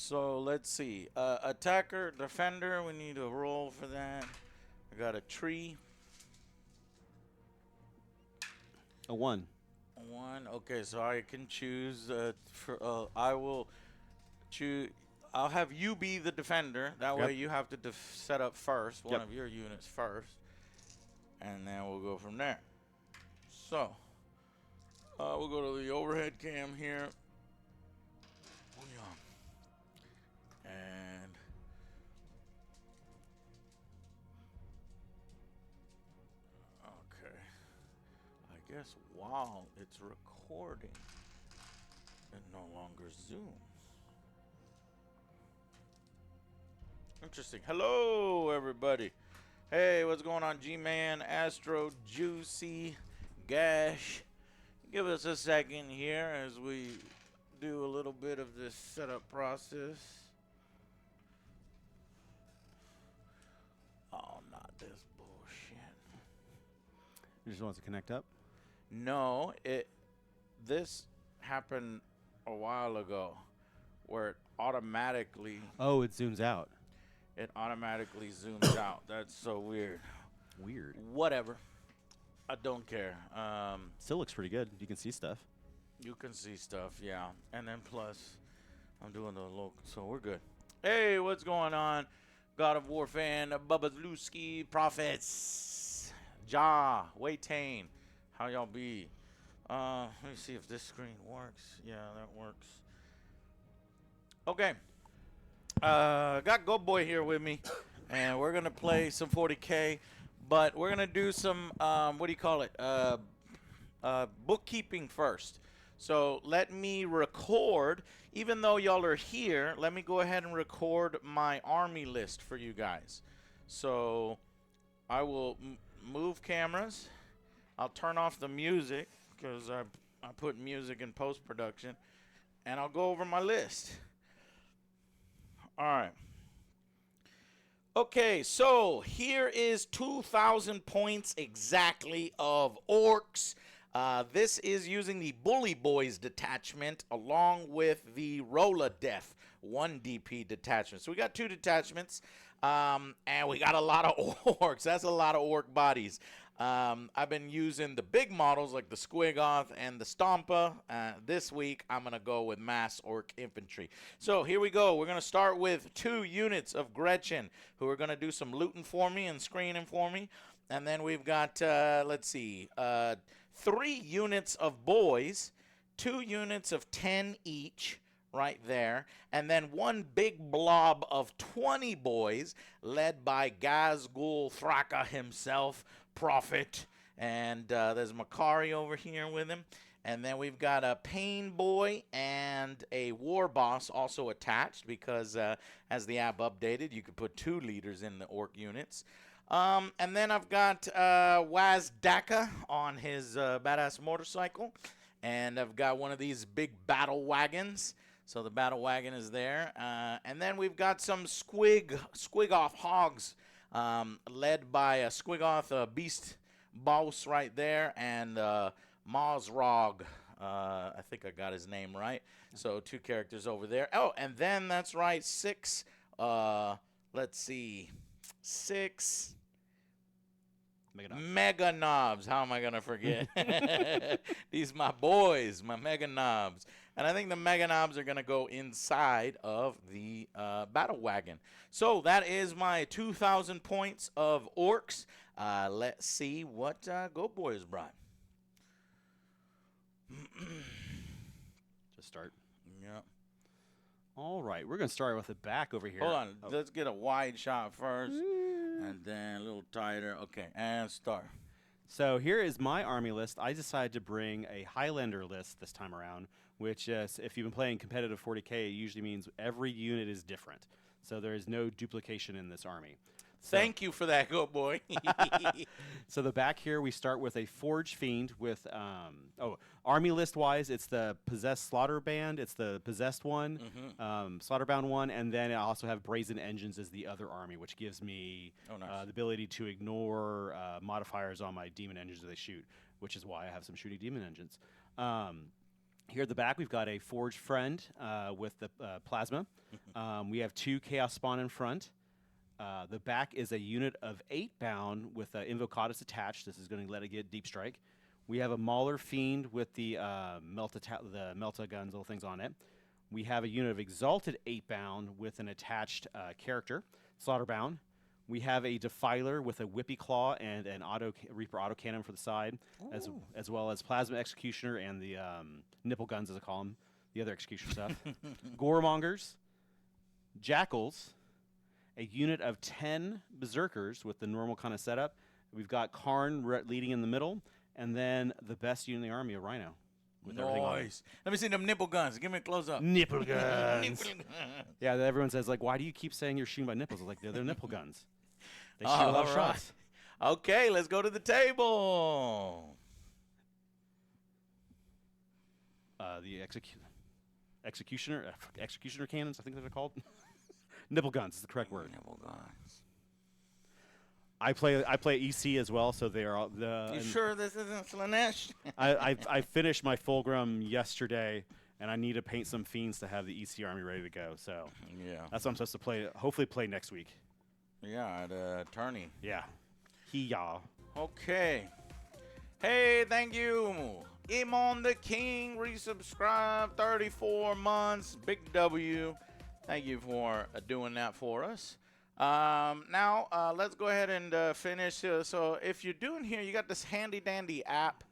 So let's see. Attacker, defender. We need a roll for that. I got a tree. A 1. 1. Okay, so I can choose. I will choose. I'll have you be the defender. That way you have to set up first, one of your units first, and then we'll go from there. So we'll go to the overhead cam here. And okay, I guess while it's recording, it no longer zooms. Interesting. Hello, everybody. Hey, what's going on, G-Man, Astro, Juicy, Gash? Give us a second here as we do a little bit of this setup process. Oh, not this bullshit. You just want to connect up? No, this happened a while ago where it automatically... Oh, it zooms out. It automatically zooms out. That's so weird. Weird. Whatever. I don't care. Still looks pretty good. You can see stuff. You can see stuff, yeah. And then plus, I'm doing the local, so we're good. Hey, what's going on? God of War fan, Bubba Zlewski, Prophets, Ja, Wei Tane. How y'all be? Let me see if this screen works. Yeah, that works. Okay. Got Go Boy here with me, and we're going to play some 40K, but we're going to do some, what do you call it? Bookkeeping first. So let me record, even though y'all are here, let me go ahead and record my army list for you guys. So I will move cameras. I'll turn off the music because I put music in post-production, and I'll go over my list. All right. Okay, so here is 2,000 points exactly of Orks. This is using the Bully Boys detachment along with the Rolodeath 1 DP detachment. So we got 2 detachments, and we got a lot of orcs. That's a lot of orc bodies. I've been using the big models like the Squigoth and the Stompa. This week, I'm going to go with mass orc infantry. So here we go. We're going to start with 2 units of Gretchen, who are going to do some looting for me and screening for me. And then we've got, let's see, 3 units of boys, 2 units of 10 each, right there, and then 1 big blob of 20 boys, led by Gazgul Thraka himself, Prophet, and there's Makari over here with him. And then we've got a Pain Boy and a War Boss also attached because as the app updated, you could put 2 leaders in the orc units. And then I've got Waz Daka on his badass motorcycle. And I've got one of these big battle wagons. So the battle wagon is there. And then we've got some Squigoth hogs led by a Squigoth beast boss right there. And Mazrog. I think I got his name right. So 2 characters over there. Oh, and then that's right, 6. Let's see. 6 Mega Knobs. How am I going to forget? These my boys, my Mega Knobs. And I think the Mega Knobs are going to go inside of the battle wagon. So that is my 2,000 points of orcs. Let's see what Go Boy has brought. Just start. Yeah. All right, we're going to start with the back over here. Hold on. Oh. Let's get a wide shot first. And then a little tighter. Okay, and start. So here is my army list. I decided to bring a Highlander list this time around, which if you've been playing competitive 40K, it usually means every unit is different. So there is no duplication in this army. So, thank you for that, Go Boy. So the back here, we start with a Forge Fiend with, army list-wise, it's the Possessed Slaughter Band, it's the Possessed one, Slaughterbound one, and then I also have Brazen Engines as the other army, which gives me the ability to ignore modifiers on my Demon Engines as they shoot, which is why I have some shooting Demon Engines. Here at the back, we've got a Forged Friend with the plasma. We have 2 Chaos Spawn in front. The back is a unit of 8 bound with Invocatus attached. This is going to let it get Deep Strike. We have a Mauler Fiend with the Melta guns, little things on it. We have a unit of Exalted 8 bound with an attached character, Slaughterbound. We have a Defiler with a Whippy Claw and an Reaper autocannon for the side, as well as Plasma Executioner and the nipple guns, as I call them, the other executioner stuff. Goremongers, Jackals, a unit of 10 Berserkers with the normal kind of setup. We've got Karn leading in the middle, and then the best unit in the army, a Rhino. With everything on it. Nice. Let me see them nipple guns. Give me a close up. Nipple guns. Yeah, everyone says, like, why do you keep saying you're shooting by nipples? I was like, they're nipple guns. They shoot a lot of shots. Okay, let's go to the table. The executioner cannons, I think they're called. Nipple guns is the correct word. Nipple guns. I play EC as well, so they are all the. You sure this isn't Slanesh? I finished my Fulgrim yesterday, and I need to paint some fiends to have the EC army ready to go. So yeah, that's what I'm supposed to play. Hopefully, play next week. Yeah, at Tourney. Yeah. He-yaw. Okay. Hey, thank you. Imon the King resubscribed 34 months. Big W. Thank you for doing that for us. Now, let's go ahead and finish. So if you're doing here, you got this handy-dandy app.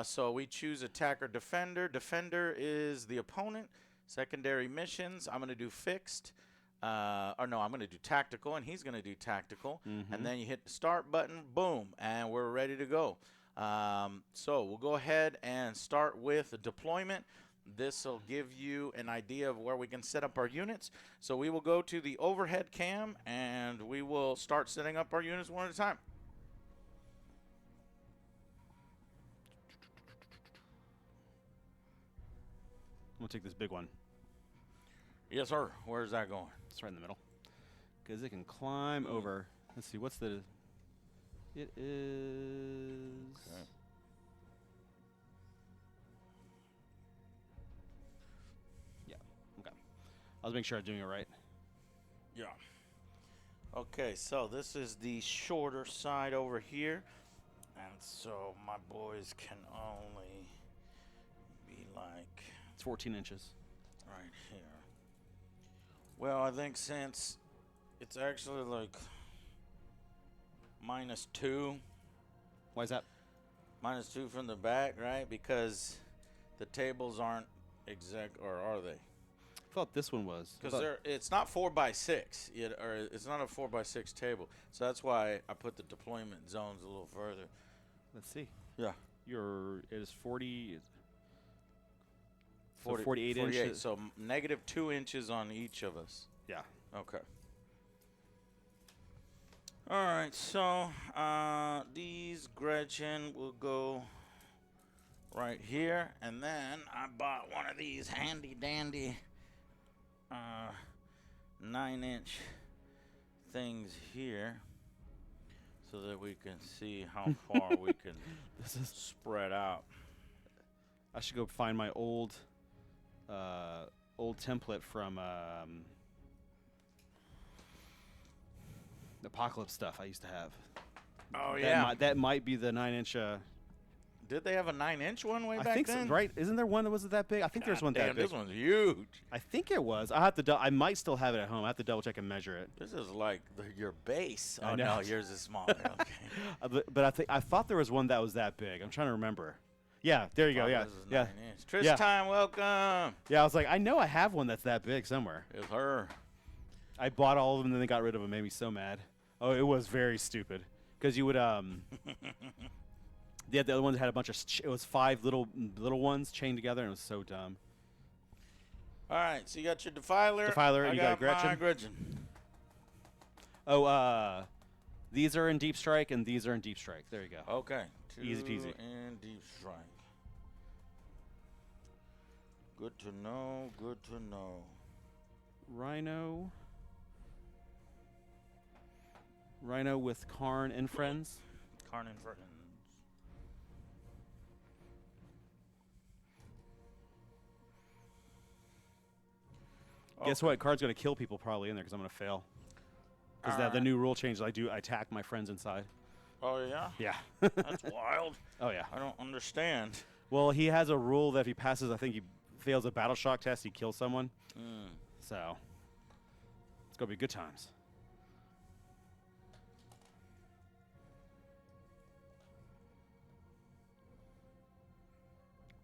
So we choose attacker, defender. Defender is the opponent. Secondary missions, I'm going to do fixed. Or no, I'm going to do tactical, and he's going to do tactical. And then you hit the start button, boom, and we're ready to go. So we'll go ahead and start with the deployment. This will give you an idea of where we can set up our units. So we will go to the overhead cam, and we will start setting up our units one at a time. I'm going to take this big one. Yes, sir. Where's that going? It's right in the middle. Because it can climb over. Let's see, what's the... It is... Okay. Yeah, okay. I was making sure I'm doing it right. Yeah. Okay, so this is the shorter side over here. And so my boys can only be like... It's 14 inches. Right here. Well, I think since it's actually like -2. Why is that? -2 from the back, right? Because the tables aren't exact, or are they? I thought this one was. Because it's not 4x6, or it's not a 4x6 table. So that's why I put the deployment zones a little further. Let's see. Yeah. It is 40... 40, so 48 inches. So -2 inches on each of us. Yeah. Okay. All right. So these Gretchen will go right here, and then I bought one of these handy dandy 9-inch things here, so that we can see how far we can spread out. I should go find my old template from Apocalypse stuff I used to have. Oh, yeah. That might be the 9-inch. Did they have a 9-inch one way back I think then? so, right? Isn't there one that wasn't that big? I think there's one that big. This one's huge. I think it was. I have to. I might still have it at home. I have to double check and measure it. This is like your base. I Oh know. no, yours is smaller. Okay. But I thought there was one that was that big. I'm trying to remember. Yeah, there you go. Yeah, This is yeah. 9-inch. Trish Yeah. time, welcome. Yeah, I was like, I know I have one that's that big somewhere. It's her. I bought all of them and then they got rid of them. Made me so mad. Oh, it was very stupid. Because you would the other ones had a bunch of it was 5 little ones chained together, and it was so dumb. All right, so you got your Defiler. Defiler, I and you got got my Gretchen. Gretchen. Oh, these are in Deep Strike and these are in Deep Strike. There you go. Okay. Easy peasy. And Deep Strike. Good to know. Good to know. Rhino with Karn and friends. Karn and friends. Guess what? Card's going to kill people probably in there because I'm going to fail. Because the new rule change, I attack my friends inside. Oh, yeah? Yeah. That's wild. Oh, yeah. I don't understand. Well, he has a rule that if he passes, I think he fails a battle shock test, he kills someone. So, it's going to be good times.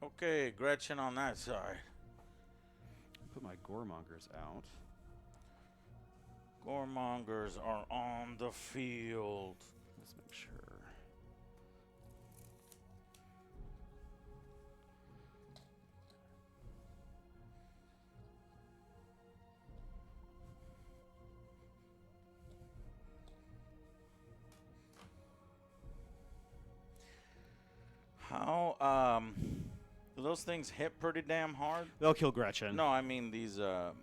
Okay, Gretchen on that side. Put my Goremongers out. Goremongers are on the field. Let's make sure. How, do those things hit pretty damn hard? They'll kill Gretchen. No, I mean these, that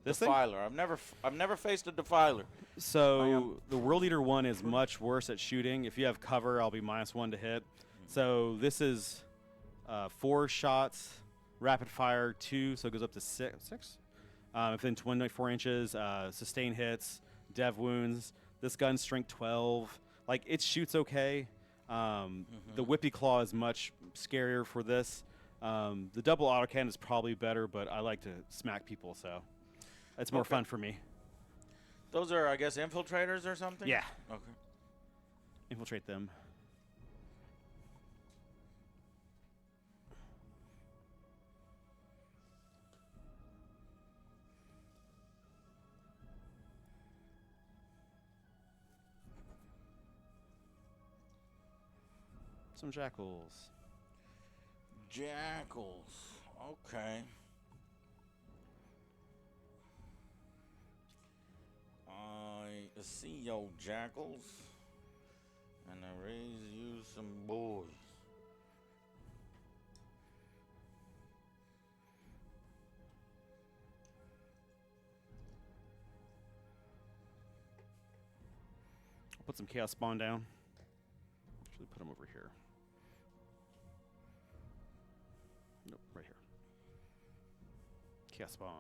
This thing? defiler. I've never faced a defiler. So the World Eater 1 is much worse at shooting. If you have cover, I'll be -1 to hit. So this is 4 shots, rapid fire 2, so it goes up to 6. Within 24 inches, sustain hits, dev wounds. This gun's strength 12. Like, it shoots okay. The Whippy Claw is much scarier for this. The double autocannon is probably better, but I like to smack people, so it's more fun for me. Those are, I guess, infiltrators or something? Yeah. Okay. Infiltrate them. Some jackals. Jackals. Okay. I see your jackals, and I raise you some boys. I'll put some chaos spawn down. Actually, put them over here. Nope, right here. Chaos spawn.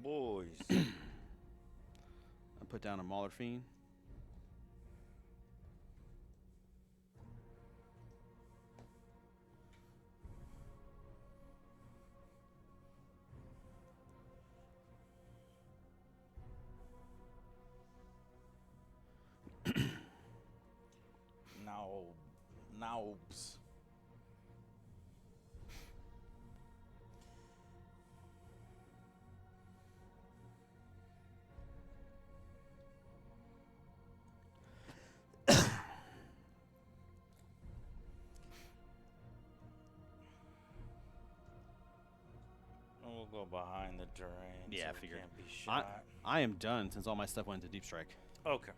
Boys. I put down a Mauler Fiend. Noobs. We'll go behind the terrain. Yeah, so I figured. Can't be shot. I am done since all my stuff went to Deep Strike. Okay.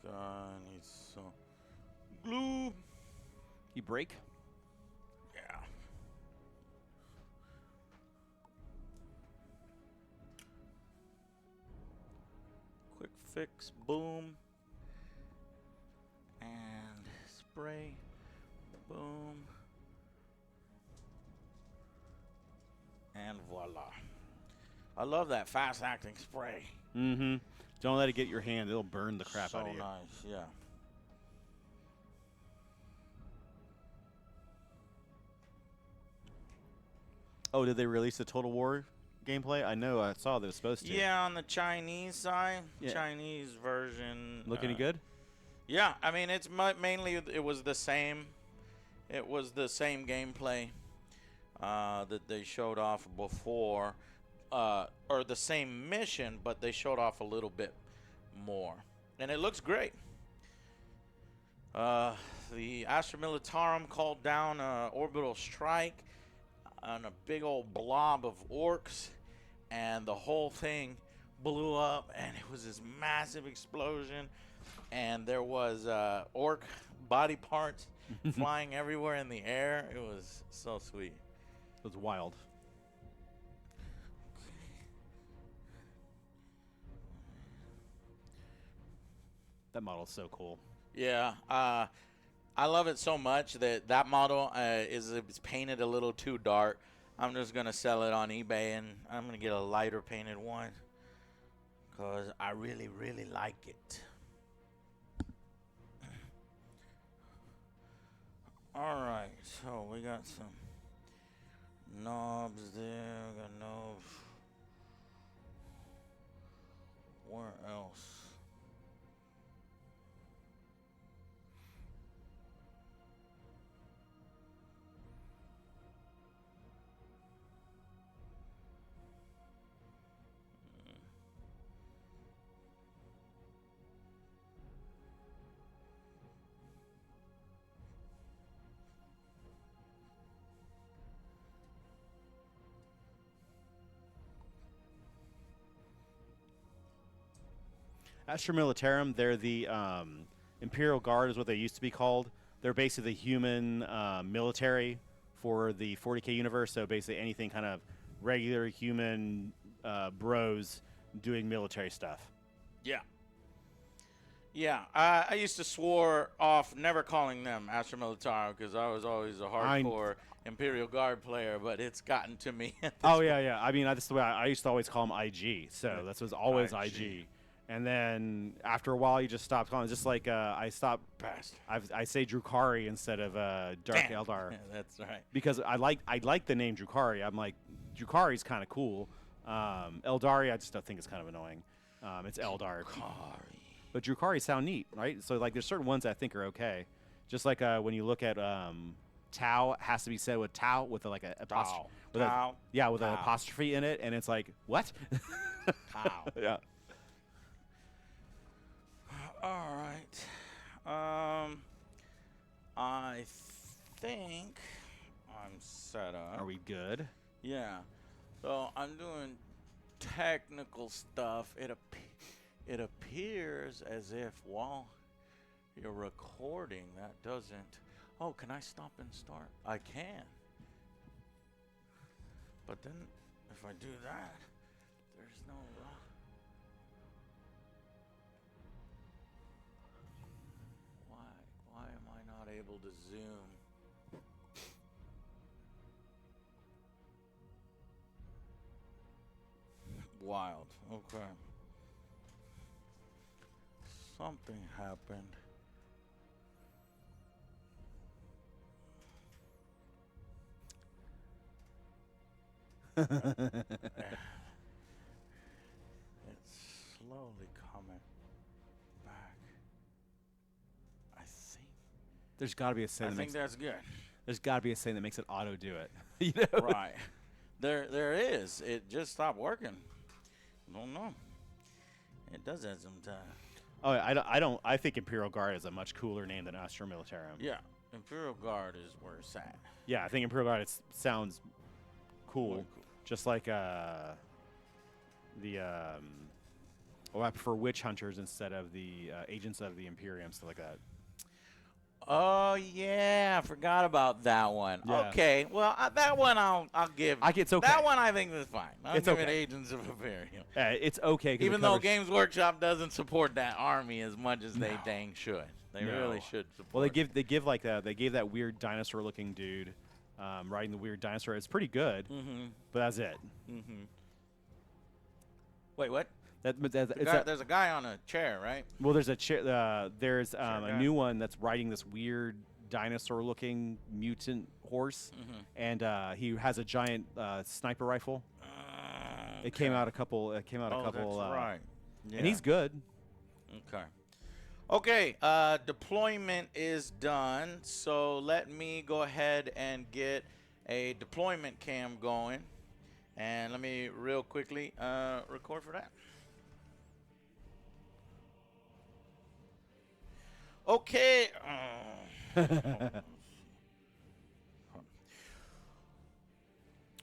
Guy needs some glue. You break? Yeah. Quick fix, boom. And spray, boom. And voila. I love that fast acting spray. Mm-hmm. Don't let it get your hand. It'll burn the crap out of you. So nice, yeah. Oh, did they release the Total War gameplay? I know. I saw they were supposed to. Yeah, on the Chinese side. Yeah. Chinese version. Look any good? Yeah, I mean it's mainly it was the same. It was the same gameplay that they showed off before, or the same mission, but they showed off a little bit more, and it looks great. The Astra Militarum called down an orbital strike on a big old blob of orcs, and the whole thing blew up, and it was this massive explosion, and there was orc body parts flying everywhere in the air. It was so sweet. It was wild. That model is so cool. Yeah, I love it so much that model is painted a little too dark. I'm just gonna sell it on eBay, and I'm gonna get a lighter painted one because I really, really like it. All right, so we got some knobs there. We got knobs. Where else? Astra Militarum, they're the Imperial Guard is what they used to be called. They're basically the human military for the 40K universe. So basically anything kind of regular human bros doing military stuff. Yeah. Yeah, I used to swore off never calling them Astra Militarum because I was always a hardcore Imperial Guard player, but it's gotten to me. Oh, yeah. I mean, that's the way I used to always call them IG. So that was always IG. And then after a while, you just stopped calling. Just like I stopped. I say Drukari instead of Dark Eldar. Yeah, that's right. Because I like the name Drukari. I'm like, Drukari's kind of cool. Eldari, I just don't think it's kind of annoying. It's Eldar. Drukari. But Drukari sound neat, right? So like, there's certain ones I think are okay. Just like when you look at Tau, has to be said with Tau with like a apostrophe. With Tau. With an apostrophe in it, and it's like what? Tau. Yeah. All right. I think I'm set up. Are we good? Yeah. So I'm doing technical stuff. It appears as if while you're recording, that doesn't. Oh, can I stop and start? I can. But then if I do that, there's no. Why am I not able to zoom? Wild. Okay. Something happened. It's slowly coming back. I think. There's got to be a setting. I think that's good. There's got to be a setting that makes it auto do it. You know? Right. There is. It just stopped working. Don't know. It does that sometimes. Oh, I don't. I think Imperial Guard is a much cooler name than Astra Militarum. Yeah, Imperial Guard is where it's at. Yeah, I think Imperial Guard sounds cool. Cool. Just like I prefer Witch Hunters instead of the Agents of the Imperium, stuff like that. Oh yeah, I forgot about that one. Yeah. Okay, well that one I'll give. It's okay. That one I think is fine. I'll It's give it okay. Agents of Imperium. It's okay. 'Cause Even it though covers- Games Workshop doesn't support that army as much as they dang should. They No. really should support. Well, they give like they gave that weird dinosaur looking dude riding the weird dinosaur. It's pretty good, but that's it. Mm-hmm. Wait, what? There's a guy on a chair, right? well, there's a chair. There's guy. a new one that's riding this weird dinosaur-looking mutant horse, and he has a giant sniper rifle. It came out a couple. It came out a couple. That's right. Yeah. And he's good. Okay. Okay, deployment is done. So let me go ahead and get a deployment cam going. And let me real quickly record for that. Okay.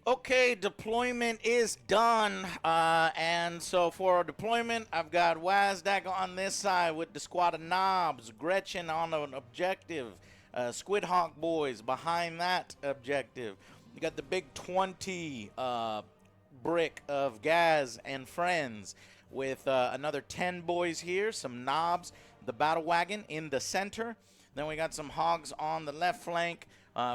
Okay, deployment is done. And so for our deployment, I've got WAAAAGH on this side with the squad of knobs, Gretchen on an objective, Squid Hawk boys behind that objective. You got the big 20 brick of Gaz and friends with another 10 boys here, some knobs, the battle wagon in the center. Then we got some hogs on the left flank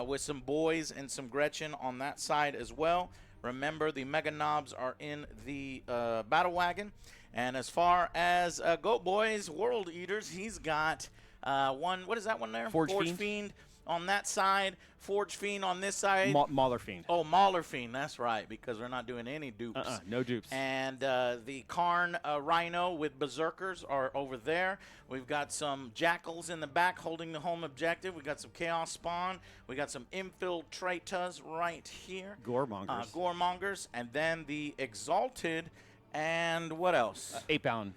with some boys and some Gretchen on that side as well. Remember, the mega knobs are in the battle wagon. And as far as Goat Boys, World Eaters, he's got one, what is that one there? Forge Fiend on that side, Forge Fiend on this side. Mauler Fiend. Oh, Mauler Fiend, that's right, because we're not doing any dupes. No dupes. And the Karn Rhino with Berserkers are over there. We've got some Jackals in the back holding the home objective. We've got some Chaos Spawn. We got some Infiltrators right here. Goremongers. Goremongers. And then the Exalted and what else? 8-bound.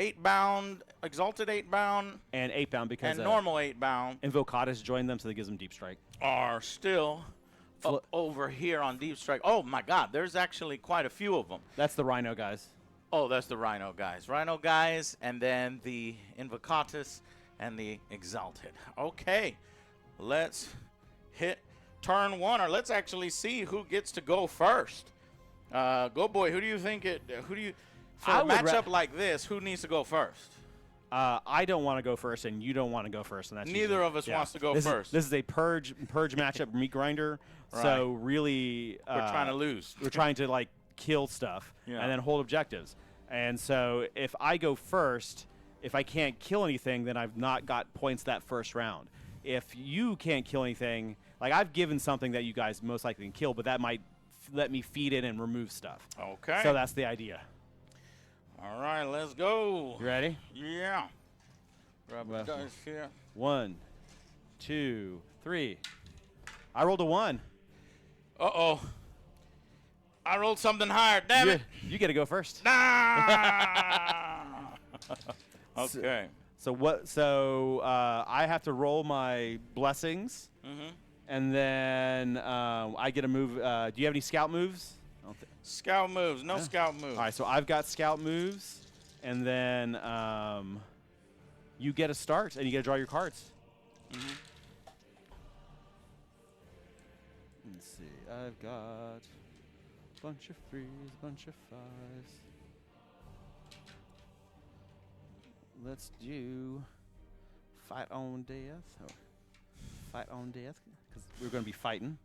8-bound, Exalted 8-bound. And 8-bound because and normal 8-bound. Invocatus joined them, so that gives them deep strike. Are still up over here on deep strike. Oh my God, there's actually quite a few of them. That's the Rhino guys. Oh, that's the Rhino guys, and then the Invocatus and the Exalted. Okay, let's hit turn one, or let's actually see who gets to go first. Go boy, who do you think for a matchup like this, who needs to go first? I don't want to go first, and you don't want to go first, and that's neither of us wants to go first. This is a purge matchup, meat grinder. Right. So really, we're trying to lose. We're trying to like kill stuff and then hold objectives. And so if I go first, if I can't kill anything, then I've not got points that first round. If you can't kill anything, like I've given something that you guys most likely can kill, but that might let me feed in and remove stuff. Okay. So that's the idea. All right, let's go. You ready? Yeah. Grab the dice here. 1, 2, 3. I rolled a 1. Uh-oh. I rolled something higher. Damn it. You get to go first. Nah. Okay. So I have to roll my blessings, and then I get a move. Do you have any scout moves? Scout moves. No scout moves. All right, so I've got scout moves, and then you get a start, and you get to draw your cards. Let's see. I've got a bunch of 3s, a bunch of 5s. Let's do fight on death. Oh, fight on death, because we're going to be fighting.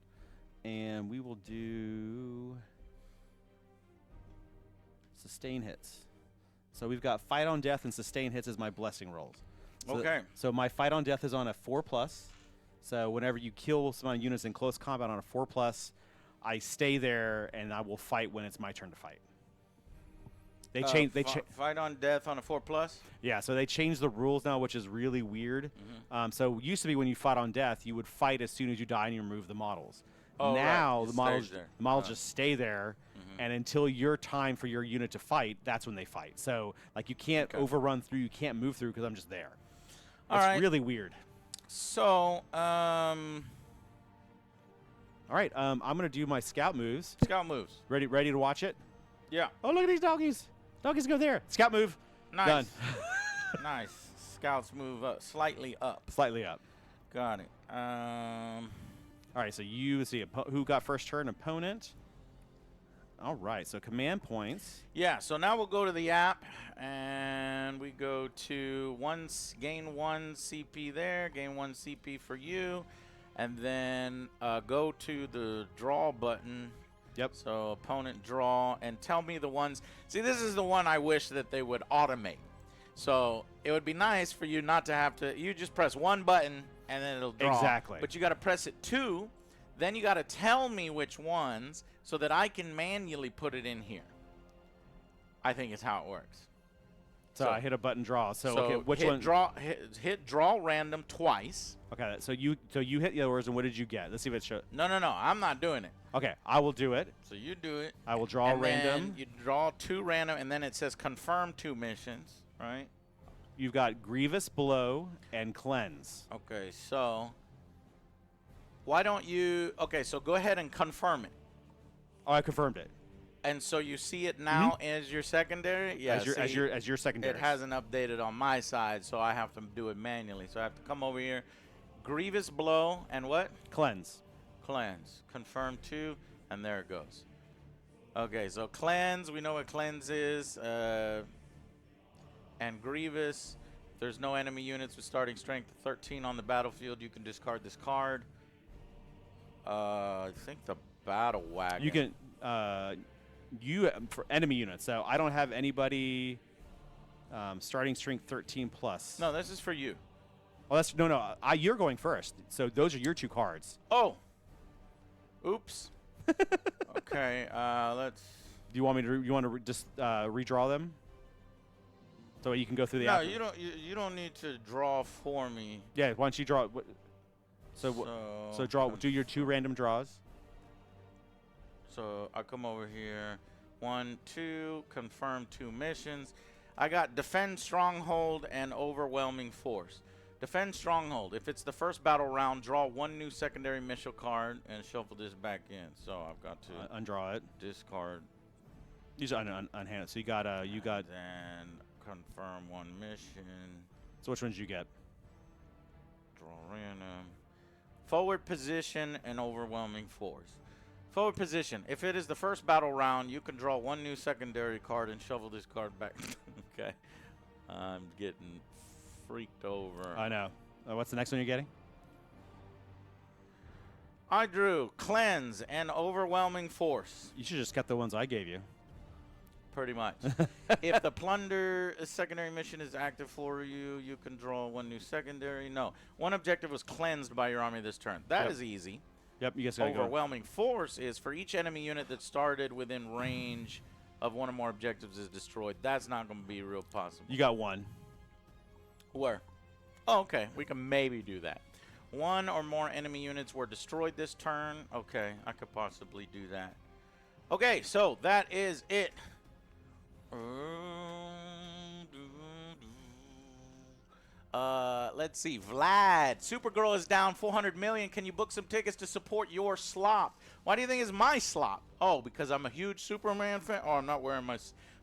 And we will do sustain hits. So we've got fight on death and sustain hits as my blessing rolls. So okay. So my fight on death is on a 4+. So whenever you kill some units in close combat on a 4+, I stay there and I will fight when it's my turn to fight. They change. Fight on death on a 4+. Yeah, so they changed the rules now, which is really weird. So it used to be when you fought on death, you would fight as soon as you die and you remove the models. Oh, now right. the models just stay there, and until your time for your unit to fight, that's when they fight. So like you can't overrun through, you can't move through because I'm just there. It's really weird. So all right, I'm gonna do my scout moves. Scout moves. Ready to watch it? Yeah. Oh, look at these doggies. Doggies go there. Scout move. Nice. Done. Nice. Scouts move up, slightly up. Slightly up. Got it. All right, so you see who got first turn? Opponent. All right, so command points. Yeah, so now we'll go to the app, and we go to gain 1 CP there, gain 1 CP for you, and then go to the draw button. Yep. So opponent draw, and tell me the ones. See, this is the one I wish that they would automate. So it would be nice for you not to have to. You just press 1 button, and then it'll draw. Exactly. But you got to press it 2. Then you got to tell me which ones so that I can manually put it in here. I think it's how it works. So I hit a button draw. So okay, which hit one? Hit draw random twice. Okay, so you hit yours, and what did you get? Let's see if it shows. No, I'm not doing it. Okay, I will do it. So you do it. I will draw and random. Then you draw 2 random, and then it says confirm 2 missions, right? You've got Grievous Blow and Cleanse. Okay, so why don't you? Okay, so go ahead and confirm it. Oh, I confirmed it. And so you see it now as your secondary? Yeah, as your secondary. It hasn't updated on my side, so I have to do it manually. So I have to come over here. Grievous Blow and what? Cleanse. Cleanse. Confirm 2, and there it goes. Okay, so Cleanse, we know what Cleanse is. And Grievous, if there's no enemy units with starting strength 13 on the battlefield, you can discard this card. I think the Battle Wagon. You can... for enemy units. So I don't have anybody starting strength 13 plus. No, this is for you. Oh, that's no. You're going first. So those are your 2 cards. Oh. Oops. Okay. Let's. Do you want me to? You want to just redraw them? So you can go through the. No, you don't. You don't need to draw for me. Yeah. Why don't you draw? So draw. Do your 2 random draws. So I come over here, 1, 2, confirm 2 missions. I got Defend Stronghold and Overwhelming Force. Defend Stronghold. If it's the first battle round, draw 1 new secondary mission card and shuffle this back in. So I've got to undraw it. Discard. You just unhand it. So you got Then confirm 1 mission. So which ones did you get? Draw random. Forward position and Overwhelming Force. Forward position. If it is the first battle round, you can draw 1 new secondary card and shovel this card back. Okay. I'm getting freaked over. I know. What's the next one you're getting? I drew Cleanse and Overwhelming Force. You should just kept the ones I gave you. Pretty much. If the Plunder secondary mission is active for you, you can draw 1 new secondary. No. 1 objective was cleansed by your army this turn. That is easy. Yep, you guys gotta Overwhelming Force is for each enemy unit that started within range of 1 or more objectives is destroyed. That's not going to be real possible. You got 1. Where? Oh, okay. We can maybe do that. 1 or more enemy units were destroyed this turn. Okay, I could possibly do that. Okay, so that is it. Let's see. Vlad. Supergirl is down 400 million. Can you book some tickets to support your slop? Why do you think it's my slop? Oh, because I'm a huge Superman fan. Oh, I'm not wearing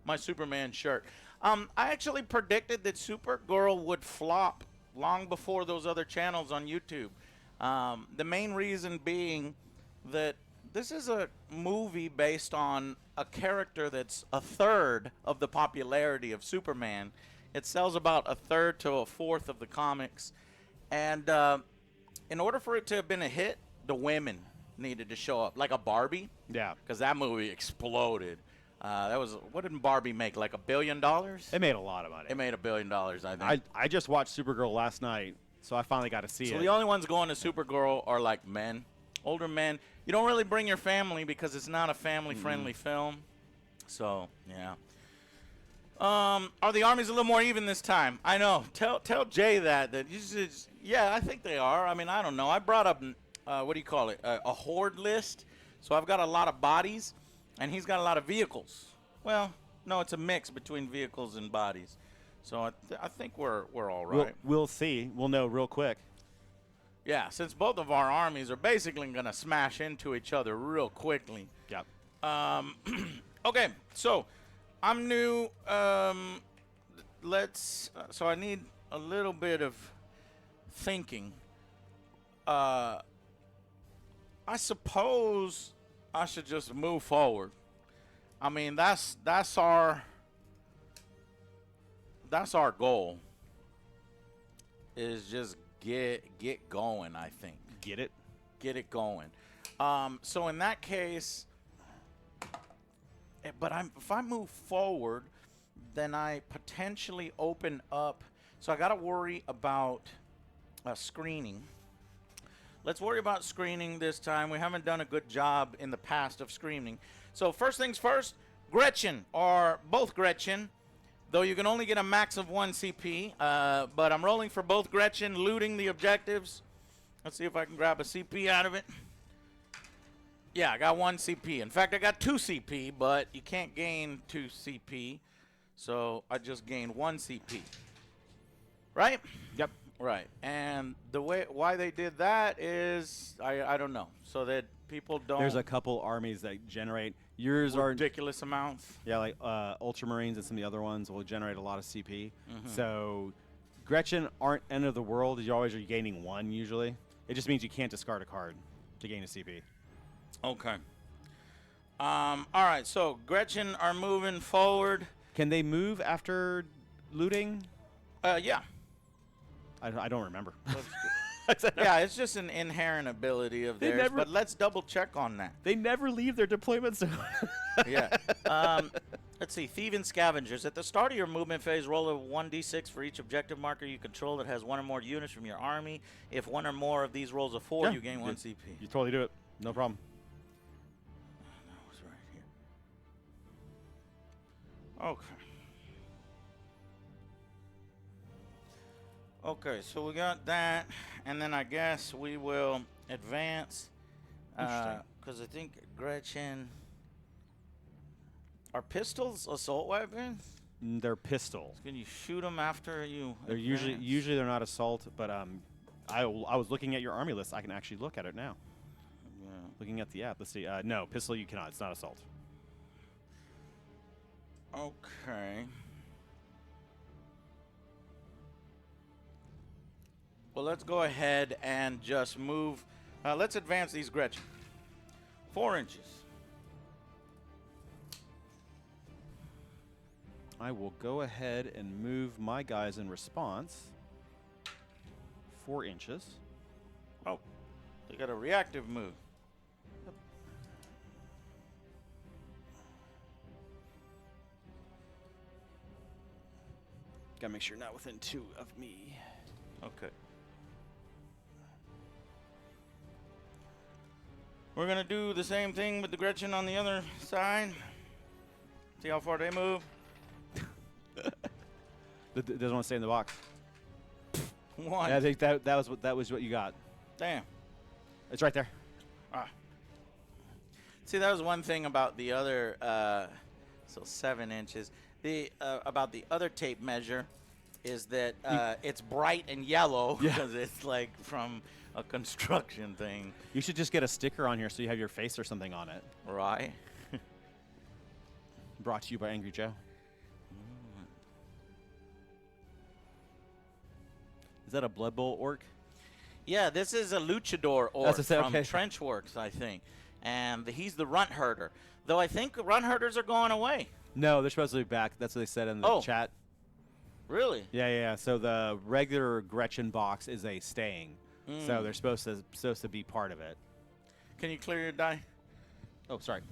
my Superman shirt. I actually predicted that Supergirl would flop long before those other channels on YouTube. The main reason being that this is a movie based on a character that's a third of the popularity of Superman. It sells about a third to a fourth of the comics. And in order for it to have been a hit, the women needed to show up. Like a Barbie. Yeah. Because that movie exploded. What did Barbie make? Like $1 billion? It made a lot of money. It made $1 billion, I think. I just watched Supergirl last night, so I finally got to see it. So the only ones going to Supergirl are like men, older men. You don't really bring your family because it's not a family-friendly film. So, yeah. Are the armies a little more even this time? I know. Tell Jay that you just, yeah, I think they are. I mean, I don't know. I brought up, what do you call it, a horde list. So I've got a lot of bodies, and he's got a lot of vehicles. Well, no, it's a mix between vehicles and bodies. So I think we're all right. We'll see. We'll know real quick. Yeah, since both of our armies are basically going to smash into each other real quickly. Yep. Okay, so I'm new. So I need a little bit of thinking. I suppose I should just move forward. I mean, that's our goal. Is just get going, I think. Get it going. So in that case, but if I move forward, then I potentially open up. So I got to worry about screening. Let's worry about screening this time. We haven't done a good job in the past of screening. So first things first, Gretchen, or both Gretchen, though you can only get a max of 1 CP. But I'm rolling for both Gretchen, looting the objectives. Let's see if I can grab a CP out of it. Yeah, I got 1 CP. In fact, I got 2 CP, but you can't gain 2 CP. So I just gained 1 CP. Right? Yep. Right. And the way why they did that is I don't know. So that people don't There's a couple armies that generate. Yours are ridiculous amounts. Yeah, like Ultramarines and some of the other ones will generate a lot of CP. So Gretchen aren't end of the world. You always are gaining 1 usually. It just means you can't discard a card to gain a CP. Okay. All right. So Gretchen are moving forward. Can they move after looting? Yeah. I don't remember. Yeah, it's just an inherent ability of theirs. But let's double check on that. They never leave their deployment zone. Yeah. Let's see. Thieving Scavengers. At the start of your movement phase, roll a 1d6 for each objective marker you control that has 1 or more units from your army. If 1 or more of these rolls a 4, you gain 1 CP. You totally do it. No problem. That was right here. Okay. Okay, so we got that, and then I guess we will advance, because I think Gretchen, are pistols assault weapons? They're pistols. Can you shoot them after you They're advance? usually they're not assault, but I was looking at your army list. I can actually look at it now. Yeah. Looking at the app. Let's see. No, pistol you cannot. It's not assault. Okay. Well, let's go ahead and just move. Let's advance these Gretchen. 4 inches. I will go ahead and move my guys in response. 4 inches. Oh, they got a reactive move. Gotta make sure not within 2 of me. Okay. We're going to do the same thing with the Gretchen on the other side. See how far they move. Doesn't want to stay in the box. 1. Yeah, I think that was what you got. Damn. It's right there. See, that was one thing about the other, so 7 inches. The about the other tape measure is that it's bright and yellow because it's like from a construction thing. You should just get a sticker on here so you have your face or something on it. Right. Brought to you by Angry Joe. Is that a Blood Bowl orc? Yeah, this is a luchador orc That's from okay. Trenchworks, I think. And he's the runt herder. Though I think runt herders are going away. No, they're supposed to be back. That's what they said in the chat. Really? Yeah. So the regular Gretchen box is a staying. So they're supposed to be part of it. Can you clear your die? Oh, sorry.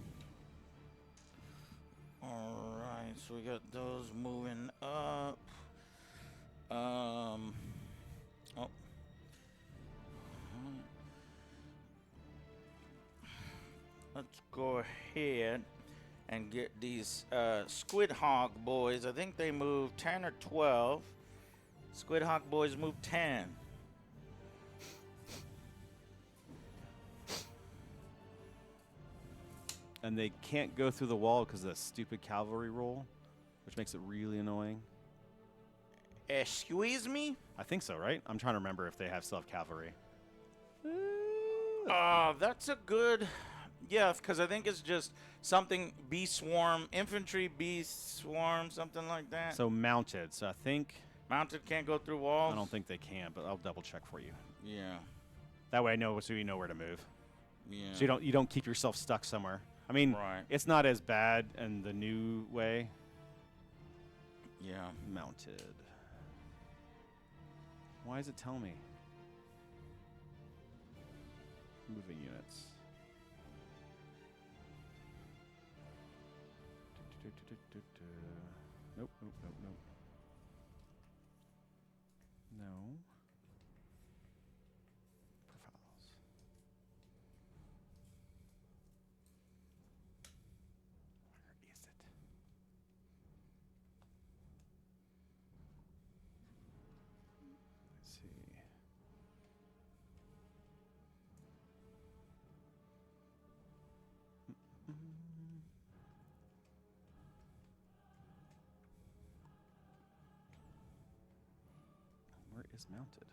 All right, so we got those moving up. Oh. Let's go ahead and get these Squid Hog boys. I think they move 10 or 12. Squid Hog boys move 10. And they can't go through the wall because of the stupid cavalry roll, which makes it really annoying. Excuse me? I think so, right? I'm trying to remember if they still have cavalry. That's a good... Yeah, because I think it's just something bee swarm, infantry bee swarm, something like that. So mounted. So I think... Mounted can't go through walls? I don't think they can, but I'll double check for you. Yeah. That way I know, so you know where to move. Yeah. So you don't keep yourself stuck somewhere. I mean, it's not as bad in the new way. Yeah. Mounted. Why does it tell me? Moving units. Nope. No. Profiles. Where is it? Dismounted.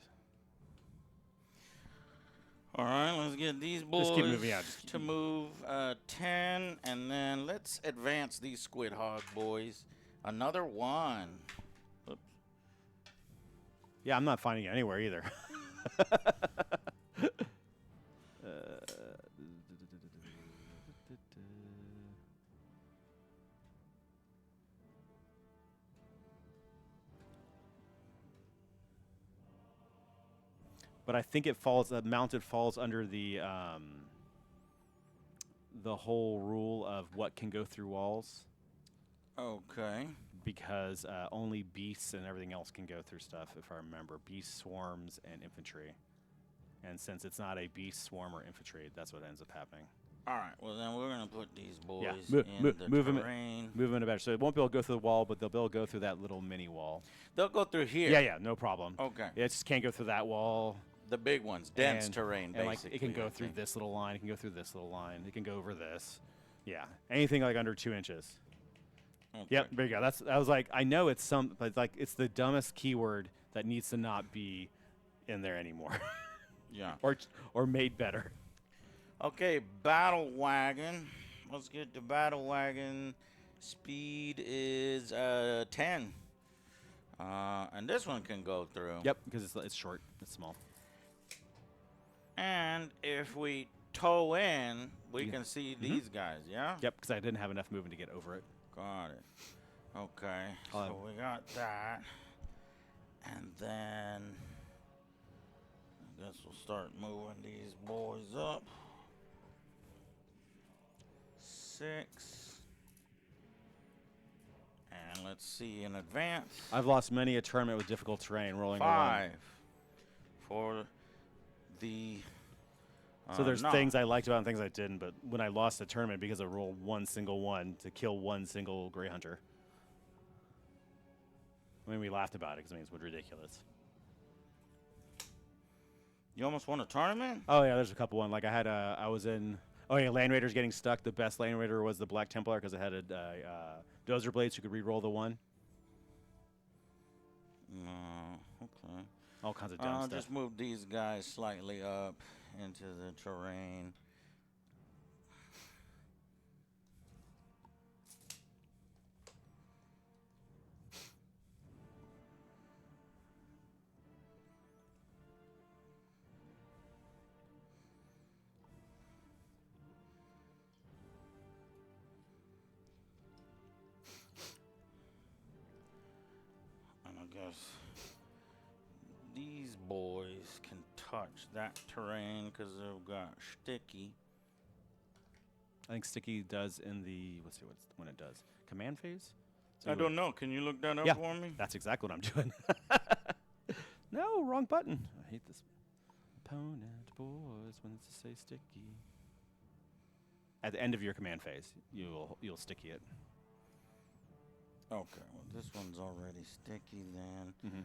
All right, let's get these boys Just keep moving, yeah, just keep to move 10, and then let's advance these Squid Hog boys. Another 1. Oops. Yeah, I'm not finding it anywhere either. But I think it falls. Mounted falls under the whole rule of what can go through walls, Okay. because only beasts and everything else can go through stuff. If I remember, beast swarms and infantry. And since it's not a beast swarm or infantry, that's what ends up happening. All right. Well, then we're gonna put these boys Yeah, in the move terrain. them in a better. So it won't be able to go through the wall, but they'll be able to go through that little mini wall. They'll go through here. Yeah, no problem. Okay. It just can't go through that wall. The big ones, dense and- terrain, and basically. like it can go I through think. this little line. It can go through this little line. It can go over this. Yeah, anything like under 2 inches. Okay. Yep, there you go. I was like, I know it's but it's like it's the dumbest keyword that needs to not be in there anymore, Yeah. or made better. Okay, battle wagon. Let's get the battle wagon. Speed is 10. And this one can go through. Yep, because it's short, it's small. And if we tow in, we Yeah. can see these guys, yeah? Yep, because I didn't have enough movement to get over it. Got it. Okay, I'll so we got that. And then I guess we'll start moving these boys up. 6. And let's see in advance. I've lost many a tournament with difficult terrain, rolling a 5 for the. So there's no. things I liked about it and things I didn't, but when I lost the tournament because I rolled one single one to kill one single Grey Hunter. I mean, we laughed about it because I mean, it was ridiculous. You almost won a tournament? Oh, yeah, there's a couple one. Like I was in, oh yeah, Land Raiders getting stuck. The best Land Raider was the Black Templar because it had a Dozer Blades who could re-roll the 1. No, okay. All kinds of dumb I'll stuff. just move these guys slightly up into the terrain. And I guess these boys can touch that terrain because they've got sticky. I think Sticky does in the, let's see when it does. Command phase? So I you don't know. Can you look that up Yeah. for me? That's exactly what I'm doing. No, wrong button. I hate this. Opponent boys when it's say sticky. At the end of your command phase, you'll sticky it. Okay, well, this one's already sticky then. Mm-hmm.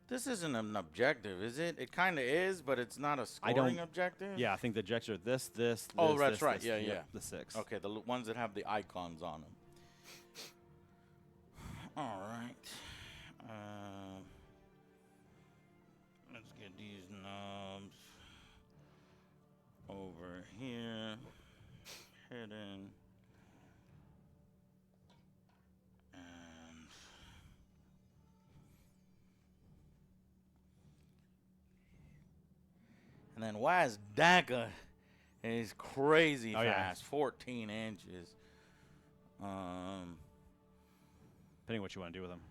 This isn't an objective, is it? It kind of is, but it's not a I scoring don't- objective? Yeah, I think the objectives are this. Oh, this, that's this, right. this. Yeah, Yep, yeah. The 6. Okay, the ones that have the icons on them. All right. Let's get these knobs over here. Hidden. And then WAAAAGH is crazy Oh, yeah. fast, 14 inches. Depending what you want to do with them.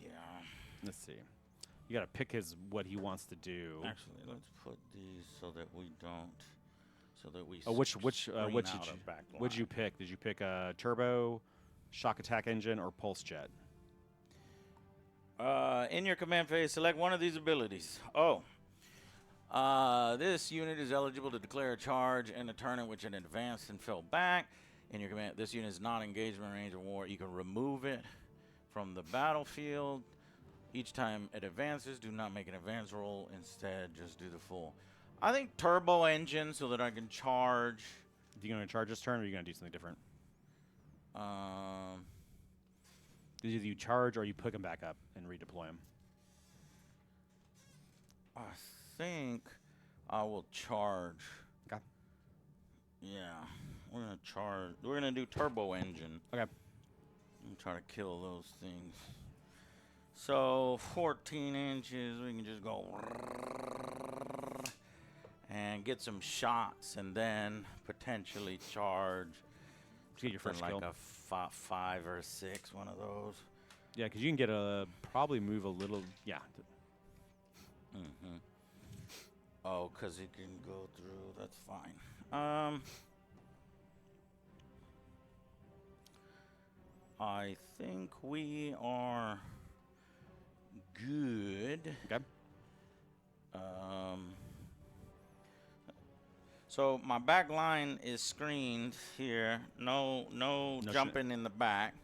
Yeah. Let's see. You got to pick what he wants to do. Actually, let's put these so that we don't, so that we. Oh, which screen did out you a back what'd you line. pick? Did you pick a turbo, shock attack engine, or pulse jet? In your command phase, select one of these abilities. Oh. This unit is eligible to declare a charge in a turn in which it advanced and fell back. In your command, this unit is not engaged in range of war. You can remove it from the battlefield. Each time it advances, do not make an advance roll. Instead, just do the full. I think turbo engine so that I can charge. Are you going to charge this turn, or are you going to do something different? Either you charge or you pick them back up and redeploy them. I think I will charge. Okay. Yeah, we're gonna charge. We're gonna do turbo engine. Okay. And try to kill those things. So 14 inches, we can just go and get some shots, and then potentially charge. Get your first like kill. a 5 or 6, one of those. Yeah, because you can get a probably move a little. Yeah. Mm-hmm. Oh, because it can go through. That's fine. I think we are good. Okay. So my back line is screened here. No jumping in the back.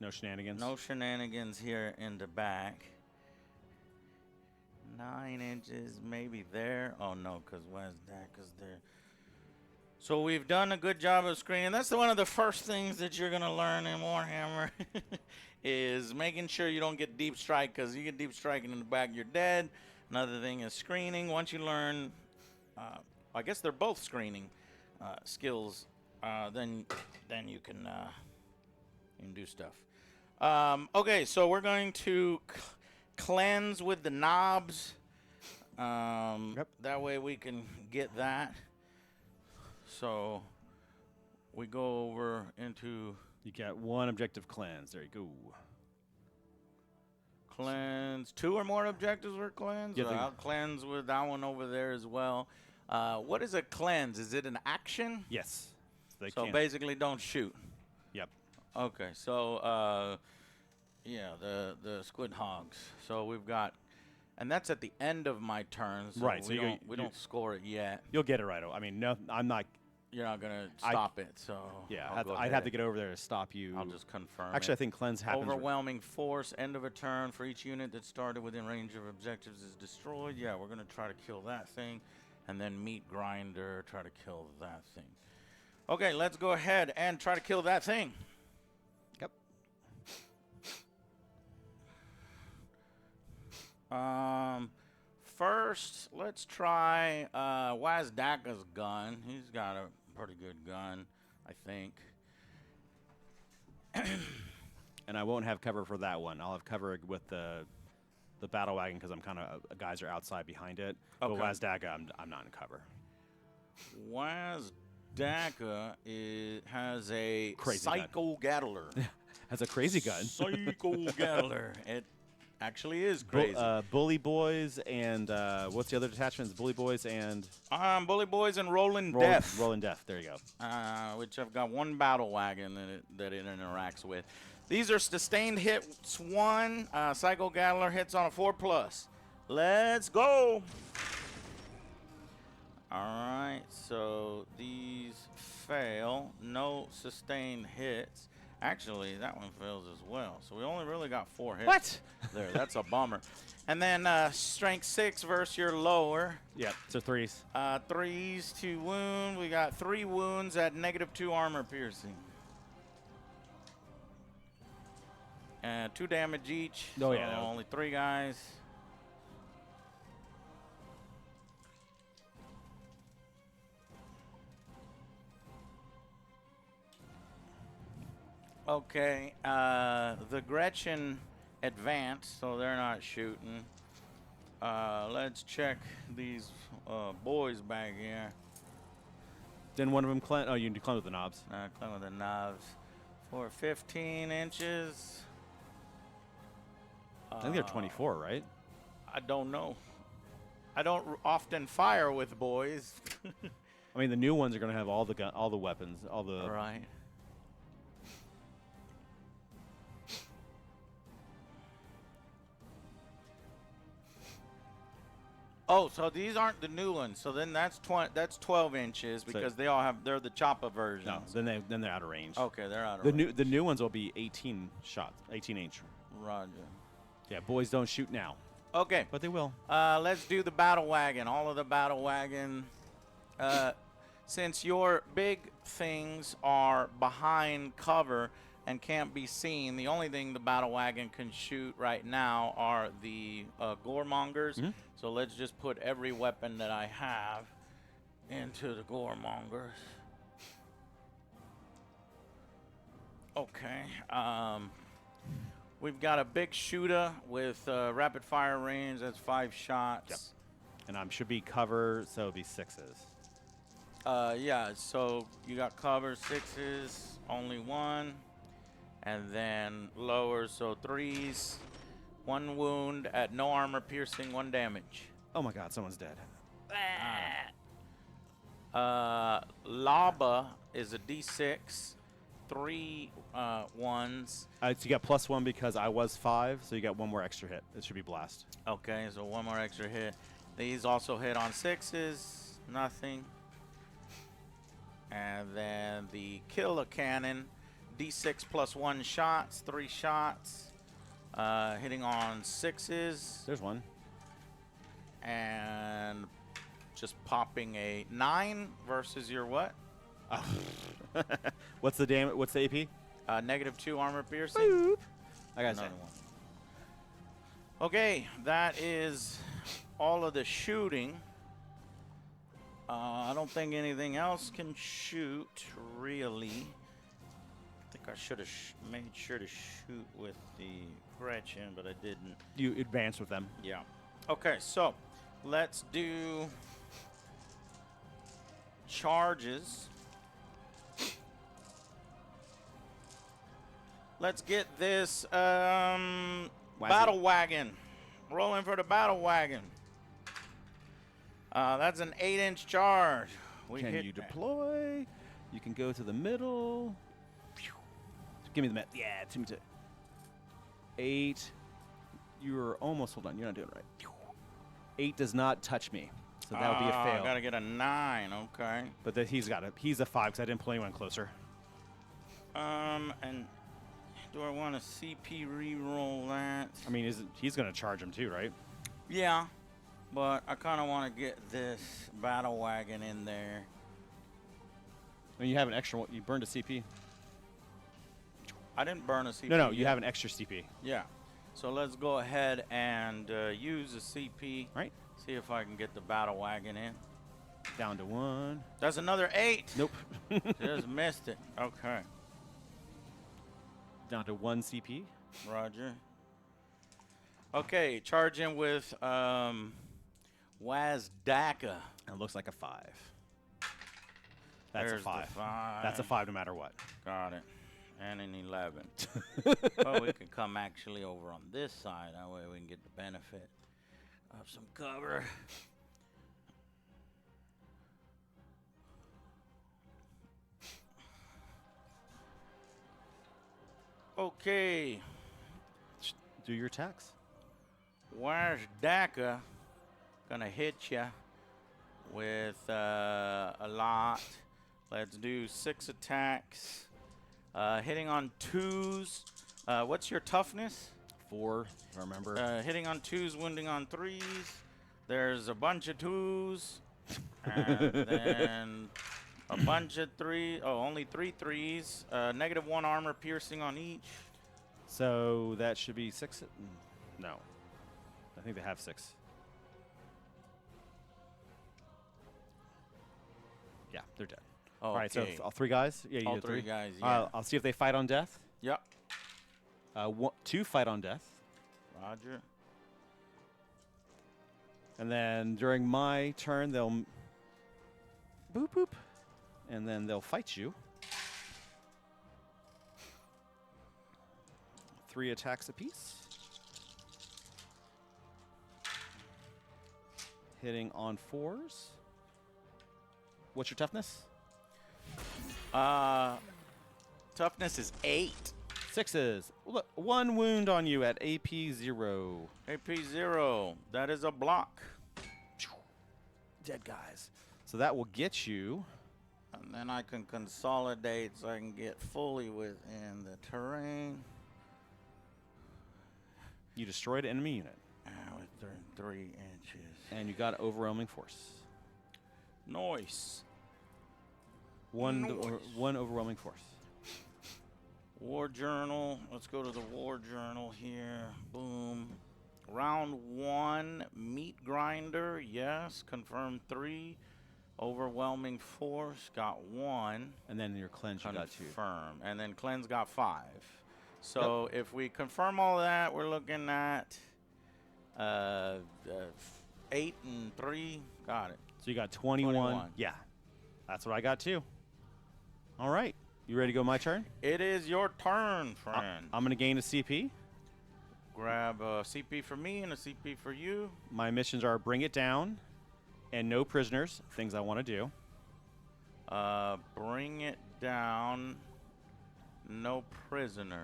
No shenanigans. No shenanigans here in the back. 9 inches, maybe there. Oh no, because where's that? Because there. So we've done a good job of screening. That's one of the first things that you're gonna learn in Warhammer, is making sure you don't get deep strike, because you get deep striking in the back, you're dead. Another thing is screening. Once you learn, I guess they're both screening skills. Then you can do stuff. Okay, so we're going to cleanse with the knobs. Yep. That way we can get that. So we go over into You got one objective cleanse. There you go. cleanse. 2 or more objectives were cleansed. Yeah, I'll cleanse with that one over there as well. What is a cleanse? Is it an action? Yes. They So can. basically, don't shoot. Yep. Okay, so yeah, the squid hogs. So we've got, and that's at the end of my turn. So Right, so we don't score it yet. You'll get it right. I mean, no, I'm not. You're not gonna stop it. So Yeah, I'll go I'd have to ahead. get over there to stop you. I'll just confirm. Actually, I it. think cleanse happens. Overwhelming force. End of a turn for each unit that started within range of objectives is destroyed. Yeah, we're gonna try to kill that thing, and then meat grinder. Try to kill that thing. Okay, let's go ahead and try to kill that thing. Yep. First, let's try WAAAAGH's gun. He's got a pretty good gun, I think. And I won't have cover for that one. I'll have cover with the battle wagon because I'm kind of guys are outside behind it. Okay. But WAAAAGH, I'm not in cover. WAAAAGH has a Crazy gun. Psycho Gatler. Has a crazy gun. Psycho Gatler. It actually is crazy. Bully Boys and what's the other detachments? Bully Boys and Bully Boys and Rolling Death. Rolling Death. There you go. Which I've got one battle wagon that it interacts with. These are sustained hits 1. Psycho Gatler hits on a 4+. Let's go. All right, so these fail. No sustained hits. Actually, that one fails as well. So we only really got 4 hits. What? There, that's a bummer. And then strength 6 versus your lower. Yeah, so 3s. 3s to wound. We got 3 wounds at -2 armor piercing. 2 damage each. Oh, so yeah, only 3 guys. Okay, the Gretchen advanced, so they're not shooting. Let's check these boys back here. Then one of them cleanse. Oh, you can cleanse with the knobs. Clean with the knobs for 15 inches. I think they're 24, right? I don't know. I don't often fire with boys. I mean, the new ones are going to have all the weapons, all the. Right. Oh, so these aren't the new ones. So then that's 12 inches because they're the choppa versions. No, then they're out of range. Okay, they're out of range. The new ones will be 18 shots, 18 inch. Roger. Yeah, boys don't shoot now, Okay. but they will. Let's do the battle wagon. All of the battle wagon. Since your big things are behind cover, and can't be seen. The only thing the battle wagon can shoot right now are the goremongers. So let's just put every weapon that I have into the goremongers. Okay. We've got a big shooter with rapid fire range. That's 5 shots. Yep. And I should be cover, so it'll be 6s. Yeah, so you got cover 6s, only 1. And then lower, so 3s. 1 wound at no armor piercing, 1 damage. Oh my god, someone's dead. Lava is a d6. 3 ones. So you got +1 because I was 5, so you got 1 more extra hit. It should be blast. Okay, so 1 more extra hit. These also hit on 6s, nothing. And then the killer cannon, d6 +1 shots, 3 shots, hitting on 6s. There's 1. And just popping a 9 versus your what? What's the damage? What's the AP? -2 armor piercing. Boop. I gotta say. Another one. Okay, that is all of the shooting. I don't think anything else can shoot, really. I think I should have made sure to shoot with the Gretchen, but I didn't. You advance with them. Yeah. Okay, so let's do charges. Let's get this battle wagon. Rolling for the battle wagon. That's an 8-inch charge. Can you deploy? You can go to the middle. Give me the met. Yeah, 2 to 8. You're almost. Hold on, you're not doing it right. 8 does not touch me, so that would be a fail. I gotta get a 9. Okay. But he's a 5 because I didn't pull anyone closer. And do I want to CP re-roll that? I mean, he's gonna charge him too, right? Yeah, but I kind of want to get this battle wagon in there. I mean, you have an extra one. You burned a CP. I didn't burn a CP. No, yet. you have an extra CP. Yeah. So let's go ahead and use a CP. Right. See if I can get the battle wagon in. Down to 1. That's another 8. Nope. Just missed it. Okay. Down to 1 CP. Roger. Okay, charge in with WAAAAGH. It looks like a 5. That's There's a the 5. 5. That's a 5 no matter what. Got it. And an 11. Well, we can come actually over on this side. That way we can get the benefit of some cover. Okay. Do your attacks. WAAAAGH gonna hit you with a lot. Let's do 6 attacks. Hitting on 2s. What's your toughness? 4, if I remember. Hitting on 2s, wounding on 3s. There's a bunch of 2s. And then a bunch of 3s. Oh, only 3 3s. -1 armor piercing on each. So that should be 6. No. I think they have 6. Yeah, they're dead. Oh, all right, so okay. all 3 guys? Yeah, you All did 3 guys, yeah. I'll see if they fight on death. Yep. 2 fight on death. Roger. And then during my turn, they'll boop, boop. And then they'll fight you. 3 attacks apiece. Hitting on 4s. What's your toughness? Toughness is 8. 6s. Look, 1 wound on you at AP 0. AP 0. That is a block. Dead guys. So that will get you. And then I can consolidate so I can get fully within the terrain. You destroyed an enemy unit. Within 3 inches. And you got overwhelming force. Nice. One Nice. one overwhelming force. War Journal. Let's go to the War Journal here. Boom. Round 1, Meat Grinder. Yes. Confirmed 3. Overwhelming Force. Got 1. And then your cleanse, you got 2. Confirm. And then Cleanse got 5. So if we confirm all of that, we're looking at 8 and 3. Got it. So you got 21. Yeah. That's what I got too. All right. You ready to go my turn? It is your turn, friend. I'm going to gain a CP. Grab a CP for me and a CP for you. My missions are bring it down and no prisoners, things I want to do. Bring it down. No prisoners.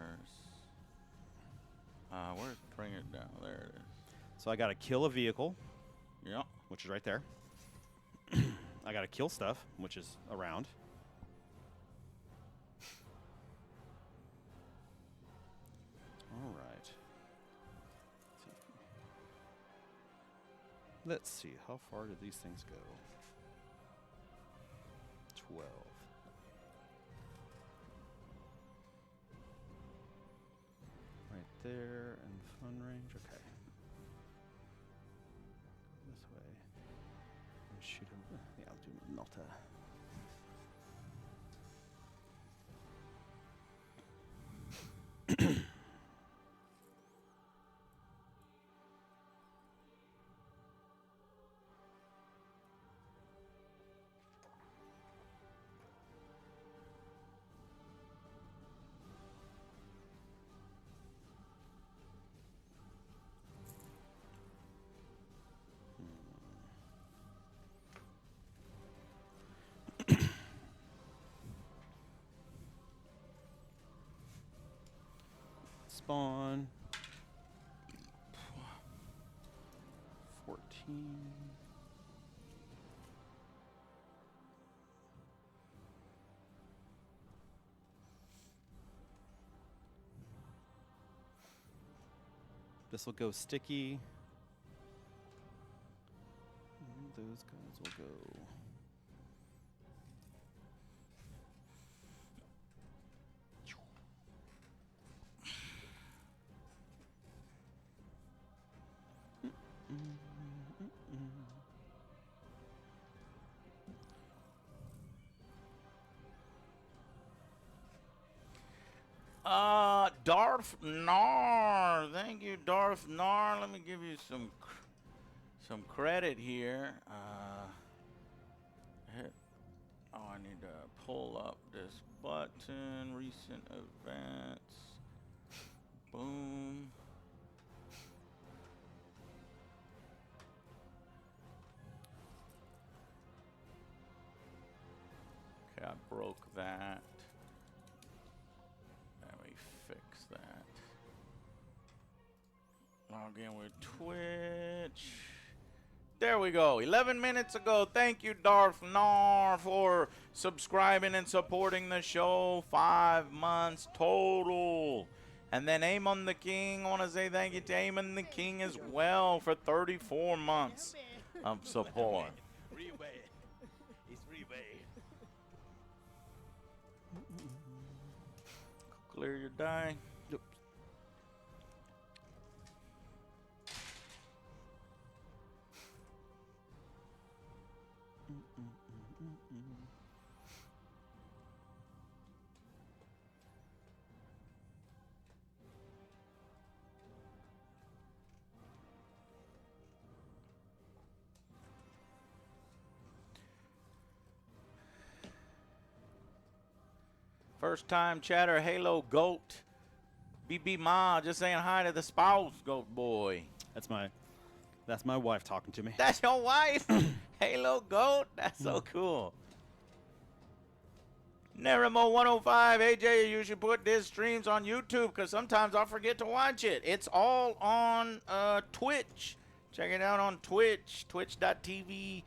Where's bring it down? There it is. So I got to kill a vehicle. Yep. Which is right there. I got to kill stuff, which is around. All right. Let's see. How far do these things go? 12. Right there and fun range. Okay. This way. And shoot him. Yeah, I'll do Malta. Spawn. 14. This will go sticky. And those guys will go. Darth Nar. Thank you, Darth Nar. Let me give you some credit here. I need to pull up this button. Recent events. Boom. Okay, I broke that. Let me fix that. Log in with Twitch. There we go. 11 minutes ago. Thank you, Darth Nar, for subscribing and supporting the show. 5 months total. And then Amon the King. I want to say thank you to Amon the King as well for 34 months of support. Clear your die. Yep. First time chatter, Halo Goat. BB Ma, just saying hi to the spouse, Goat Boy. That's my wife talking to me. That's your wife? Halo Goat? That's so cool. Nerimo 105, AJ, you should put this streams on YouTube because sometimes I'll forget to watch it. It's all on Twitch. Check it out on Twitch, twitch.tv/Angry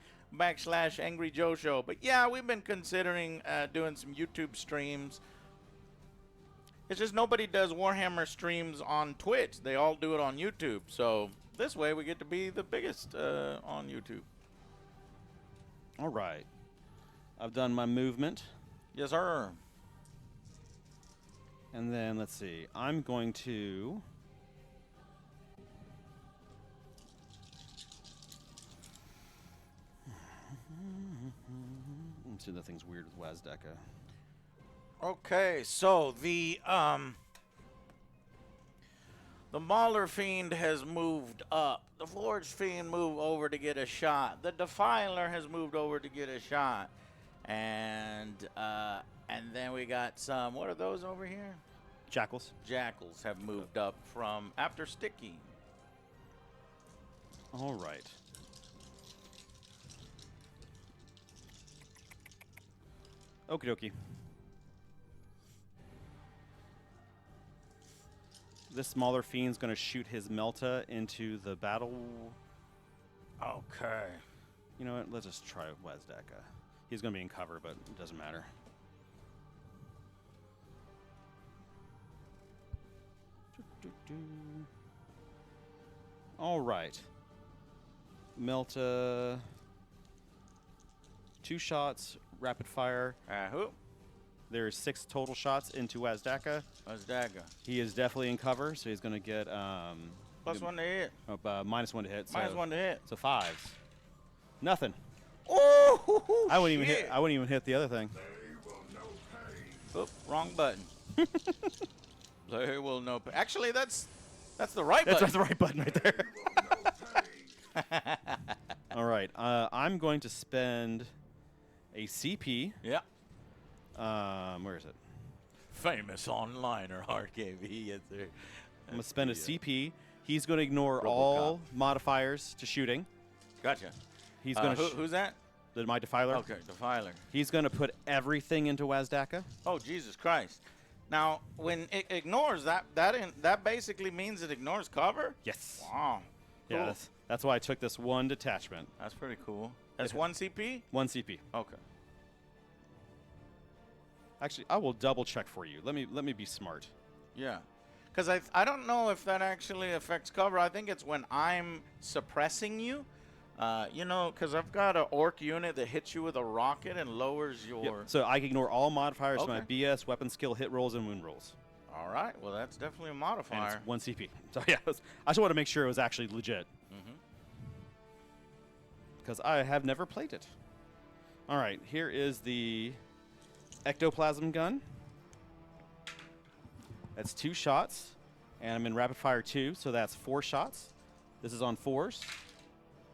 Joe Show. But yeah, we've been considering doing some YouTube streams. It's just nobody does Warhammer streams on Twitch. They all do it on YouTube. So this way we get to be the biggest on YouTube. All right. I've done my movement. Yes, sir. And then let's see. I'm going to. Let's see, nothing's weird with WAAAAGH. Okay, so the Mauler Fiend has moved up. The Forge Fiend moved over to get a shot. The Defiler has moved over to get a shot. And then we got some, what are those over here? Jackals. Jackals have moved up from after Sticky. All right. Okie dokie. This smaller fiend's going to shoot his Melta into the battle. Okay. You know what? Let's just try WAAAAGH. He's going to be in cover, but it doesn't matter. All right. Melta. 2 shots, rapid fire. Who? There's 6 total shots into WAAAAGH. WAAAAGH. He is definitely in cover, so he's going to get +1 to hit. -1 to hit. So, -1 to hit. So 5s. Nothing. Oh, I wouldn't even hit. I wouldn't even hit the other thing. Oop, wrong button. They will know. Actually, that's the right button. That's the right button right there. All right. I'm going to spend a CP. Yeah. Where is it? Famous onliner RKV. Yes, sir. I'm going to spend a CP. He's going to ignore RoboCop. all modifiers to shooting. Gotcha. He's going to. Who's that? My Defiler. Okay, Defiler. He's going to put everything into WAAAAGH. Oh, Jesus Christ. Now, when it ignores that basically means it ignores cover? Yes. Wow. Cool. Yeah, that's why I took this 1 detachment. That's pretty cool. That's 1 CP? 1 CP. Okay. Actually, I will double check for you. Let me be smart. Yeah. Because I don't know if that actually affects cover. I think it's when I'm suppressing you. You know, because I've got an orc unit that hits you with a rocket and lowers your... Yep. So I can ignore all modifiers Okay. to my BS, weapon skill, hit rolls, and wound rolls. All right. Well, that's definitely a And modifier. it's 1 CP. So yeah, I just want to make sure it was actually legit. Because I have never played it. All right, here is the ectoplasm gun. That's 2 shots, and I'm in rapid fire 2, so that's 4 shots. This is on 4s.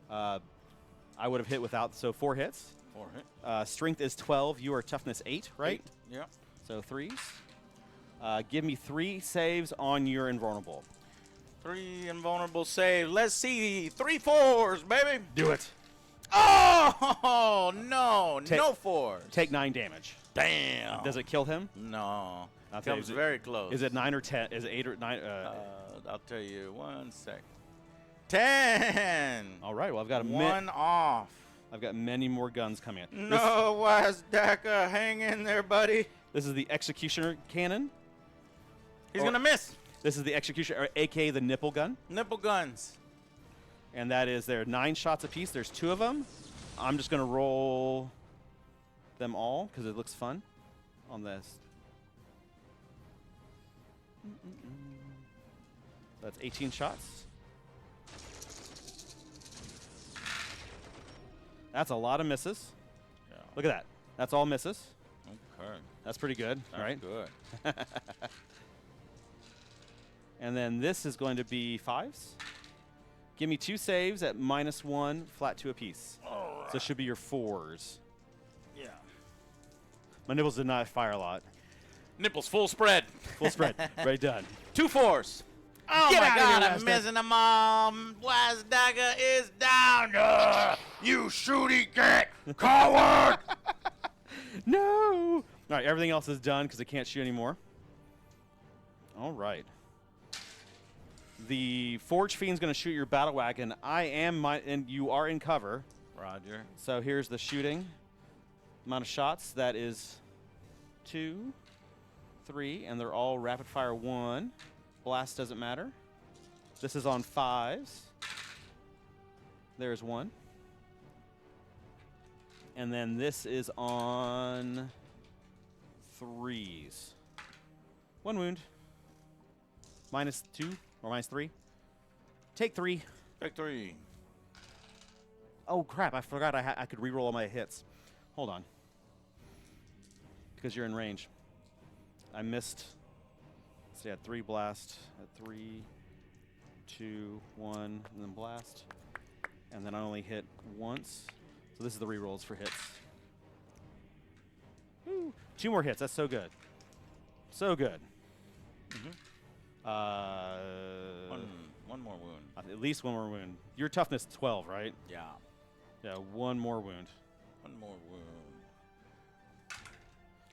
I would have hit without, so 4 hits. 4 hit. Strength is 12. You are toughness 8, right? 8. Yeah. So 3s. Give me 3 saves on your invulnerable. 3 invulnerable save. Let's see. 3 4s, baby. Do it. Oh, no. No 4s. Take 9 damage. Damn. Does it kill him? No. I'll tell you, Comes very close. Is it 9 or 10? Is it 8 or 9? I'll tell you. 1 sec. 10. All right. Well, I've got 1 off. I've got many more guns coming in. No, WAAAAGH, hang in there, buddy. This is the executioner cannon. He's going to miss. This is the executioner, or aka the nipple gun. Nipple guns. And that is there are 9 shots apiece. There's 2 of them. I'm just going to roll them all because it looks fun on this. That's 18 shots. That's a lot of misses. Yeah. Look at that. That's all misses. Okay. That's pretty good, That's right? good. And then this is going to be 5s. Give me 2 saves at -1, flat 2 apiece. All right. So it should be your 4s. Yeah. My nipples did not fire a lot. Nipples full spread. Full spread. Right done. 2 4s. Oh Get my out of God! here, I'm WAAAAGH. missing them all. WAAAAGH is down. You shooty cat, coward! No! All right, everything else is done because I can't shoot anymore. All right. The Forge Fiend's going to shoot your battle wagon. And you are in cover. Roger. So here's the shooting amount of shots. That is 2, 3, and they're all rapid fire 1. Blast doesn't matter. This is on 5s. There's 1. And then this is on 3s. 1 wound. -2 or -3. Take 3. Take 3. Oh crap! I forgot I could reroll all my hits. Hold on. Because you're in range. I missed. So yeah, 3 blast. At 3, 2, 1, and then blast. And then I only hit once. So this is the rerolls for hits. Woo. 2 more hits. That's so good. So good. One more wound. At least 1 more wound. Your toughness 12, right? Yeah. Yeah, 1 more wound. 1 more wound.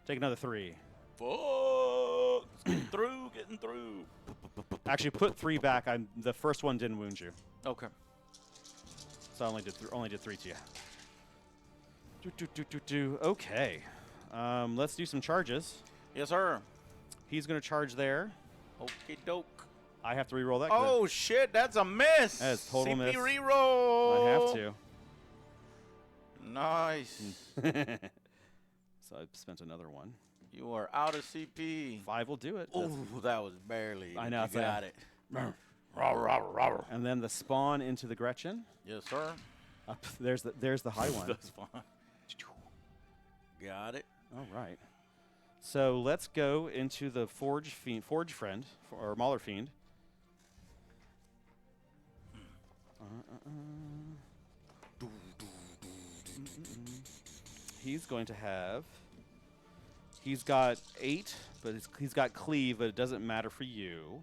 Take another 3. Fuck! It's getting through, getting through. Actually, put 3 back. The first one didn't wound you, Okay. so I only did 3 to you. Okay. Let's do some charges. Yes, sir. He's gonna charge there. Okie doke. I have to reroll that. Oh shit, that's a miss. That is total CP miss. reroll. I have to. Nice. So I spent another 1. You are out of CP. 5 will do it. Oh, that was barely. I know, You it's like- got it. Rawr. And then the spawn into the Gretchen. Yes, sir. Up there's the high one. That's fine. Got it. All right. So let's go into the Forge Friend, or Mauler Fiend. He's going to have. He's got 8, but he's got cleave, but it doesn't matter for you.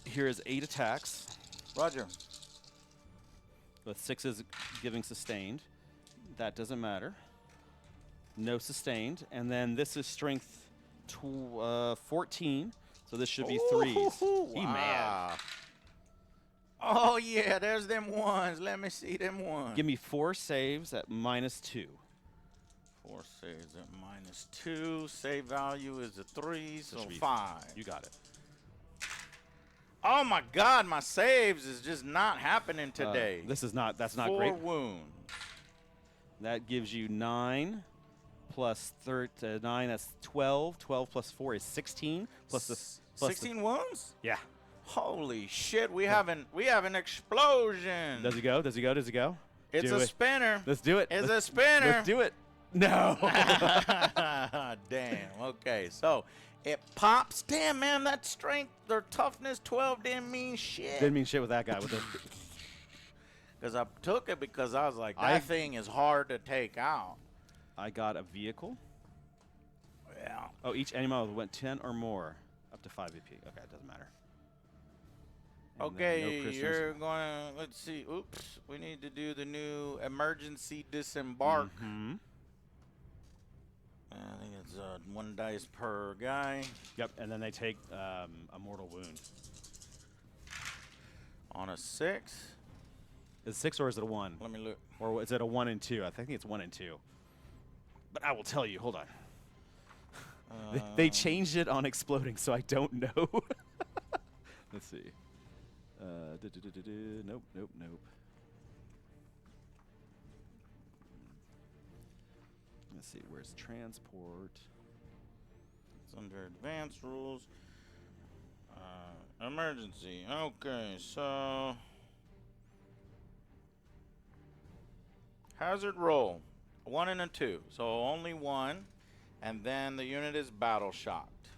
Here is 8 attacks. Roger. With 6s giving sustained. That doesn't matter. No sustained. And then this is strength 14. So this should be 3s. He mad. Oh, yeah, there's them ones. Let me see them ones. Give me 4 saves at -2. 4 saves at -2. Save value is a 3, so should be 5. You got it. Oh, my God, my saves is just not happening today. That's not 4 great. wounds. That gives you 9 plus 9. That's 12. 12 plus 4 is 16. Plus the 16 wounds? Yeah. Holy shit, we have an explosion. Does he go? Does he go? Does he go? It's Do a it. spinner. Let's do it. It's Let's a spinner. Let's do it. No. Damn. Okay, so it pops. Damn, man, that strength or toughness 12 didn't mean shit. Didn't mean shit with that guy. With the Because I took it because I was like, that thing is hard to take out. I got a vehicle. Yeah. Oh, each animal went 10 or more, up to 5 EP. Okay, it doesn't matter. And then Okay, no prisoners. you're going to, let's see. Oops, we need to do the new emergency disembark. Mhm. I think it's 1 dice per guy. Yep, and then they take a mortal wound. On a 6. Is it 6 or is it a 1? Let me look. Or is it a 1 and 2? I think it's 1 and 2. But I will tell you. Hold on. They changed it on exploding, so I don't know. Let's see. Nope. Let's see. Where's transport? It's under advanced rules. Emergency. Okay, so hazard roll. 1 and a 2. So only 1. And then the unit is battle shocked.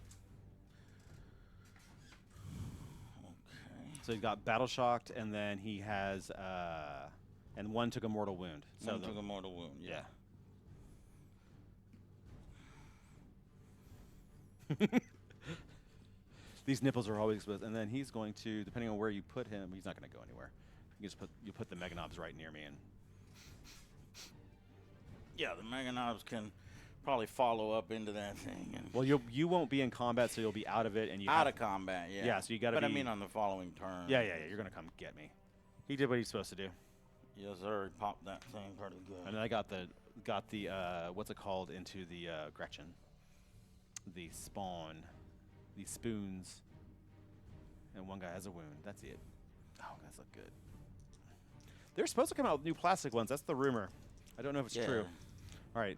Okay. So he got battle shocked, and then he has, and 1 took a mortal wound. So One took a mortal wound. Yeah. These nipples are always exposed, and then he's going to, depending on where you put him, he's not going to go anywhere. You put the Meganobs right near me, and Yeah, the Meganobs can probably follow up into that thing. And well, you won't be in combat, so you'll be out of it, and you out have, of combat, yeah. Yeah, so you gotta But I be- mean on the following turn. Yeah, you're gonna come get me. He did what he's supposed to do, Yes, sir. He popped that thing pretty good. and then I got the what's it called into the Gretchen, the spawn, the spoons, and 1 guy has a wound. That's it. Oh, guys look good. They're supposed to come out with new plastic ones. That's the rumor. I don't know if it's true. All right,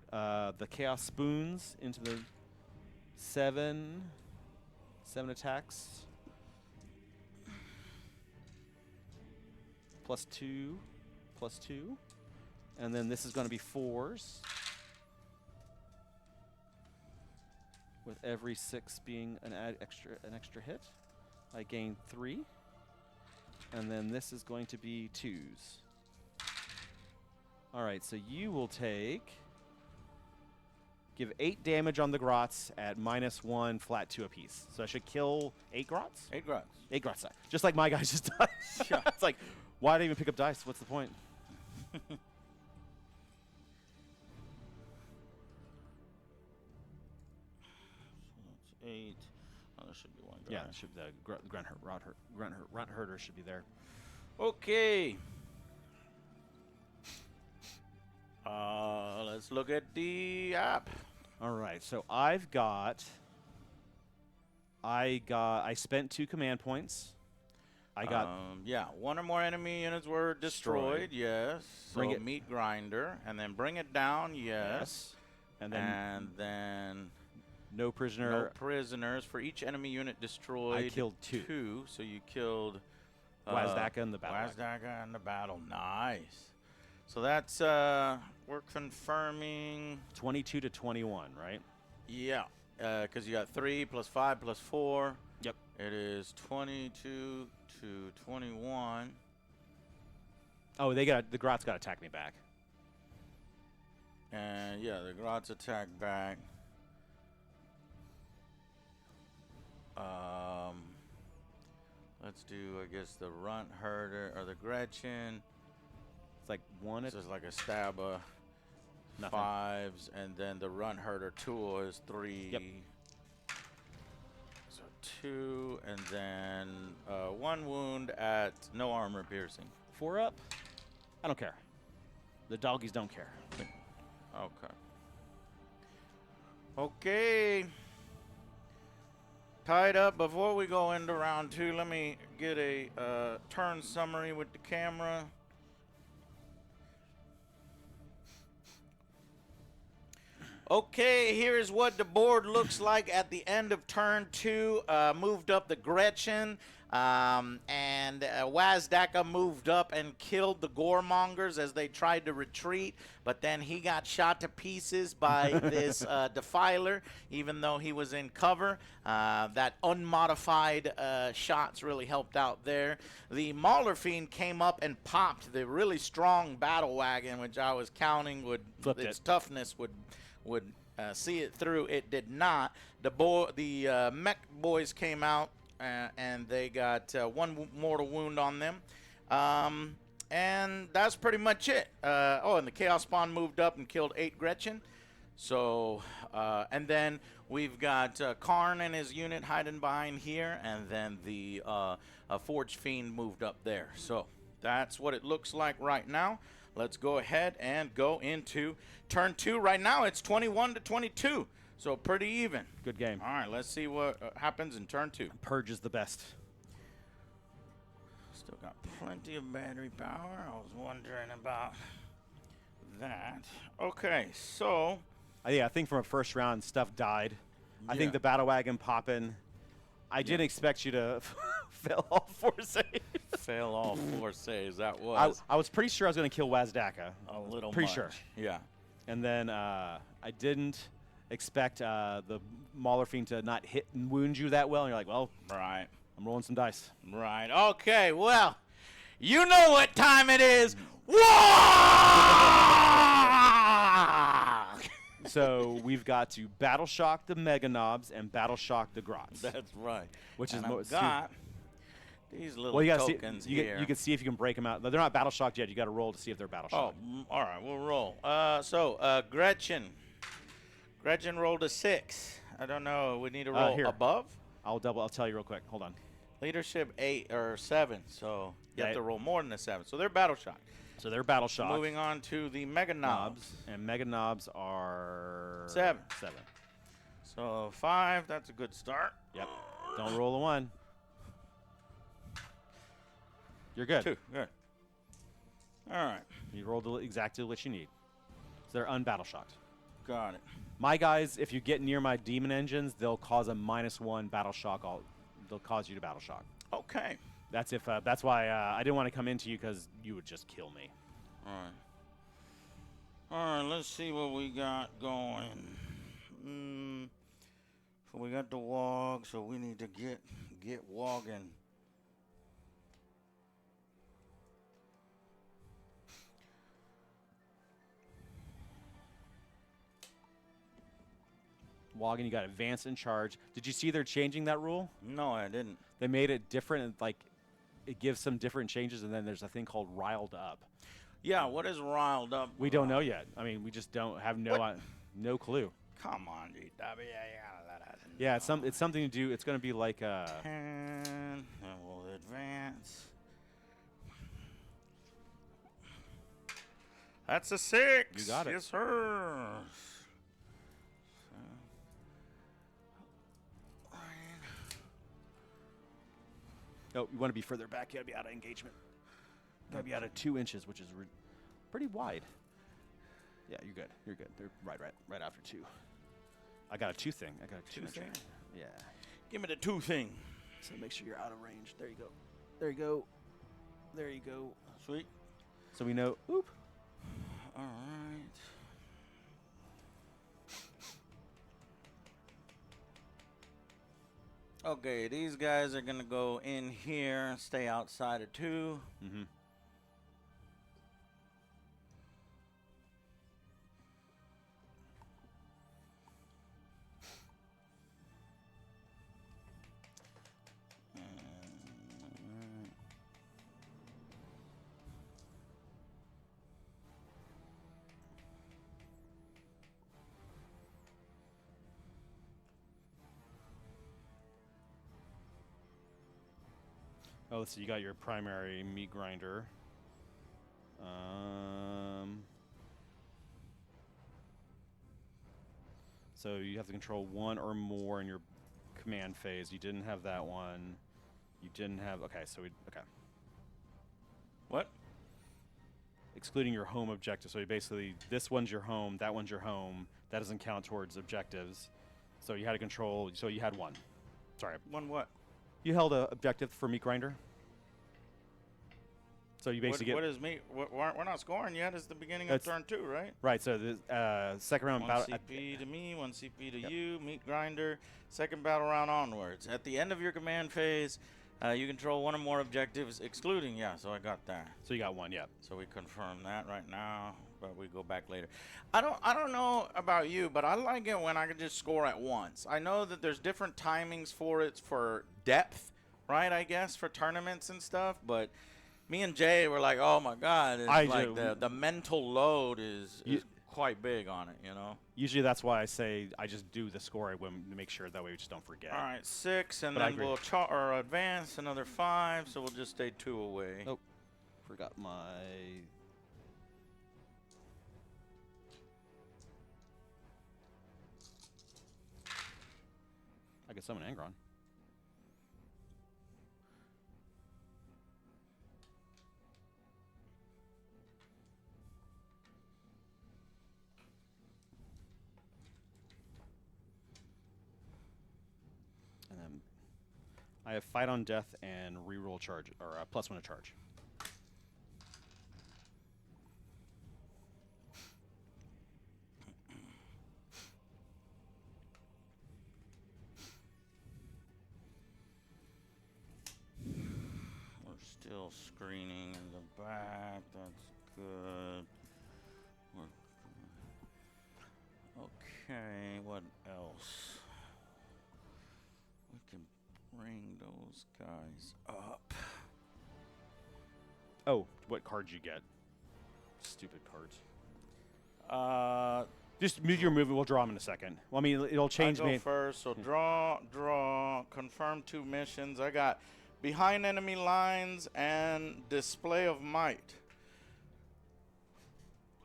the Chaos Spoons into the 7 attacks. +2, +2. And then this is going to be 4s. With every 6 being an extra hit. I gain 3. And then this is going to be 2s. All right, so you will give 8 damage on the grots at -1, flat 2 apiece. So I should kill 8 grots? 8 grots. 8 grots. Just like my guys just died. Yeah. It's like, why did I even pick up dice? What's the point? So that's 8. Oh, there should be 1 guy. Yeah, it should, the grunt herder should be there. Okay. Let's look at the app. All right, so I spent 2 command points. I got yeah, 1 or more enemy units were destroyed. Yes. Bring So it- meat grinder, and then bring it down. Yes. and And then then no prisoner. no prisoners for each enemy unit destroyed. I killed 2. So you killed WAAAAGH and the battle. WAAAAGH and the battle. Nice. So that's we're confirming. 22 to 21, right? Yeah, because you got 3 + 5 + 4. Yep. It is 22 to 21. Oh, the grots got to attack me back. And yeah, the grots attack back. Let's do, I guess, the runt herder or the Gretchen. It's like 1 This is like a stab of nothing. 5s, and then the runt herder tool is 3. Yep. So 2, and then 1 wound at no armor piercing. 4 up. I don't care. The doggies don't care. Okay. Okay. Tied up. Before we go into round 2, let me get a turn summary with the camera. Okay, here's what the board looks like at the end of turn 2. Moved up the Gretchen, and WAAAAGH moved up and killed the Goremongers as they tried to retreat, but then he got shot to pieces by this Defiler, even though he was in cover. That unmodified shots really helped out there. The Mauler Fiend came up and popped the really strong Battle Wagon, which I was counting would Flipped its it. toughness would see it through. It did not. The mech boys came out and they got 1 mortal wound on them. And that's pretty much it. And the Chaos Spawn moved up and killed 8 Gretchen. So, and then we've got Karn and his unit hiding behind here, and then the Forge Fiend moved up there. So that's what it looks like right now. Let's go ahead and go into turn 2. Right now, it's 21 to 22, so pretty even. Good game. All right, let's see what happens in turn 2. Purge is the best. Still got plenty of battery power. I was wondering about that. Okay, so Yeah, I think from a first round, stuff died. I Yeah. think the Battle Wagon popping. I didn't expect you to fail all 4 saves. fail all 4 saves. That was I was pretty sure I was going to kill WAAAAGH. a little pretty much. sure. Yeah. And then I didn't expect the Mauler Fiend to not hit and wound you that well. And you're like, well, Right. I'm rolling some dice. Right. Okay, well, you know what time it is. WAAAAAGH! So we've got to Battle Shock the Mega Knobs and Battle Shock the Grots. That's right. Which is and I've most- got these little Well, you got to tokens see. here. You can see if you can break them out. They're not Battle Shocked yet. You got to roll to see if they're Battle Oh, Shocked. all right, we'll roll. Gretchen. Gretchen rolled a 6. I don't know. We need to roll here. above. I'll tell you real quick. Hold on. Leadership 8 or 7, so you have Yeah. to roll more than a 7. So they're battle shocked. So they're Battle Shocked. Moving on to the Mega Knobs. And Mega Knobs are 7. 7. So 5, that's a good start. Yep. Don't roll a 1. You're good. 2, good. All right. You rolled exactly what you need. So they're unbattle shocked. Got it. My guys, if you get near my demon engines, they'll cause a -1 battle shock. They'll cause you to battle shock. Okay. That's if. That's why I didn't want to come into you because you would just kill me. All right. All right. Let's see what we got going. So we got the WAAAAGH. So we need to get WAAAGHing. WAAAGH, you got advanced and charge. Did you see they're changing that rule? No, I didn't. They made it different, and like it gives some different changes, and then there's a thing called riled up. Yeah, what is riled up? We don't know yet. I mean, we just don't have no clue. Come on, GW. Yeah, it's something to do. It's going to be like And we'll advance. That's a 6. You got it. Yes, sir. Oh, you want to be further back? You got to be out of engagement. Got to be out of 2 inches, which is pretty wide. Yeah, you're good. You're good. They're right after 2. I got a 2 thing. I got a 2 thing? Yeah. Give me the 2 thing. So make sure you're out of range. There you go. There you go. There you go. Sweet. So we know. Oop. All right. Okay, these guys are going to go in here, stay outside of 2. Mm-hmm. Oh, let's see. You got your primary meat grinder. So you have to control 1 or more in your command phase. You didn't have that one. You didn't have. Okay, so okay. What? Excluding your home objective. So you basically, this one's your home. That one's your home. That doesn't count towards objectives. So you had to control. So you had 1. Sorry. 1 what? You held a objective for meat grinder. So you basically what is meat? We're not scoring yet. It's the beginning of turn 2, right? Right. So the second round 1 battle. CP to me, 1 CP to you. Meat grinder. Second battle round onwards. At the end of your command phase, you control 1 or more objectives, excluding. Yeah. So I got that. So you got 1. Yeah. So we confirm that right now, but we go back later. I don't know about you, but I like it when I can just score at once. I know that there's different timings for it for depth, right? I guess for tournaments and stuff, but me and Jay were like, oh my God, it's like the mental load is quite big on it, you know? Usually that's why I say I just do the score to make sure that way we just don't forget. All right, 6, and then we'll advance another 5, so we'll just stay 2 away. Oh, forgot my... I could summon Angron. And then I have Fight on Death and reroll charge, or +1 to charge. Still screening in the back. That's good. Okay, what else? We can bring those guys up. Oh, what cards you get? Stupid cards. Just move your movement. We'll draw them in a second. Well, I mean, it'll change. I go first. So draw. Confirm 2 missions. I got behind enemy lines and display of might.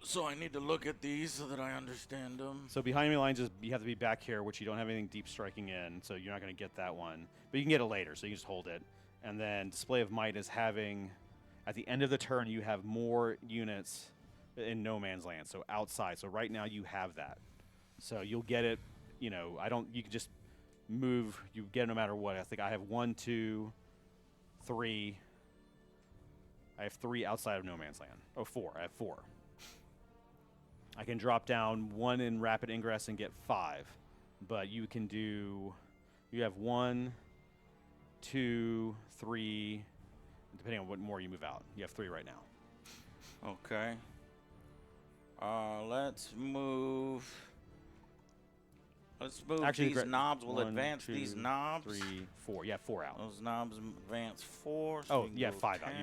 So I need to look at these so that I understand them. So behind enemy lines is you have to be back here, which you don't have anything deep striking in, so you're not going to get that one. But you can get it later, so you can just hold it. And then display of might is having, at the end of the turn, you have more units in no man's land, so outside. So right now you have that. So you'll get it. You know, I don't. You can just move. You get it no matter what. I think I have 1, 2, 3. I have 3 outside of no man's land. Oh, 4. I have 4. I can drop down 1 in rapid ingress and get 5. But you can do. You have 1, 2, 3. Depending on what more you move out, you have 3 right now. Okay. Let's move. Let's move Actually, these knobs. We'll 1, advance 2, these knobs. 3, 4. Yeah, 4 out. Those knobs advance 4. So Oh, we can yeah, go 5 out. 10.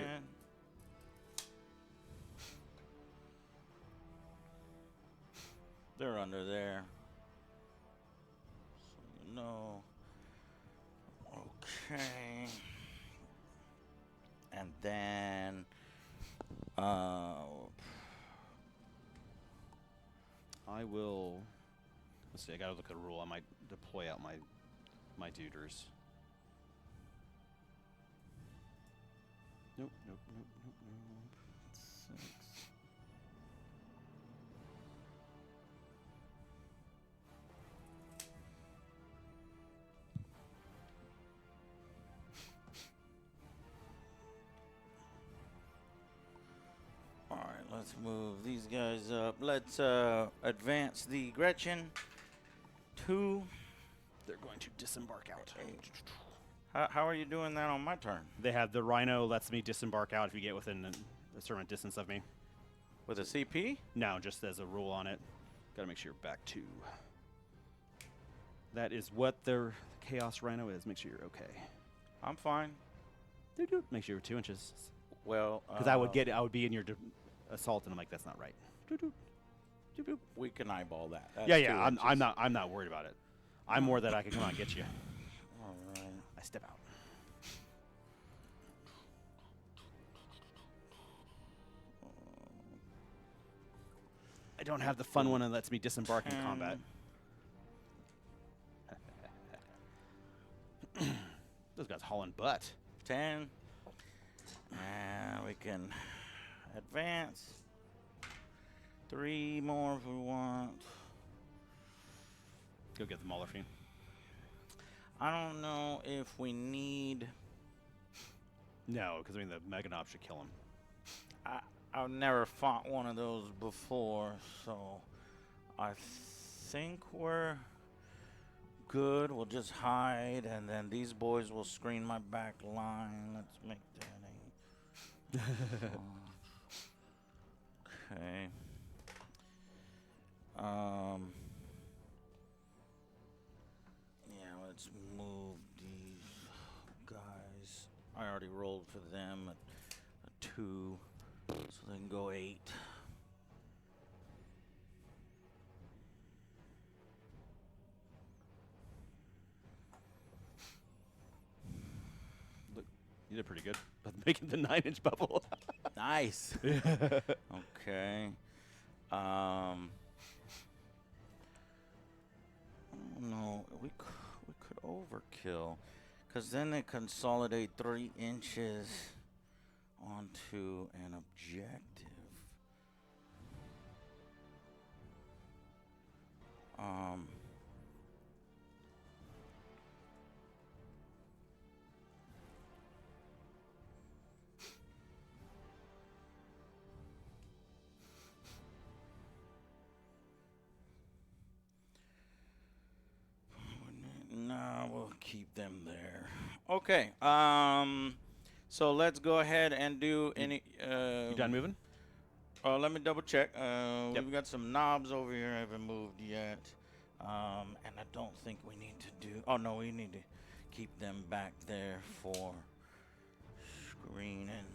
They're under there. So, no. Okay. And then I will. Let's see. I gotta look at a rule. I might deploy out my duders. Nope. Nope. Nope. Nope. Nope. 6. All right, let's move these guys up. Let's advance the Gretchen. 2. They're going to disembark out. How are you doing that on my turn? They have the Rhino lets me disembark out if you get within a certain distance of me. With a CP? No, just as a rule on it. Gotta make sure you're back 2. That is what the Chaos Rhino is. Make sure you're okay. I'm fine. Make sure you're 2 inches. Well, Because I would be in your assault, and I'm like, that's not right. we can eyeball that. That's Yeah, 2 yeah. inches. I'm not worried about it. I'm more that I can come out and get you. All right. I step out. I don't have the fun one that lets me disembark in combat. Those guys hauling butt. 10. And we can advance. 3 more if we want. Go get the Mauler Fiend. I don't know if we need. No, because I mean the Meganob should kill him. I've never fought one of those before, so I think we're good. We'll just hide, and then these boys will screen my back line. Let's make that okay. Yeah, let's move these guys. I already rolled for them a 2, so they can go 8. Look, you did pretty good. But making the 9-inch bubble. Nice. Okay. No, we could overkill, because then they consolidate 3 inches onto an objective. No, we'll keep them there. Okay. So let's go ahead and do any. You done moving? Let me double check. Yep. We've got some knobs over here I haven't moved yet. And I don't think we need to do. Oh no, we need to keep them back there for screening.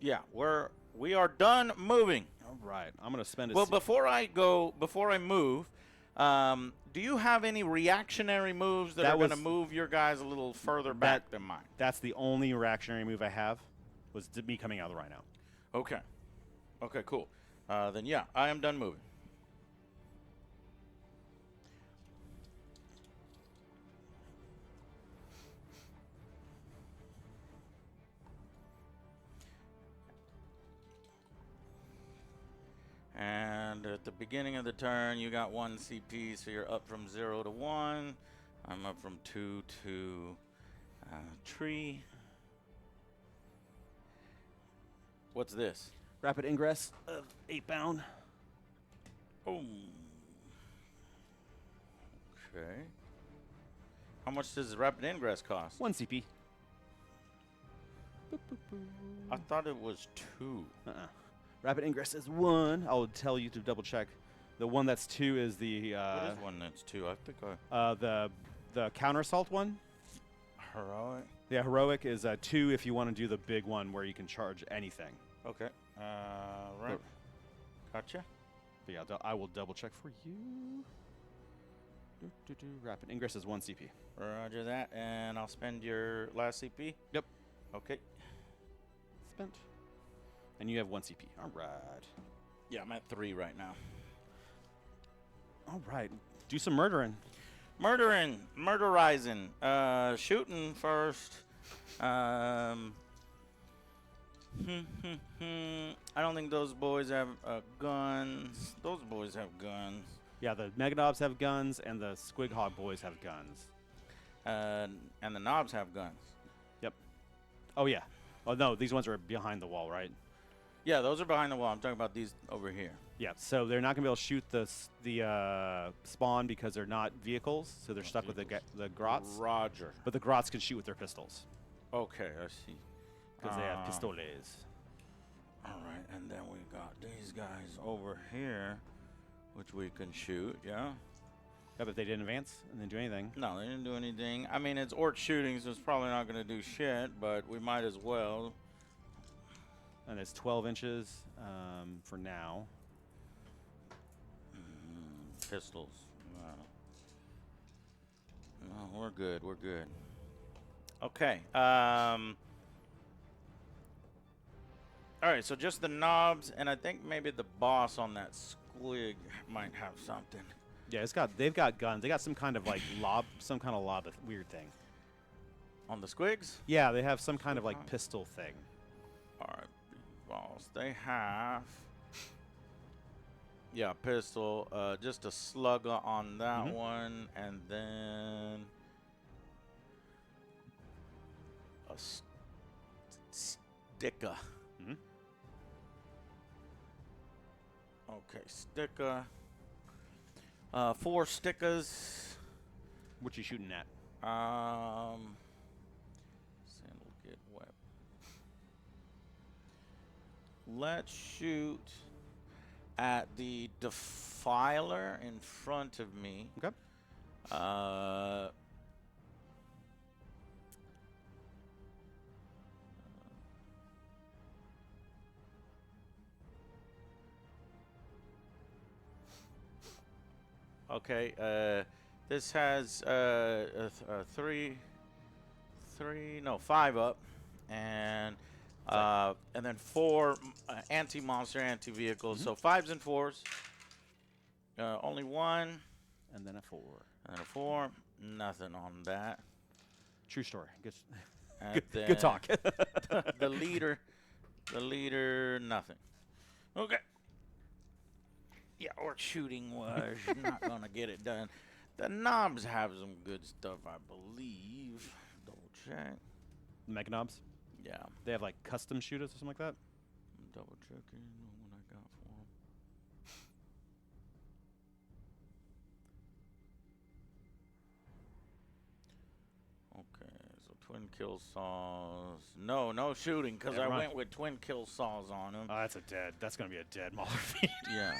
Yeah, we are done moving. All right. I'm going to spend a Well, before I move, do you have any reactionary moves that are going to move your guys a little further back than mine? That's the only reactionary move I have, was me coming out of the Rhino. Okay. Okay, cool. Then, yeah, I am done moving. And at the beginning of the turn, you got 1 CP, so you're up from 0 to 1. I'm up from 2 to tree. What's this? Rapid ingress of 8 bound. Oh. Okay. How much does the rapid ingress cost? 1 CP. I thought it was 2. Rapid ingress is 1. I'll tell you to double check. The one that's 2 is the what is one that's 2? I think I. The counter assault one. Heroic. Yeah, heroic is 2 if you want to do the big one where you can charge anything. Okay. Right. Gotcha. But yeah, I will double check for you. Rapid ingress is 1 CP. Roger that, and I'll spend your last CP. Yep. Okay. Spent. And you have 1 CP. All right. Yeah, I'm at 3 right now. All right. Do some murdering. Murderizing. Shooting first. I don't think those boys have guns. Those boys have guns. Yeah, the Mega Knobs have guns, and the Squig Hog boys have guns. And the knobs have guns. Yep. Oh, yeah. Oh, no, these ones are behind the wall, right? Yeah, those are behind the wall. I'm talking about these over here. Yeah, so they're not going to be able to shoot the spawn because they're not vehicles, so they're stuck with the grots. Roger. But the grots can shoot with their pistols. Okay, I see. Because they have pistoles. All right, and then we got these guys over here, which we can shoot, yeah? Yeah, but they didn't advance and didn't do anything. No, they didn't do anything. I mean, it's orc shooting, so it's probably not going to do shit, but we might as well. And it's 12 inches for now. Pistols. No, we're good. We're good. Okay. All right, so just the knobs, and I think maybe the boss on that squig might have something. Yeah, they've got guns. They got some kind of like lob weird thing. On the squigs? Yeah, they have some kind of like pistol thing. All right, boss. They have. Yeah, pistol. Just a slugger on that one, and then a sticker. Okay, sticker. 4 stickers. What you shooting at? Sandal get wet. Let's shoot at the defiler in front of me. Okay. Okay, this has 5 up, and then 4 anti-monster, anti-vehicles. So 5s and 4s. Only 1. And then a 4. And then a 4. Nothing on that. True story. And Good talk. the leader, nothing. Okay. Yeah, orc shooting was not gonna get it done. The knobs have some good stuff, I believe. Double check. Mega Knobs? Yeah. They have like custom shooters or something like that? I'm double checking what I got for them. Okay, so twin kill saws. No shooting because I went with twin kill saws on them. Oh, that's gonna be a dead Mauler fiend. Yeah.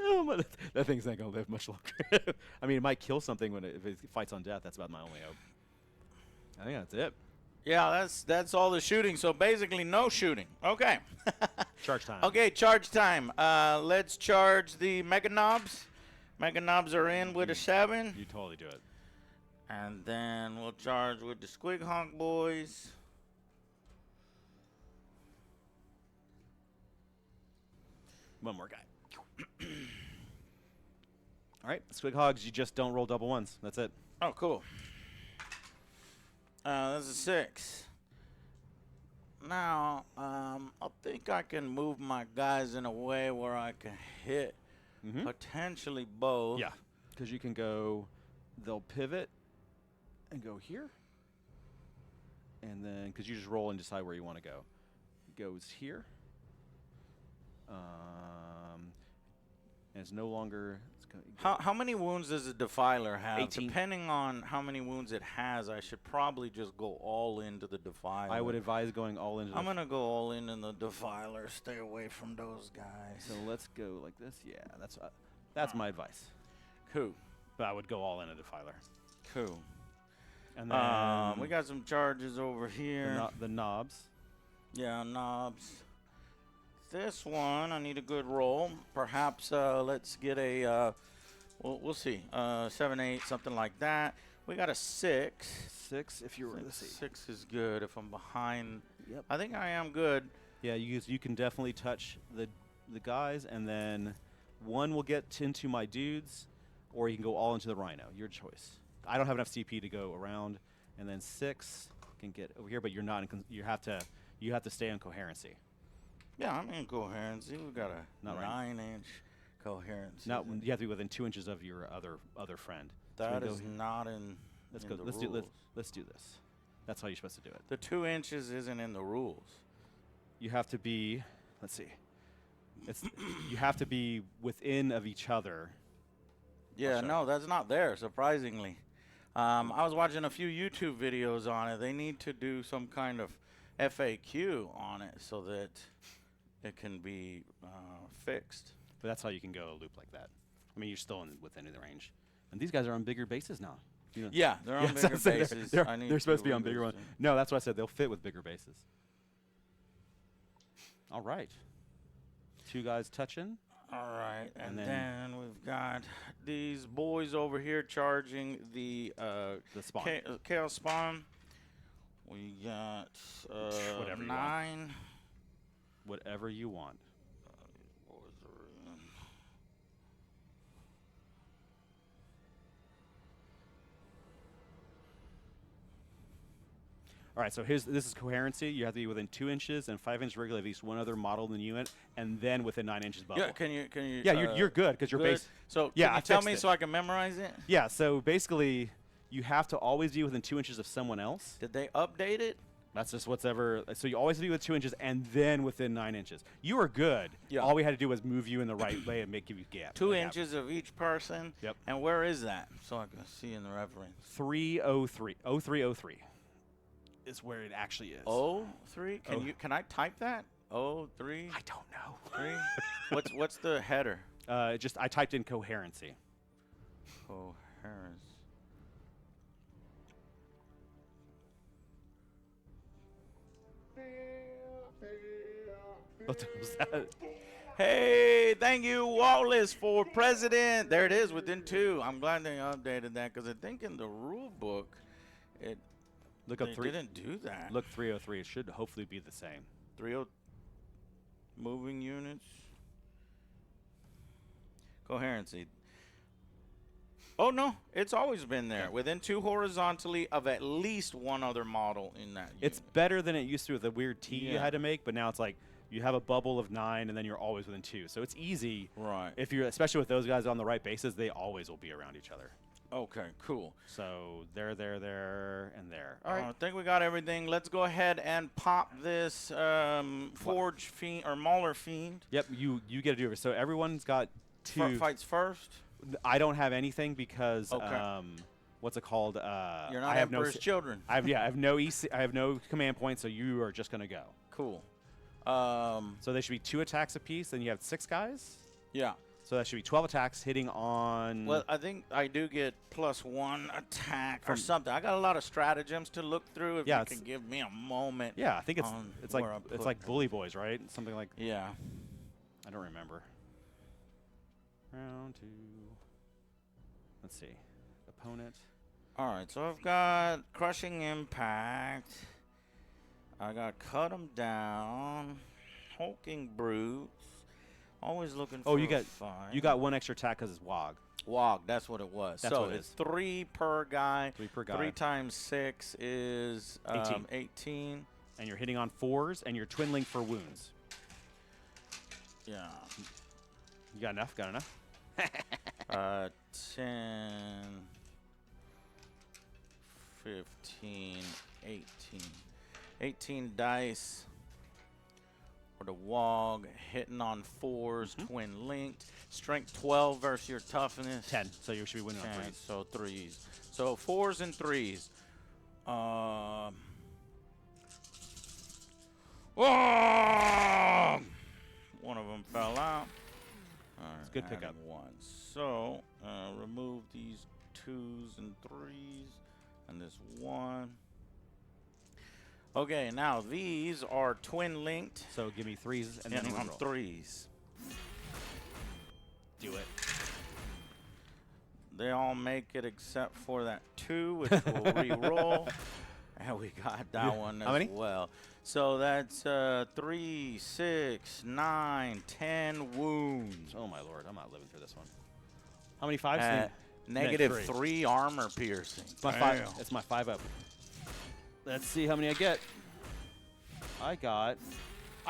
Oh, that thing's not gonna live much longer. I mean, it might kill something if it fights on death. That's about my only hope. I think that's it. Yeah, that's all the shooting. So basically, no shooting. Okay. Charge time. Okay, charge time. Let's charge the Mega Knobs. Mega Knobs are in with a 7. You totally do it. And then we'll charge with the Squig Hog boys. One more guy. All right, Squig Hogs, you just don't roll double ones. That's it. Oh, cool. That's a 6. Now, I think I can move my guys in a way where I can hit potentially both. Yeah, because you can go, they'll pivot and go here. And then, because you just roll and decide where you want to go. It goes here. And it's no longer. It's gonna How many wounds does a Defiler have? 18. Depending on how many wounds it has, I should probably just go all into the Defiler. I would advise going all into. I'm gonna go all in the Defiler. Stay away from those guys. So let's go like this. Yeah, that's my advice. Cool. But I would go all in a Defiler. Cool. And then We got some charges over here. the knobs. Yeah, knobs. This one, I need a good roll. Perhaps let's get a, we'll see, 7, 8, something like that. We got a 6. 6 if you were to see. 6 is good if I'm behind. Yep. I think I am good. Yeah, you can definitely touch the guys, and then 1 will get into my dudes, or you can go all into the Rhino. Your choice. I don't have enough CP to go around, and then 6 can get over here, but you're not. You have to stay on coherency. Yeah, I'm in coherency. We've got a 9-inch coherency. Not you have to be within 2 inches of your other friend. That is not in. Let's in go. the Let's rules. do this. That's how you're supposed to do it. The 2 inches isn't in the rules. You have to be. Let's see. You have to be within of each other. Yeah, no, that's not there. Surprisingly, I was watching a few YouTube videos on it. They need to do some kind of FAQ on it so that it can be fixed. But that's how you can go a loop like that. I mean, you're still within the range. And these guys are on bigger bases now. You know, Yeah, they're on bigger bases. They're supposed to be on bigger ones. No, that's what I said. They'll fit with bigger bases. All right. 2 guys touching. All right, and then then we've got these boys over here charging the spawn. Chaos Spawn. We got Whatever you 9. Whatever you want. All right, so this is coherency. You have to be within 2 inches and 5 inches regular of at least one other model in the unit, and then within 9 inches bubble. Yeah, can you? Yeah, you're good because you're base. So Yeah, can I you tell fixed me it. so I can memorize it? Yeah, so basically, you have to always be within 2 inches of someone else. Did they update it? That's just whatever. So you always be within 2 inches and then within 9 inches. You are good. Yeah. All we had to do was move you in the right way and give you gap. 2 inches of each person. Yep. And where is that? So I can see in the reference. 303. 0303 is where it actually is. 03? Can I type that? 03? I don't know. 3? What's the header? I typed in coherency. Coherence. What was that? Hey, thank you, Wallace, for president. There it is, within 2. I'm glad they updated that because I think in the rule book, they didn't do that. Look 303. It should hopefully be the same. 30 moving units. Coherency. Oh, no, it's always been there. Within 2 horizontally of at least one other model in that unit. It's better than it used to with the weird T you Yeah. had to make, but now it's like you have a bubble of 9 and then you're always within 2. So it's easy. Right. If you're, especially with those guys on the right bases, they always will be around each other. Okay, cool. So there, and there. All All right. right. I think we got everything. Let's go ahead and pop this Forge Fiend or Mauler Fiend. Yep, you get to do it. So everyone's got 2. Fights first. I don't have anything because Okay. What's it called? You're not I have Emperor's no children. I have no EC, I have no command points, so you are just gonna go. Cool. So they should be 2 attacks apiece. Then you have 6 guys. Yeah. So that should be 12 attacks hitting on. Well, I think I do get +1 attack or something. I got a lot of stratagems to look through. If Yeah, you can give me a moment. Yeah, I think on it's like where I put like Bully Boys, right? Something like. Yeah. I don't remember. Round 2. Let's see. Opponent. All right. So I've got Crushing Impact. I got Cut 'em Down. Hulking Brutes. Always looking for You a fight. got 1 extra attack because it's WAAAGH. WAAAGH, that's what it was. That's so what it it's is. 3 per guy. 3 per guy. 3 times 6 is 18. 18. And you're hitting on 4s, and you're twin link for wounds. Yeah. You got enough? Got enough? 10, 15, 18. 18 dice for the WAAAAGH, hitting on 4s, twin linked. Strength 12 versus your toughness. 10, so you should be winning on 10, 3s. so 3s. So 4s and 3s. Oh! One of them fell out. It's a good pickup. One. So remove these 2s and 3s and this 1. Okay, now these are twin linked. So give me 3s and then Hitting on roll. 3s. Do it. They all make it except for that 2, which we'll re-roll. And we got that one How as many? well. So that's 3, 6, 9, 10 wounds. Oh, my lord. I'm not living through this one. How many 5s? At negative -3. 3 armor piercing. It's my 5. It's my 5 up. Let's see how many I get. I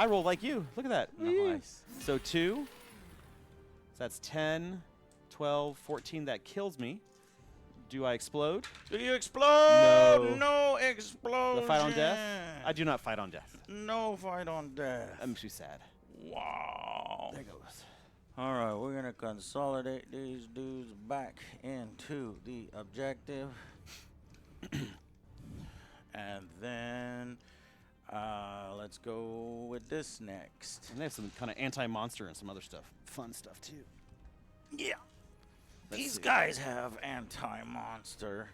rolled like you. Look at that. Nice. So 2. So that's 10, 12, 14. That kills me. Do I explode? Do you explode? No. No explosion. The fight on death? I do not fight on death. No fight on death. That makes me sad. Wow. There goes. All right, we're going to consolidate these dudes back into the objective. And then let's go with this next. And they have some kind of anti-monster and some other stuff. Fun stuff, too. Yeah. Let's These see. guys have anti-monster.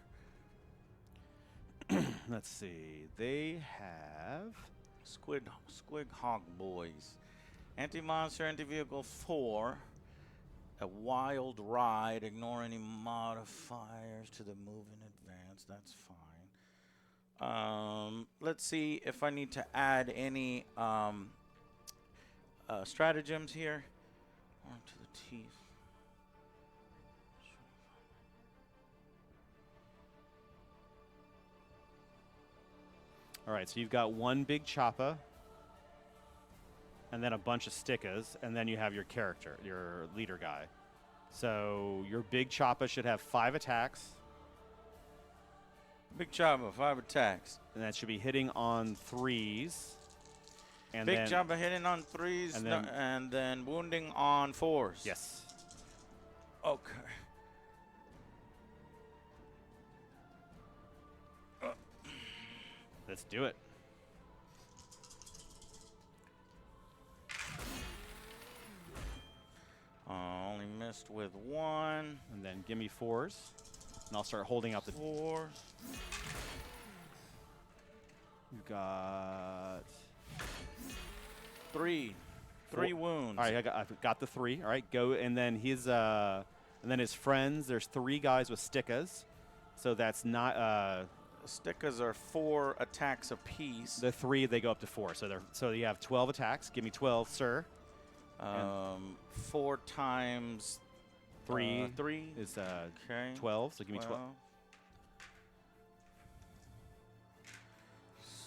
Let's see. They have... Squig Hog Boys. Anti-monster, anti-vehicle 4. A wild ride. Ignore any modifiers to the move in advance. That's fine. Let's see if I need to add any stratagems here. Arm to the teeth. All right, so you've got one big choppa, and then a bunch of stickas, and then you have your character, your leader guy. So your big choppa should have 5 attacks, Big Chopper, 5 attacks. and that should be hitting on 3s. And Big then, Chopper hitting on 3s and and then- then wounding on 4s. Yes. Okay. Let's do it. Only missed with 1. And then give me 4s, and I'll start holding out the... 4. You've got... 3. 3 wounds. All right, I've got the 3. All right, go, and then his friends. There's 3 guys with stickas, so that's not Stickas are 4 attacks apiece. the 3. They go up to 4, so you have 12 attacks. Give me 12, sir. 4 times 3 3 is okay. 12, so give me 12.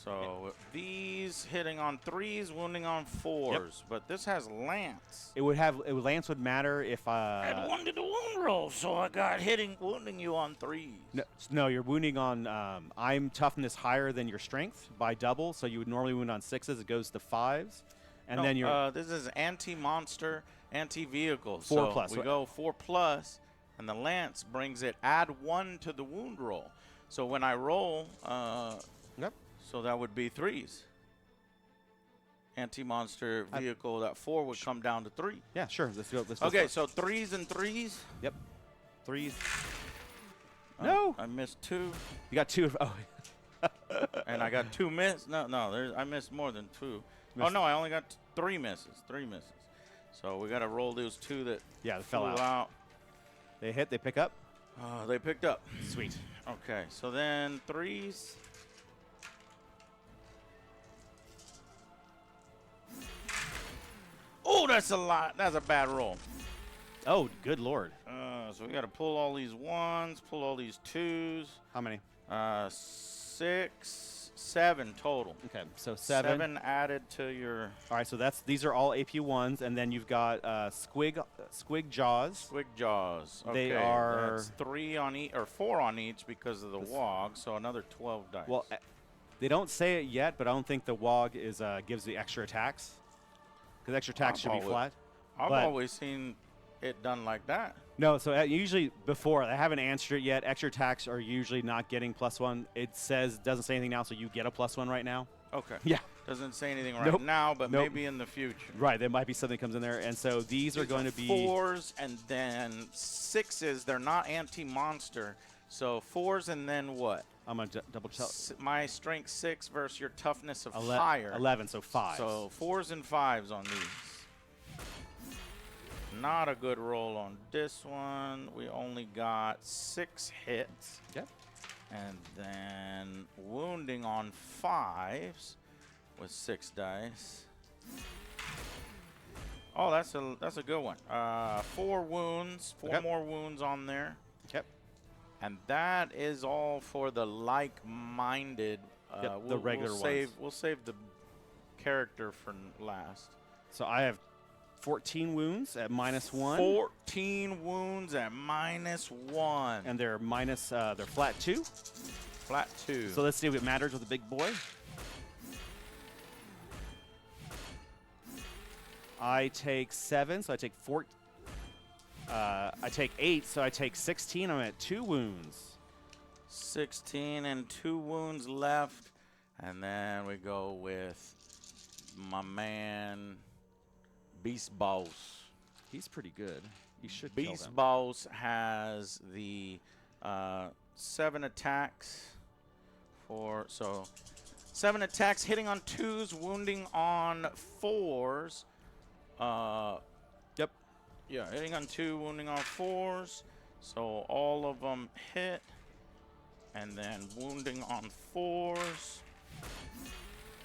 So these hitting on 3s, wounding on 4s, but this has lance. Lance would matter if I had 1 to the wound roll, so I got wounding you on 3s. no, you're wounding on. I'm toughness higher than your strength by double, so you would normally wound on 6s. It goes to 5s, and then you're this is anti-monster, anti-vehicle. 4 so plus. we go 4 plus, and the lance brings it. Add 1 to the wound roll. So when I roll, Yep. so that would be 3s. Anti-monster vehicle, that 4 would come down to 3. Yeah, sure. Let's go. Okay, so 3s and 3s. Yep. 3s. No. I missed 2, You got 2. Oh. and I got 2 miss. No, I missed more than 2. Oh no, I only got 3 misses. 3 misses. So we got to roll those 2 that Yeah, they flew fell out. They hit. They pick up. They picked up. Sweet. Okay, so then 3s. Oh, that's a lot. That's a bad roll. Oh, good lord. So we got to pull all these 1s, pull all these 2s. How many? 6, 7 total. Okay, so 7. 7 added to your All right, so these are all AP 1s, and then you've got squig jaws. Squig Jaws. They Okay, are- that's 3 on each, or 4 on each because of the WAAAAGH, so another 12 dice. Well, they don't say it yet, but I don't think the WAAAGH is gives the extra attacks, because extra attacks should be flat. I've but- always seen it done like that. No, so usually before, I haven't answered it yet. Extra attacks are usually not getting +1. It doesn't say anything now, so you get a +1 right now. Okay. Yeah. Doesn't say anything right Nope. now, but Nope. maybe in the future. Right, there might be something comes in there, and so these are going to be 4s and then 6s. They're not anti-monster, so 4s and then what? I'm gonna double check. My strength 6 versus your toughness of fire. 11, so 5. So 4s and 5s on these. Not a good roll on this one. We only got 6 hits. Yep. And then wounding on 5s with 6 dice. Oh, that's a good one. 4 wounds, 4 Okay. more wounds on there. Yep. And that is all for the like-minded. Yep, the regular ones. We'll save the character for last. So I have 14 wounds at -1. 14 wounds at -1. And they're they're flat 2. Flat 2. So let's see if it matters with the big boy. I take 7, so I take 4. I take 8, so I take 16. I'm at 2 wounds. 16 and 2 wounds left. And then we go with my man, Beast Boss. He's pretty good. He should kill Beast them. Boss has the 7 attacks. So 7 attacks, hitting on 2s, wounding on 4s. Yep. Yeah, hitting on 2, wounding on 4s. So all of them hit. And then wounding on 4s.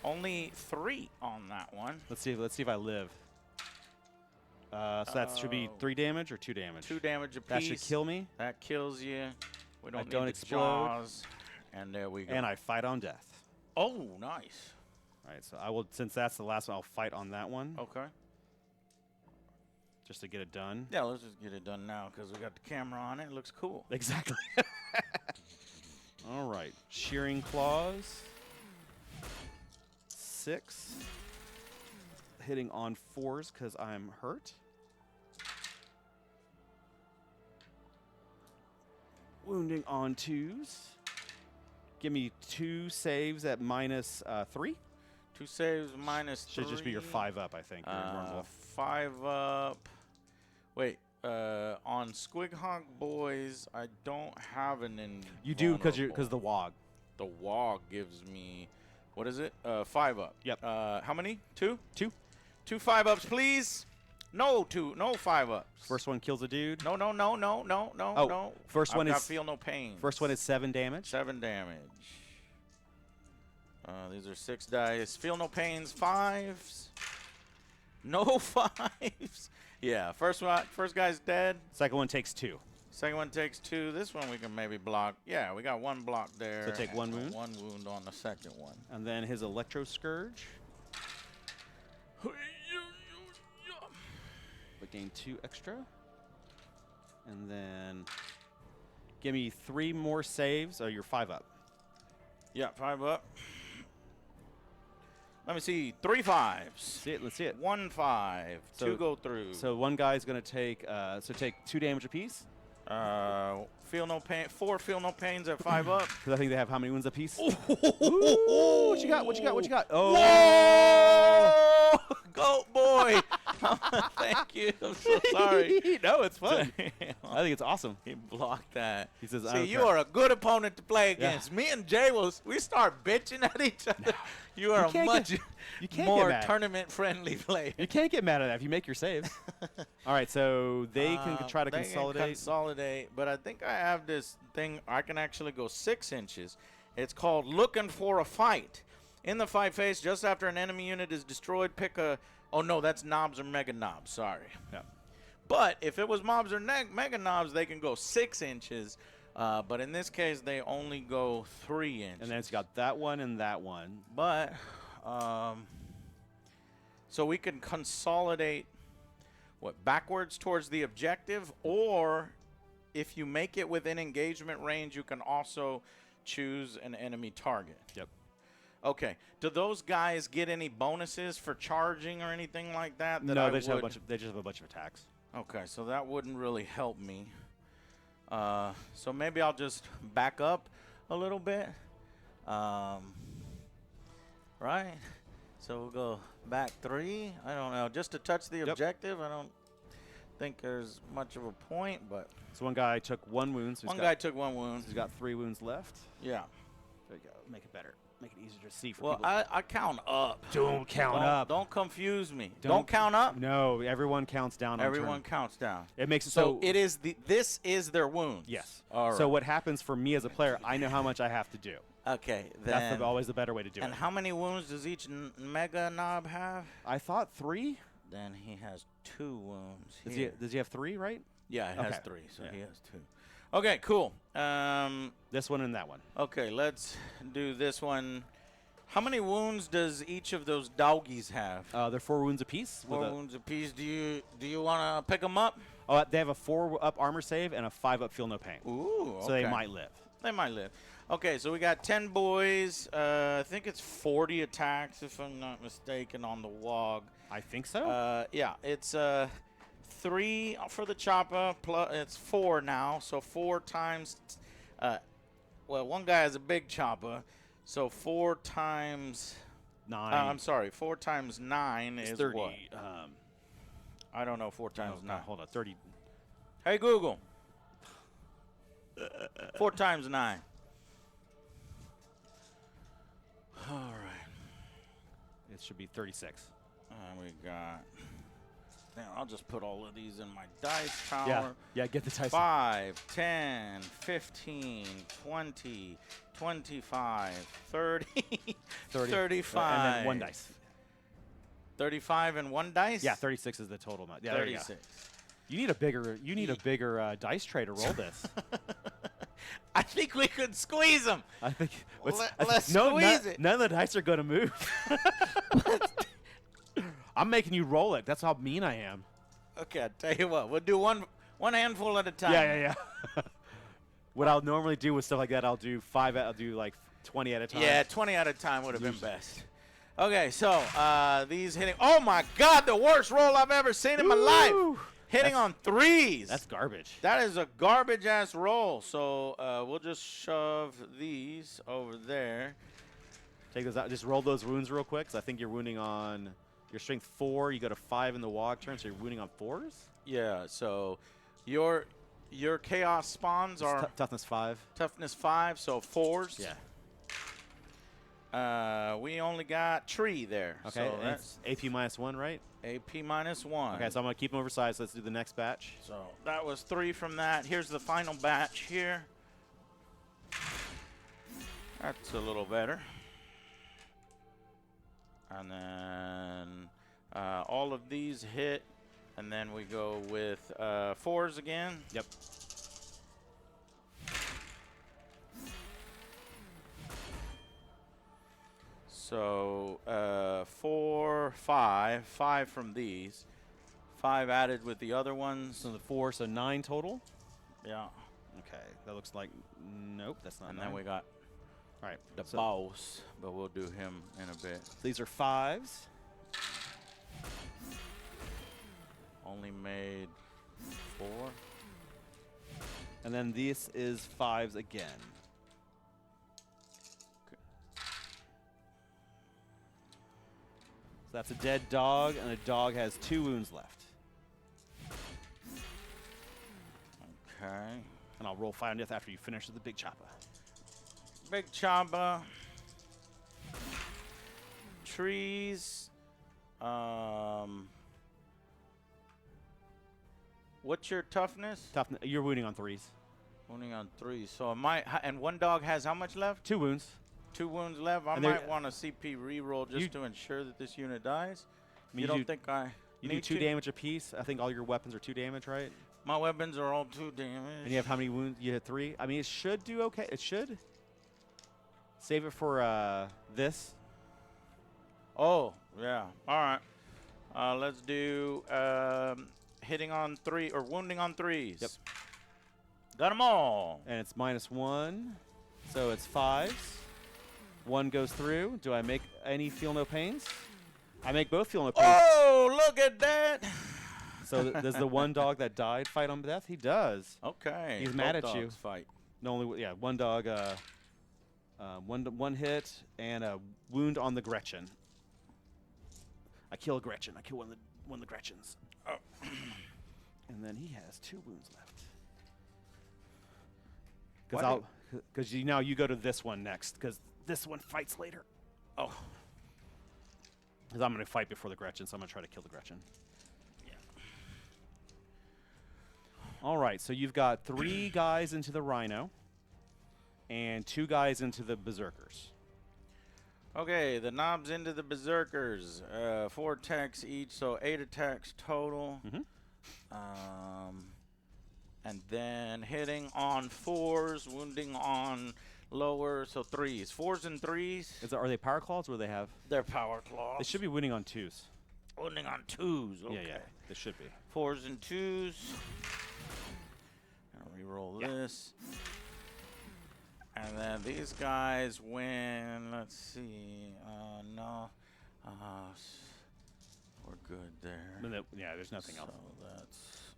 Only 3 on that one. Let's see if I live. So that should be 3 damage or 2 damage? 2 damage apiece. That should kill me. That kills you. We don't, don't need the explode. jaws. And there we go. And I fight on death. Oh, nice. All right, so I will, since that's the last one, I'll fight on that one. Okay. Just to get it done. Yeah, let's just get it done now because we got the camera on it. It looks cool. Exactly. All right. Shearing Claws. 6. Hitting on 4s because I'm hurt. Wounding on 2s. Give me 2 saves at -3. 2 saves -3. Should just be your 5 up, I think. Your normal. 5 up. Wait, on Squighog Boys, I don't have an invulnerable. You do because the WAAAGH. The WAAAGH gives me, what is it? 5 up. Yep. How many? 2? 2. 2 5-ups, please. No 5-ups. First one kills a dude. No. Oh, no. first one I've is got feel no pain. First one is 7 damage. 7 damage. These are 6 dice. Feel no pains. 5s. No 5s. Yeah. First guy's dead. Second one takes 2. Second one takes 2. This one we can maybe block. Yeah, we got 1 block there. So take 1 and wound. 1 wound on the second one. And then his Electro Scourge. But gain 2 extra. And then give me 3 more saves. Oh, you're 5 up. Yeah, 5 up. Let me see. 3 5s. See it. Let's see it. 1 5. So- 2 go through. So one guy's gonna take take 2 damage apiece. Feel no pain. 4 feel no pains at 5 up. Because I think they have how many wounds apiece? Ooh, What you got? What you got? What you got? Oh! Whoa! Goat boy. Thank you. I'm so sorry. No, it's fun. Damn. I think it's awesome. He blocked that. He says, "I "See, don't you care." are a good opponent to play Yeah. against. Me and Jay we start bitching at each other. You are a can't much you can't get more mad. tournament-friendly player. You can't get mad at that if you make your saves. All right, so they can try to They can consolidate. consolidate, but I think I have this thing. I can actually go 6 inches. It's called Looking for a Fight. In the fight phase, just after an enemy unit is destroyed, pick a... Oh, no, that's Knobs or Mega Knobs. Sorry. Yeah. But if it was Mobs or Mega Knobs, they can go 6 inches. But in this case, they only go 3 inches. And then it's got that one and that one. But, so we can consolidate, backwards towards the objective, or if you make it within engagement range, you can also choose an enemy target. Yep. Okay. Do those guys get any bonuses for charging or anything like that? No, they just have a bunch of attacks. Okay, so that wouldn't really help me. So maybe I'll just back up a little bit. Right? So we'll go back 3. I don't know. Just to touch the objective, I don't think there's much of a point, but. So one guy took 1 wound. So one guy took 1 wound. He's got 3 wounds left. Yeah. There you go. Make it better. Make it easier to see for well, people. I count up. Don't count up. Don't confuse me. Don't count up? No, everyone counts down on Everyone turn. counts down. It makes it so it is this is their wound. Yes. All right. So what happens for me as a player, I know how much I have to do. Okay. That's always the better way to do it. And how many wounds does each mega knob have? I thought 3. Then he has 2 wounds. Does he have 3, right? Yeah, it has 3, so he has 2. Okay, cool. This one and that one. Okay, let's do this one. How many wounds does each of those doggies have? They're 4 wounds apiece. 4 wounds apiece. Do you want to pick them up? Oh, they have a 4-up armor save and a 5-up feel no pain. Ooh, okay. So they might live. They might live. Okay, so we got 10 boys. I think it's 40 attacks, if I'm not mistaken, on the WAAAAGH. I think so. Yeah, it's 3 for the chopper. Plus, it's 4 now, so 4 times. Well, one guy has a big chopper, so 4 times 9. I'm sorry, 4 times 9 is 30. what? I don't know. 4 times 9. Hold on, 30. Hey Google. 4 times 9. All right. It should be 36. And we got. Now I'll just put all of these in my dice tower. Yeah, get the dice. 5, 10, 15, 20, 25, 30, 35. And then 1 dice. 35 and 1 dice? Yeah, 36 is the total amount. Yeah, 36. There you go. You need a bigger dice tray to roll this. I think we could squeeze them. I think let's squeeze it. None of the dice are going to move. I'm making you roll it. That's how mean I am. Okay, I'll tell you what. We'll do one handful at a time. Yeah. What I'll normally do with stuff like that, I'll do like 20 at a time. Yeah, 20 at a time would have been best. Okay, so these hitting. Oh my God, the worst roll I've ever seen in my life. Hitting on 3s. That's garbage. That is a garbage ass roll. So we'll just shove these over there. Take those out. Just roll those wounds real quick, because I think you're wounding on your strength 4. You go to 5 in the WAAAAGH turn, so you're wounding on 4s. Yeah. So your chaos spawns are toughness 5. Toughness 5, so 4s. Yeah. We only got tree there. Okay. So that's AP -1, right? AP -1. Okay, so I'm gonna keep them oversized. Let's do the next batch. So that was 3 from that. Here's the final batch here. That's a little better. And then all of these hit, and then we go with 4s again. Yep. So 4, 5, 5 from these. 5 added with the other ones. So the 4, so 9 total. Yeah. Okay, that looks like nope. That's not. And 9. then we got all right the boss, but we'll do him in a bit. These are 5s. Only made 4. And then this is 5s again. So that's a dead dog, and a dog has 2 wounds left. Okay. And I'll roll 5 on death after you finish with the big chopper. Big chopper. Trees. What's your toughness? You're wounding on 3s. Wounding on 3. So and one dog has how much left? 2 wounds. 2 wounds left. I might want a CP reroll just to ensure that this unit dies. You don't think I? You do 2 damage apiece. I think all your weapons are 2 damage, right? My weapons are all 2 damage. And you have how many wounds? You had 3. I mean, it should do okay. It should. Save it for this. Oh, yeah. All right. Let's do hitting on 3 or wounding on 3s. Yep. Got them all. And it's -1, so it's 5s. 1 goes through. Do I make any feel no pains? I make both feel no pains. Oh, look at that. So does the one dog that died fight on death? He does. Okay. He's both mad at you. dogs fight. No, only yeah, one dog. One hit and a wound on the Gretchen. I kill a Gretchen. I kill one of the Gretchens. Oh. And then he has 2 wounds left. Because you go to this one next. Because this one fights later. Oh. Because I'm going to fight before the Gretchen, so I'm going to try to kill the Gretchen. Yeah. All right, so you've got 3 guys into the Rhino and 2 guys into the Berserkers. Okay, the knobs into the Berserkers. 4 attacks each, so 8 attacks total. Mm-hmm. And then hitting on 4s, wounding on lower, so 3s. 4s and 3s. Are they power claws or do they have? They're power claws. They should be winning on 2s. Wounding on 2s. Okay. Yeah, they should be. 4s and 2s. I'll re-roll this. And then these guys win. Let's see. No. We're good there. Yeah, there's nothing else.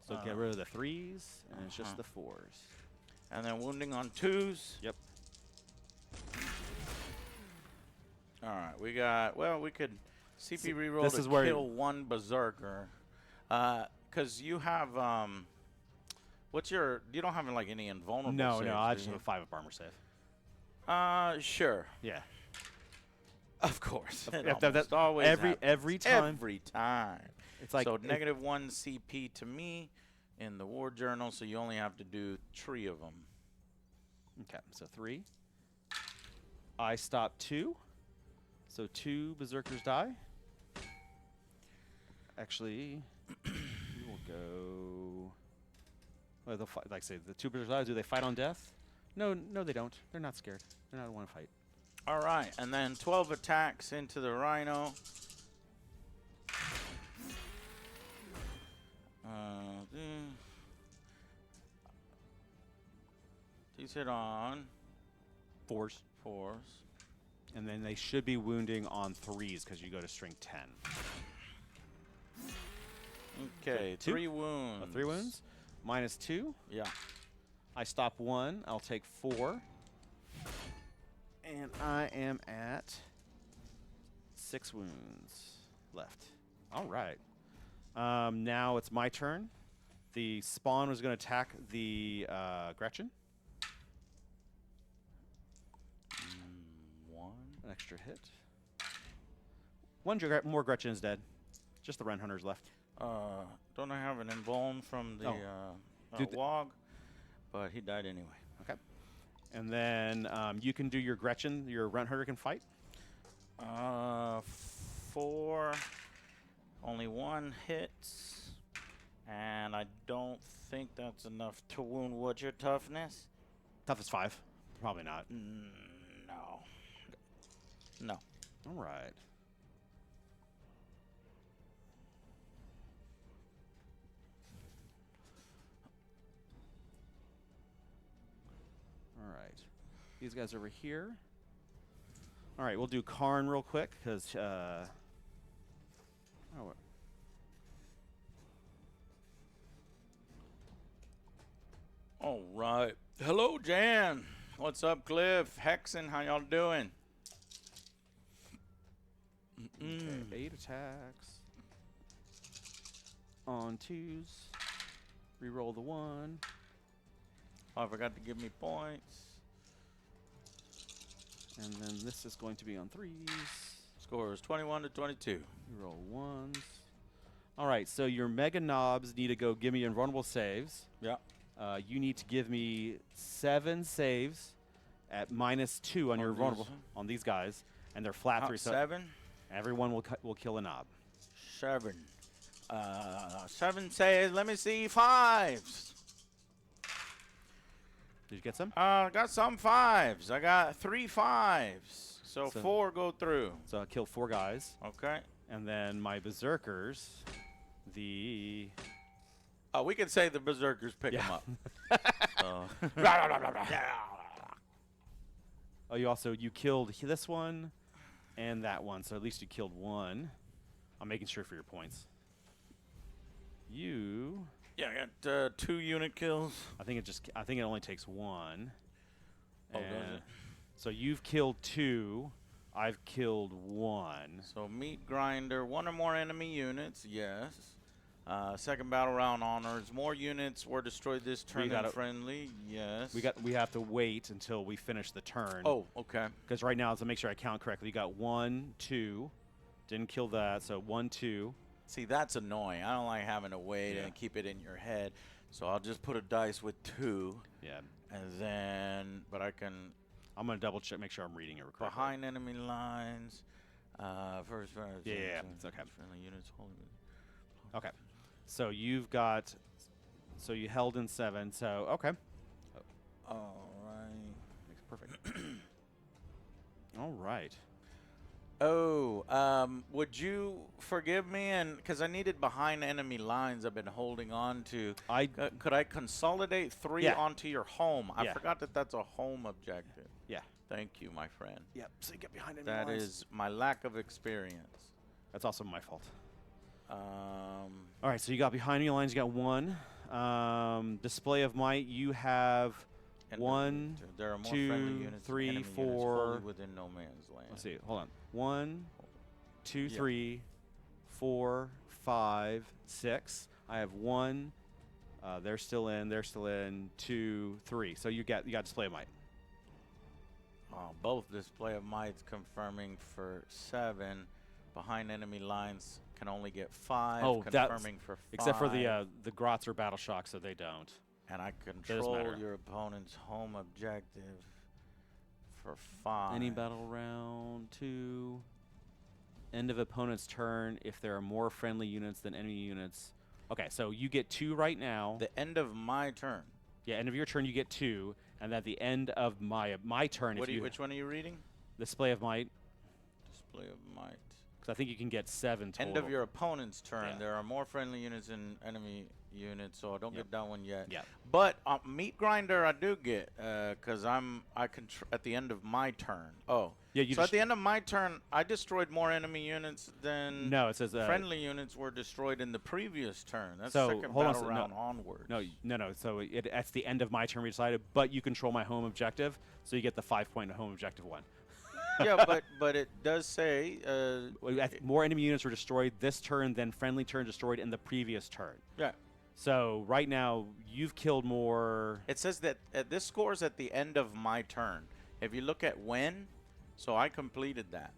So So get rid of the 3s, and it's just the 4s. And then wounding on 2s. Yep. All right, we got. Well, we could CP reroll this to is where kill 1 Berserker. Because you have. What's your? You don't have like any invulnerable. No, saves, I do just you? have a 5 up armor save. Sure. Yeah. Of course. That always every time. Every time. It's like so -1 CP to me in the war journal, so you only have to do 3 of them. Okay, so 3. I stop 2. So 2 Berserkers die. Actually, we will go. Well, they'll fight, like I say, the 2 Berserkers die. Do they fight on death? No, they don't. They're not scared. They're not want to fight. All right, and then 12 attacks into the Rhino. These hit on 4s. 4s. And then they should be wounding on 3s because you go to string 10. Okay, So 3 wounds. 3 wounds. -2. Yeah. I stop 1. I'll take 4. And I am at 6 wounds left. All right. Now it's my turn. The spawn was going to attack the Gretchen. 1. An extra hit. 1 more Gretchen is dead. Just the Ren Hunter's left. Don't I have an invuln from the WAAAAGH? But he died anyway. Okay. And then you can do your Gretchen. Your Ren Hunter can fight. 4. Only 1 hits. And I don't think that's enough to wound. What's your toughness? Toughest 5. Probably not. No. No. All right. All right. These guys over here. All right, we'll do Karn real quick because. All right. Hello, Jan. What's up, Cliff? Hexen, how y'all doing? Okay, 8 attacks. On 2s. Reroll the 1. Oh, I forgot to give me points. And then this is going to be on 3s. Score is 21 to 22. Reroll 1s. All right, so your Mega Knobs need to go give me invulnerable saves. Yeah. You need to give me 7 saves at -2 on your vulnerable on these guys, and they're flat 3. So 7? everyone will kill a knob. 7. 7 says, let me see, 5s. Did you get some? I got some 5s. I got 3 5s. So 4 go through. So I killed 4 guys. Okay. And then my berserkers, the... Oh, we can say the berserkers pick them up. Oh, you killed this one and that one, so at least you killed one. I'm making sure for your points. You... Yeah, I got 2 unit kills. I think it only takes 1. Oh, does it? So you've killed 2. I've killed 1. So meat grinder, 1 or more enemy units, yes. Second battle round honors. More units were destroyed this turn than friendly, yes. We have to wait until we finish the turn. Oh, okay. Because right now, to make sure I count correctly, you got 1, 2. Didn't kill that, so 1, 2. See, that's annoying. I don't like having to wait and keep it in your head. So I'll just put a dice with 2. Yeah. And then, but I can... I'm going to double check, make sure I'm reading it correctly. Behind enemy lines. First, yeah, it's okay. Friendly units holding. Okay. So you've got... So you held in 7, so, okay. All right. Makes perfect. All right. Oh, would you forgive me? And because I needed behind enemy lines I've been holding on to. Could I consolidate 3 onto your home? I forgot that that's a home objective. Yeah. Thank you, my friend. Yep. So you get behind enemy lines. That is my lack of experience. That's also my fault. All right. So you got behind enemy lines. You got 1. Display of might. You have 1, there are more 2, 3, 4. Within no man's land. Let's see. Hold on. 1, 2, 3, 4, 5, 6. I have 1. They're still in. They're still in. 2, 3. So you got display of might. Both display of mights confirming for 7. Behind enemy lines can only get 5. Oh, confirming for 5. Except for the Grots or Battle Shock, so they don't. And I control your opponent's home objective for 5. Any battle round 2. End of opponent's turn if there are more friendly units than enemy units. Okay, so you get 2 right now. The end of my turn. Yeah, end of your turn you get 2, and at the end of my turn, which one are you reading? Display of might. Display of might. Because I think you can get 7 total. End of your opponent's turn. There are more friendly units than enemy units, so I don't get that one yet. Yeah. But meat grinder I do get because I at the end of my turn. Oh. Yeah. So at the end of my turn, I destroyed more enemy units than it says friendly units were destroyed in the previous turn. That's so second hold battle on, round onwards. No. So that's the end of my turn we decided, but you control my home objective, so you get the 5-point home objective one. Yeah, but it does say more enemy units were destroyed this turn than friendly turn destroyed in the previous turn. Yeah. So right now you've killed more. It says that this scores at the end of my turn. If you look at when, so I completed that.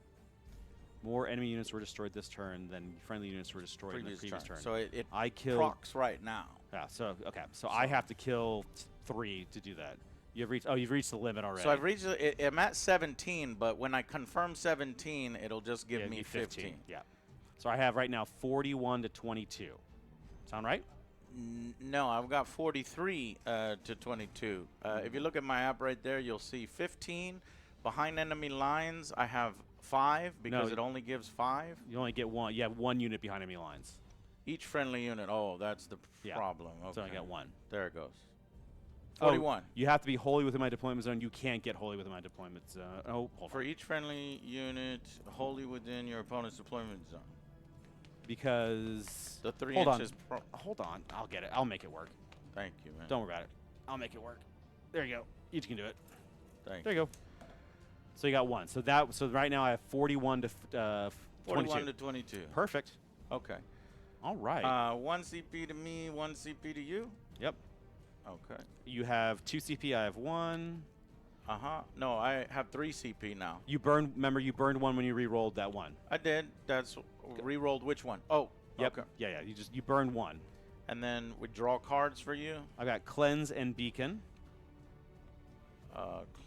More enemy units were destroyed this turn than friendly units were destroyed in the previous turn. So it I killed procs right now. Yeah. So okay. So I have to kill 3 to do that. You've reached the limit already. So I've reached I'm at 17, but when I confirm 17, it'll just give me 15. Yeah. So I have right now 41 to 22. Sound right? No, I've got 43 to 22. If you look at my app right there, you'll see 15. Behind enemy lines, I have 5 because it only gives 5. You only get 1. You have 1 unit behind enemy lines. Each friendly unit. Oh, that's the problem. Okay. So I got 1. There it goes. 41. Oh, you have to be wholly within my deployment zone. You can't get wholly within my deployment zone. Oh, hold For on. each friendly unit wholly within your opponent's deployment zone. Because the 3 hold inches. Hold on. I'll get it. I'll make it work. Thank you, man. Don't worry about it. I'll make it work. There you go. Each can do it. Thank you. There you go. So you got 1. So right now I have 41 to 41 22. to 22. Perfect. Okay. All right. 1 CP to me, 1 CP to you. Yep. Okay. You have 2 CP. I have 1. No, I have 3 CP now. You burned. Remember, you burned 1 when you re-rolled that 1. I did. That's re-rolled. Which one? Oh. Yep. Okay. Yeah. You burned 1. And then we draw cards for you. I got cleanse and beacon.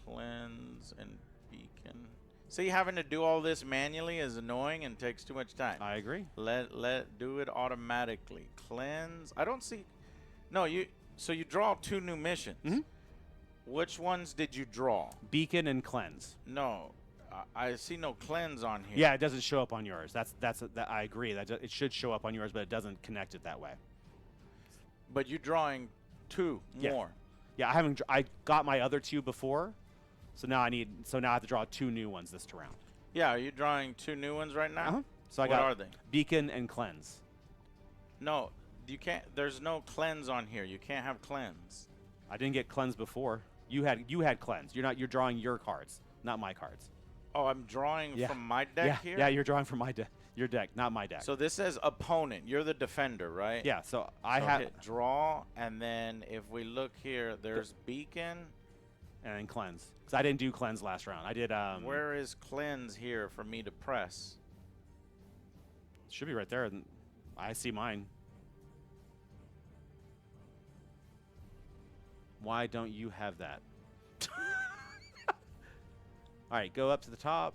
Cleanse and beacon. See, having to do all this manually is annoying and takes too much time. I agree. Let do it automatically. Cleanse. I don't see. No, so you draw 2 new missions. Mhm. Which ones did you draw? Beacon and cleanse. No, I see no cleanse on here. Yeah, it doesn't show up on yours. That I agree. It should show up on yours, but it doesn't connect it that way. But you're drawing 2 Yeah. more. Yeah, I got my other 2 before, so now I have to draw 2 new ones this round. Yeah, are you drawing 2 new ones right now? Uh-huh. So What I got are they? beacon and cleanse. No, you can't. There's no cleanse on here. You can't have cleanse. I didn't get cleanse before. You had cleanse. You're drawing your cards, not my cards. Oh, I'm drawing Yeah. from my deck here? Yeah, you're drawing from your deck, not my deck. So this says opponent. You're the defender, right? yeah, so I So have hit draw, and then if we look here, there's beacon. and then cleanse. Because I didn't do cleanse last round. I did Where is cleanse here for me to press? should be right there. And I see mine. Why don't you have that? All right, go up to the top.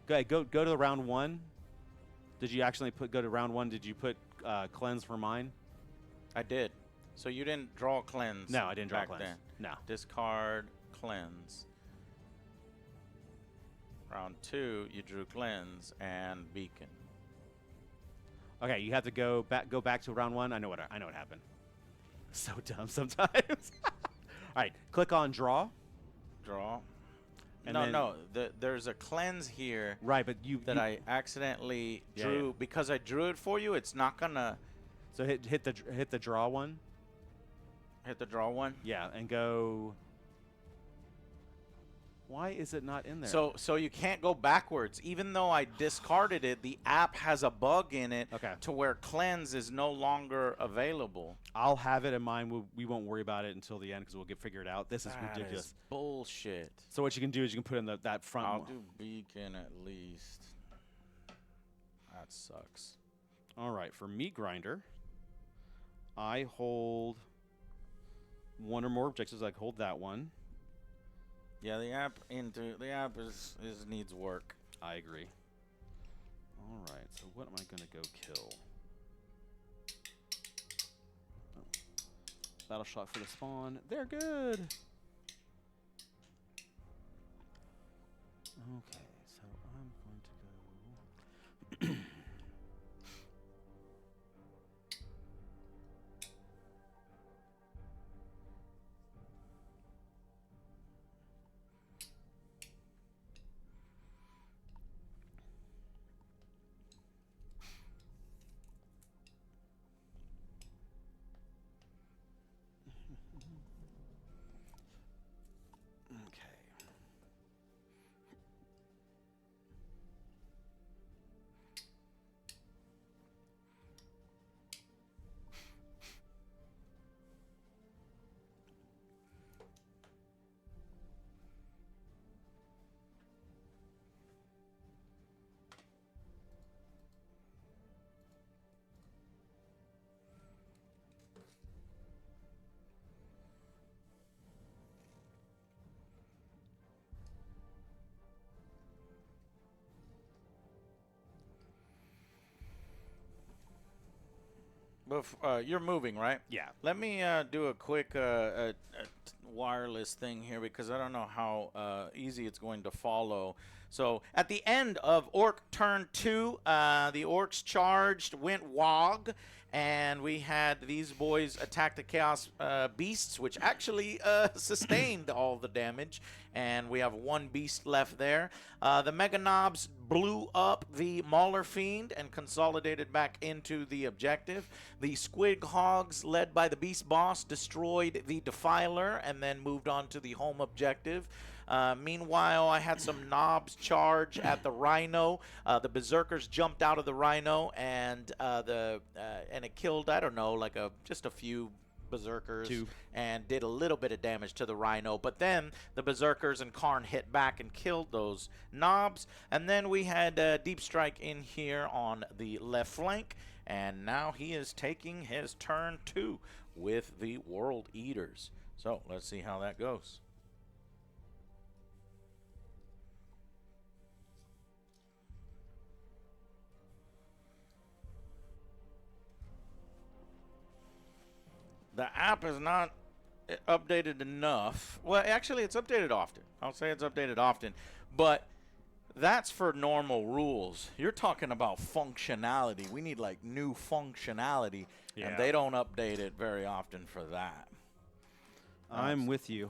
Go to the round 1. Did you actually go to round 1? Did you put cleanse for mine? I did. So you didn't draw cleanse. No, I didn't draw back cleanse. then. No. Discard cleanse. Round 2, you drew cleanse and beacon. Okay, you have to go back to round 1. I know what happened. So dumb sometimes. All right, click on draw. Draw. And No, then- there's a cleanse here Right, but that I accidentally Yeah, drew. yeah. Because I drew it for you, it's not gonna so hit the draw one. hit the draw one. Yeah, and go. Why is it not in there? So you can't go backwards. Even though I discarded it, the app has a bug in it Okay. to where cleanse is no longer available. I'll have it in mind. We won't worry about it until the end because we'll figure it out. This is That ridiculous. is bullshit. So what you can do is you can put in that front. I'll do beacon at least. That sucks. All right, for meat grinder, I hold 1 or more objectives. I hold that one. Yeah, the app is needs work. I agree. All right, so what am I gonna go kill? Oh. Battle shot for the spawn. They're good. Okay, so I'm going to go. Okay. You're moving, right? Yeah. Let me do a quick wireless thing here because I don't know how easy it's going to follow. So at the end of Orc turn 2, the Orcs charged, went WAAAAGH, and we had these boys attack the Chaos Beasts, which actually sustained all the damage. And we have 1 beast left there. The Mega Knobs blew up the Mauler Fiend and consolidated back into the objective. The Squig Hogs, led by the Beast Boss, destroyed the Defiler and then moved on to the home objective. Meanwhile, I had some knobs charge at the Rhino. The Berserkers jumped out of the Rhino and it killed, I don't know, like just a few Berserkers. 2. And did a little bit of damage to the Rhino. But then the Berserkers and Karn hit back and killed those knobs. And then we had Deep Strike in here on the left flank. And now he is taking his turn 2 with the World Eaters. So let's see how that goes. The app is not updated enough. Well, actually, it's updated often. I'll say it's updated often, but that's for normal rules. You're talking about functionality. We need like new functionality, and they don't update it very often for that. I'm with you.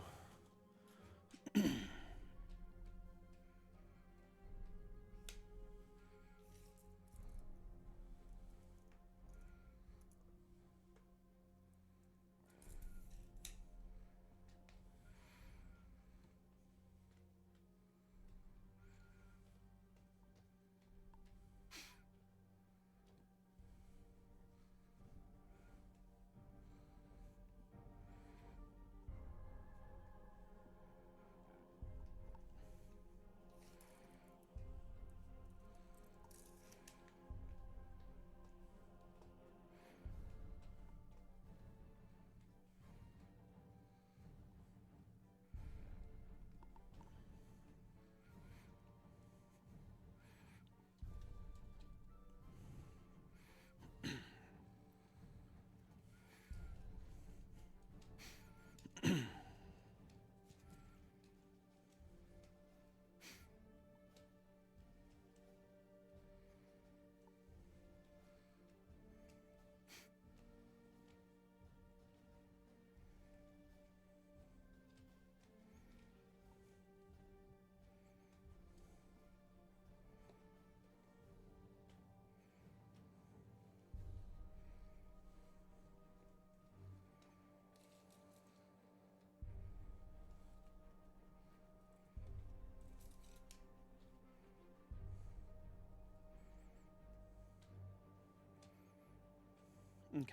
Okay.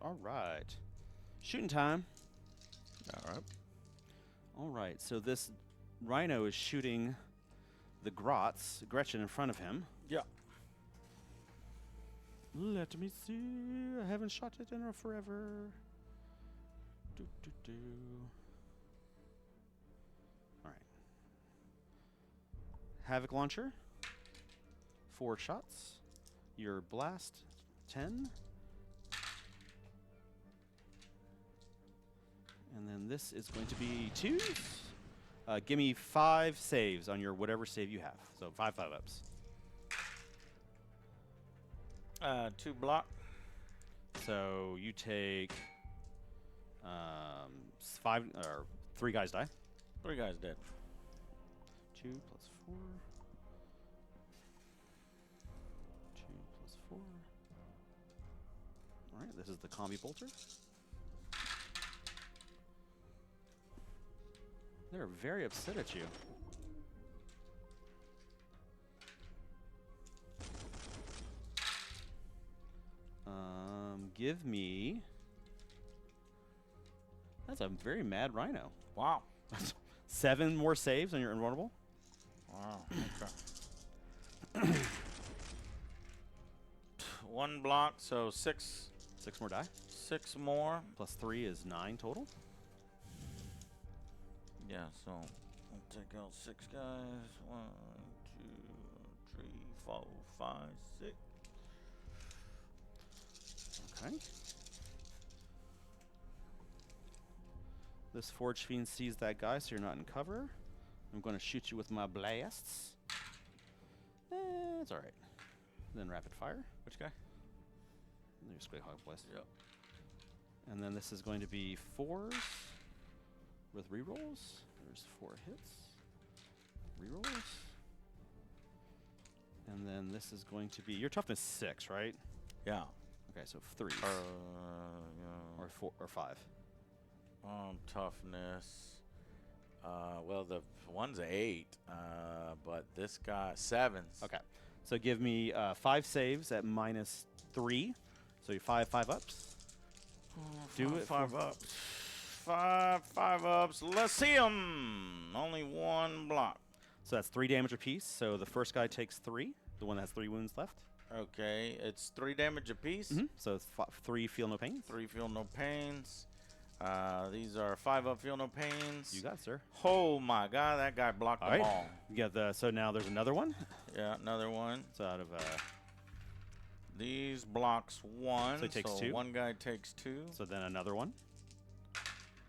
All right. Shooting time. All right. All right. So this rhino is shooting the Gretchen in front of him. Yeah. Let me see. I haven't shot it in forever. All right. Havoc launcher. 4 shots. Your blast, 10. And then this is going to be 2. Give me 5 saves on your whatever save you have. So 5 5-ups. 2 block. So you take 5 or 3 guys die. 3 guys dead. 2 plus 4. 2 plus 4. All right, this is the combi bolter. They're very upset at you. Give me... That's a very mad rhino. Wow. 7 more saves on your invulnerable. Wow. Okay. 1 block, so 6. 6 more die. 6 more. Plus 3 is 9 total. Yeah, so I'll take out 6 guys. 1, 2, 3, 4, 5, 6. Okay. This Forge Fiend sees that guy, so you're not in cover. I'm going to shoot you with my blasts. It's all right. Then rapid fire. Which guy? Your Squig Hog Blast. Yep. And then this is going to be 4s with rerolls. There's 4 hits. Rerolls. And then this is going to be your toughness 6, right? Yeah. Okay, so 3s. Yeah. Or 4 or 5. Toughness. Well, the one's 8, but this guy 7s. Okay, so give me 5 saves at -3. So you're 5 5-ups. Do it. 5 ups. 5 ups. Let's see him. Only 1 block. So that's 3 damage apiece. So the first guy takes 3. The one that has 3 wounds left. Okay, it's 3 damage apiece. So it's 3 feel no pains. 3 feel no pains. These are 5 up feel no pains. You got it, sir. Oh my God, that guy blocked them all. You got the. So now there's another one. Yeah, another one. So out of These blocks 1. So he takes 2. One guy takes 2. So then another one.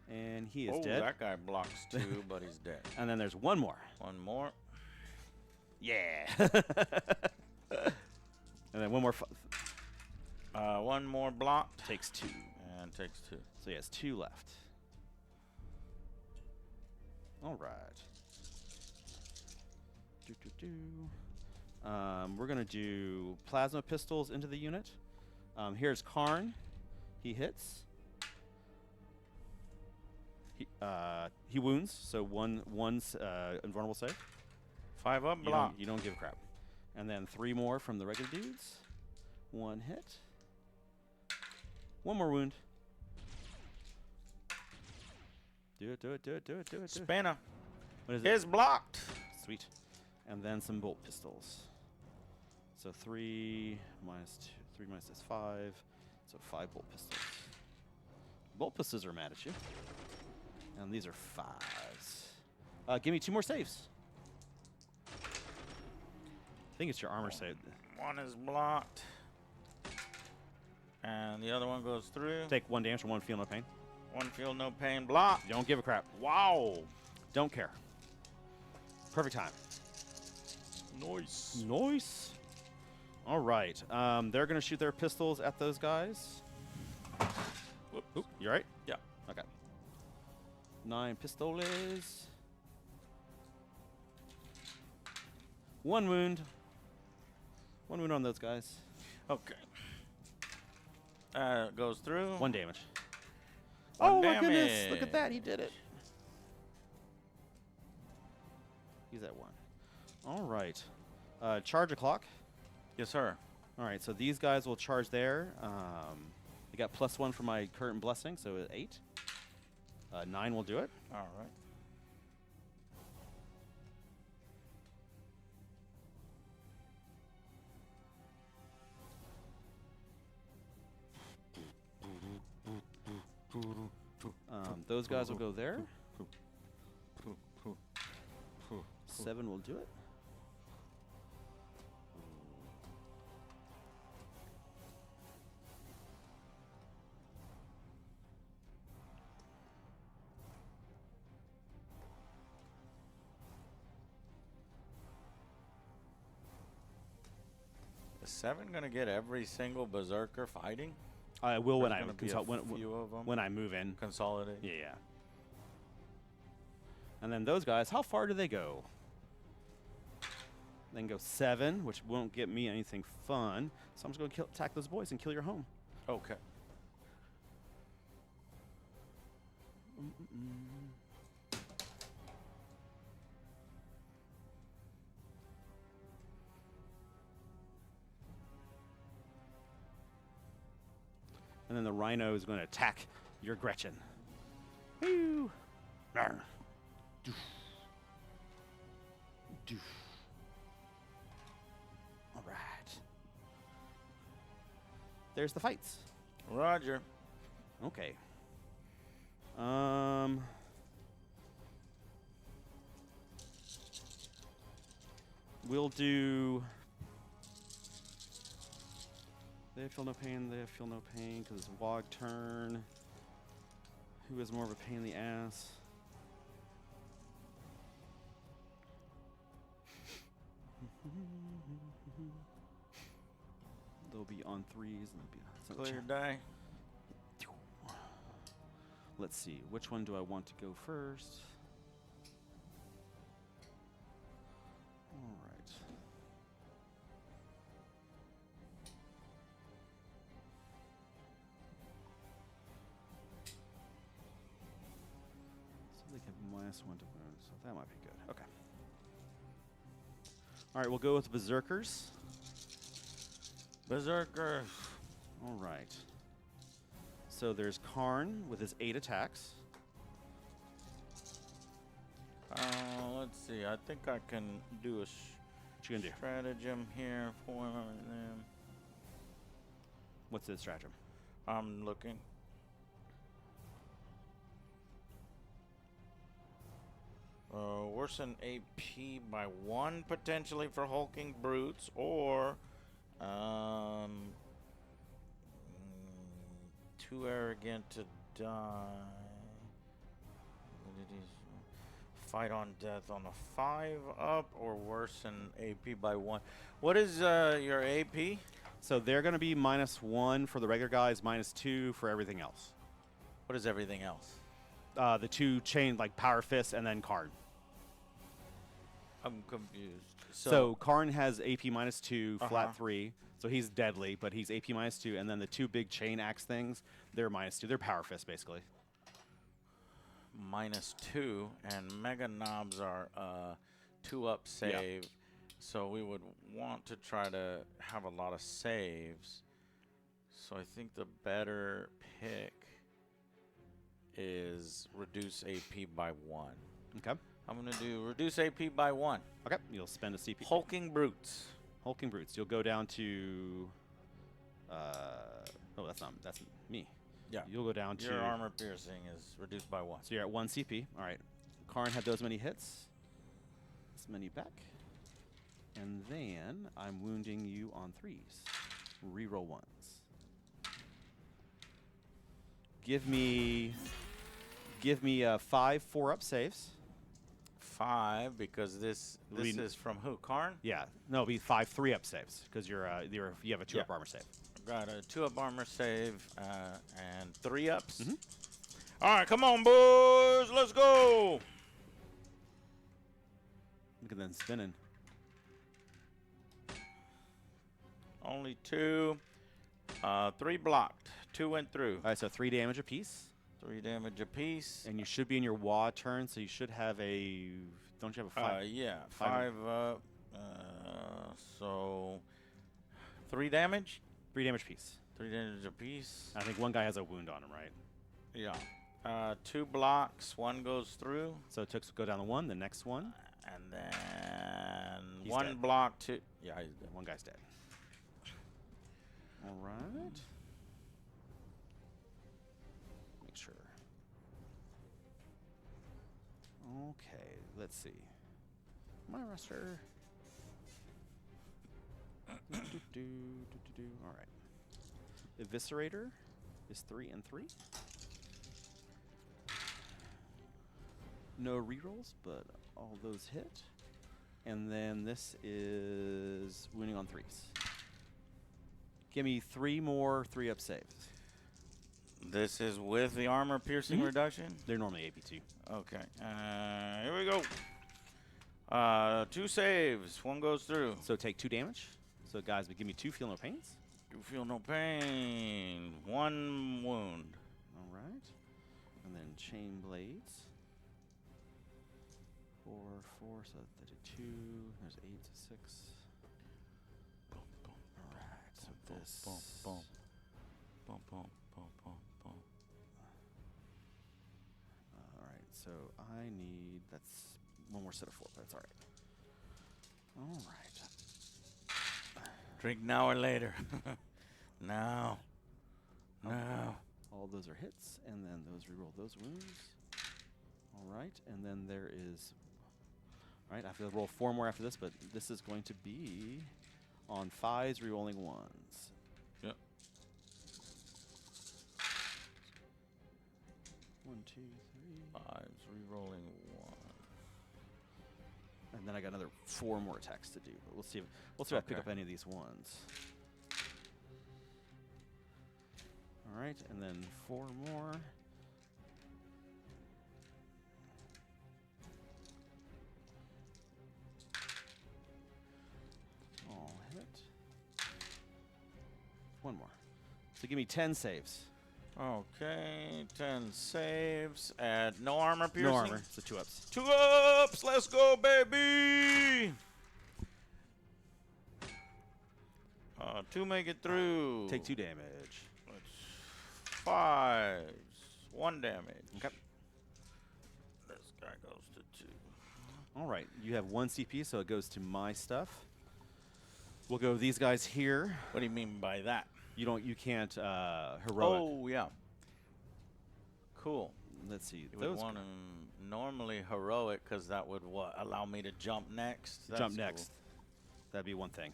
And he is Oh, dead. that guy blocks 2, but he's dead. And then there's one more. One more. Yeah. And then one more. One more blocked. Takes 2. And takes 2. So he has 2 left. All right. We're going to do plasma pistols into the unit. Here's Karn. He hits. He wounds, so one's invulnerable save. 5 up, block. You don't give a crap. And then 3 more from the regular dudes. 1 hit. 1 more wound. Do it. Spinner. What is it? Is blocked. Sweet. And then some bolt pistols. So 3 minus 2, 3 minus is 5. So 5 bolt pistols. Bolt pistols are mad at you. And these are 5s. Give me 2 more saves. I think it's your armor save. One is blocked. And the other one goes through. Take 1 damage and 1 feel no pain. 1 feel no pain, blocked. You don't give a crap. Wow. Don't care. Perfect time. Nice. Nice. All right. They're going to shoot their pistols at those guys. Oop, you all right? Yeah. Okay. 9 pistoles. 1 wound. 1 wound on those guys. Okay. Goes through. 1 damage. One Oh, damage. my goodness. Look at that. He did it. He's at 1. All right. Charge a clock. Yes, sir. All right. So these guys will charge there. I got +1 for my current blessing, so 8. 9 will do it. All right. Those guys will go there. 7 will do it. Is 7 gonna get every single berserker fighting? I will when I Gonna be a few of them. when I move in. Consolidate. Yeah. And then those guys, how far do they go? They can go 7, which won't get me anything fun. So I'm just going to attack those boys and kill your home. Okay. And then the rhino is going to attack your Gretchen. Woo! Rawr. Doof. Doof. All right. There's the fights. Roger. Okay. We'll do. They feel no pain. They feel no pain because it's WAAAAGH turn. Who is more of a pain in the ass? They'll be on 3s and they'll be Clear die. Let's see. Which one do I want to go first? All right. So they can -1 to wound, so that might be good. Okay. All right, we'll go with Berserkers. Berserker. All right. So there's Karn with his 8 attacks. Let's see. I think I can do a What you gonna do? stratagem here for them. What's the stratagem? I'm looking. Worsen AP by 1 potentially for hulking brutes, or Too arrogant to die. Fight on death on a 5-up or worsen AP by 1. What is your AP? So they're going to be -1 for the regular guys, -2 for everything else. What is everything else? The 2 chain, like Power Fist and then Karn. I'm confused. So Karn has AP -2, flat 3. So he's deadly, but he's AP -2. And then the 2 big chain axe things, they're -2. They're Power Fist, basically. -2, and Mega Knobs are 2-up save. Yeah. So we would want to try to have a lot of saves. So I think the better pick is reduce AP by 1. Okay. I'm going to do reduce AP by 1. Okay. You'll spend a CP. Hulking Brutes. Hulking Brutes. You'll go down to... oh, that's me. Yeah. You'll go down to... Your armor piercing is reduced by 1. So you're at 1 CP. All right. Karn had those many hits. This many back. And then I'm wounding you on 3s. Reroll 1s. Give me 5 4-up saves. 5 because this is from who? Karn? Yeah. No, it'll be 5 3-up saves because you have a 2-up armor save. Got a 2-up armor save and 3-ups. All right, come on, boys, let's go. Look at them spinning. Only 2. 3 blocked. 2 went through. All right, so 3 damage apiece. 3 damage apiece. And you should be in your WAAAAGH turn, so you should have a... Don't you have a 5? Yeah, 5 up. So 3 damage? 3 damage apiece. 3 damage apiece. I think one guy has a wound on him, right? Yeah. 2 blocks. 1 goes through. So it took go down to 1. The next one. And then He's 1 dead. block. 2. Yeah, he's dead. One guy's dead. All right. Make sure. Okay, let's see. My roster. All right. Eviscerator is 3 and 3. No rerolls, but all those hit. And then this is wounding on 3s. Give me 3 more 3-up saves. This is with the armor piercing reduction? They're normally AP2. Okay. Here we go. 2 saves. 1 goes through. So take 2 damage. So guys, give me 2 feel no pains. You feel no pain. 1 wound. All right. And then chain blades. 4, 4, so that did 2. There's 8 to 6. Boom, boom. All right, so boom, this. boom, boom. Boom, boom, boom, boom, boom. All right, so I need, that's 1 more set of 4, but that's all right. All right. Drink now or later. Now. Now. All those are hits, and then those reroll those wounds. All right, and then there is... All right, I have to roll 4 more after this, but this is going to be on 5s, rerolling 1s. Yep. 1, 2, 3. 5s, rerolling 1. And then I got another 4 more attacks to do. But we'll see if I pick up any of these ones. All right, and then 4 more. All hit. 1 more. So give me 10 saves. Okay, 10 saves. Add no armor piercing. No armor, so 2-ups. 2-ups, let's go, baby. 2 make it through. Take 2 damage. 5s, 1 damage. Okay. This guy goes to 2. All right, you have 1 CP, so it goes to my stuff. We'll go these guys here. What do you mean by that? You can't heroic. Oh, yeah. Cool. Let's see. You would want to normally heroic because that would allow me to jump next. That's jump cool. next. That'd be one thing.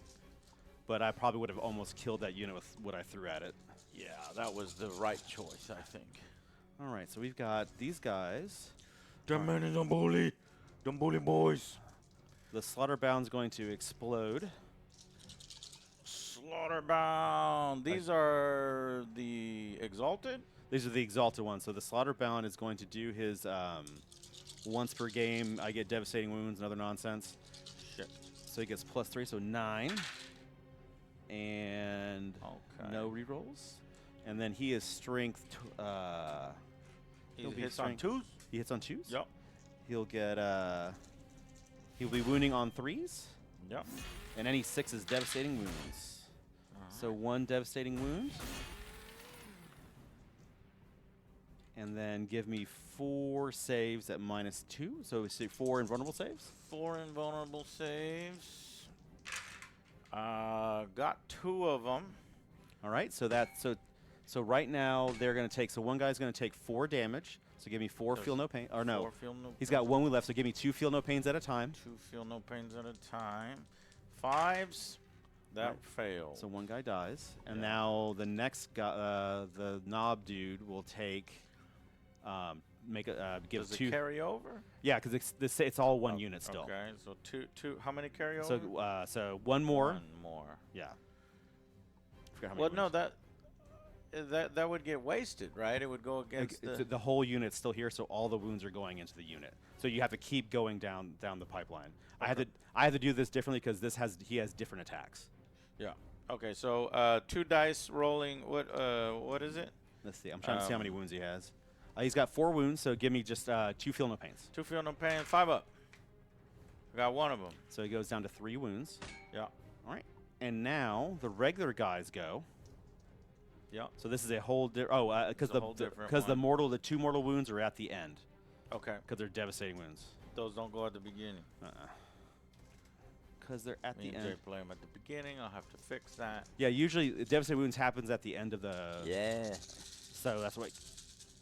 but I probably would have almost killed that unit with what I threw at it. Yeah, that was the right choice, I think. All right, so we've got these guys. Them men is them bully boys. The Slaughterbound's going to explode. Slaughterbound. These are the Exalted? These are the Exalted ones. So the Slaughterbound is going to do his once per game, I get devastating wounds and other nonsense. Shit. So he gets +3, so 9. And no rerolls. And then he is strength. He hits on 2s? He hits on 2s? Yep. He'll get. He'll be wounding on 3s. Yep. And any 6 is devastating wounds. So 1 devastating wound. And then give me 4 saves at -2. So we see 4 invulnerable saves. 4 invulnerable saves. Got 2 of them. All right. So right now they're going to take. So one guy's going to take 4 damage. So give me 4 feel no pain. Or no. 4 feel no He's got 1 wound left. So give me 2 feel no pains at a time. 2 feel no pains at a time. 5s. That failed. So 1 guy dies, and Yeah. now the next guy, the knob dude, will take, give Does 2. it carry over? Yeah, because it's all 1 unit still. Okay, so two. How many carry over? So 1 more. 1 more. Yeah. Forgot how many Well, no, wounds. that would get wasted, right? It would go against The whole unit's still here, so all the wounds are going into the unit. So you have to keep going down the pipeline. Okay. I had to do this differently because he has different attacks. Yeah. Okay, so 2 dice rolling. What is it? Let's see. I'm trying to see how many wounds he has. He's got 4 wounds, so give me just 2 feel no pains. 2 feel no pain. 5 up. I got 1 of them. So he goes down to 3 wounds. Yeah. All right. And now the regular guys go. Yeah. So this is a whole because the 2 mortal wounds are at the end Okay. because they're devastating wounds. Those don't go at the beginning. Because they're at the They end. play them at the beginning. I'll have to fix that. Yeah, usually devastating wounds happens at the end of the. Yeah. So that's what.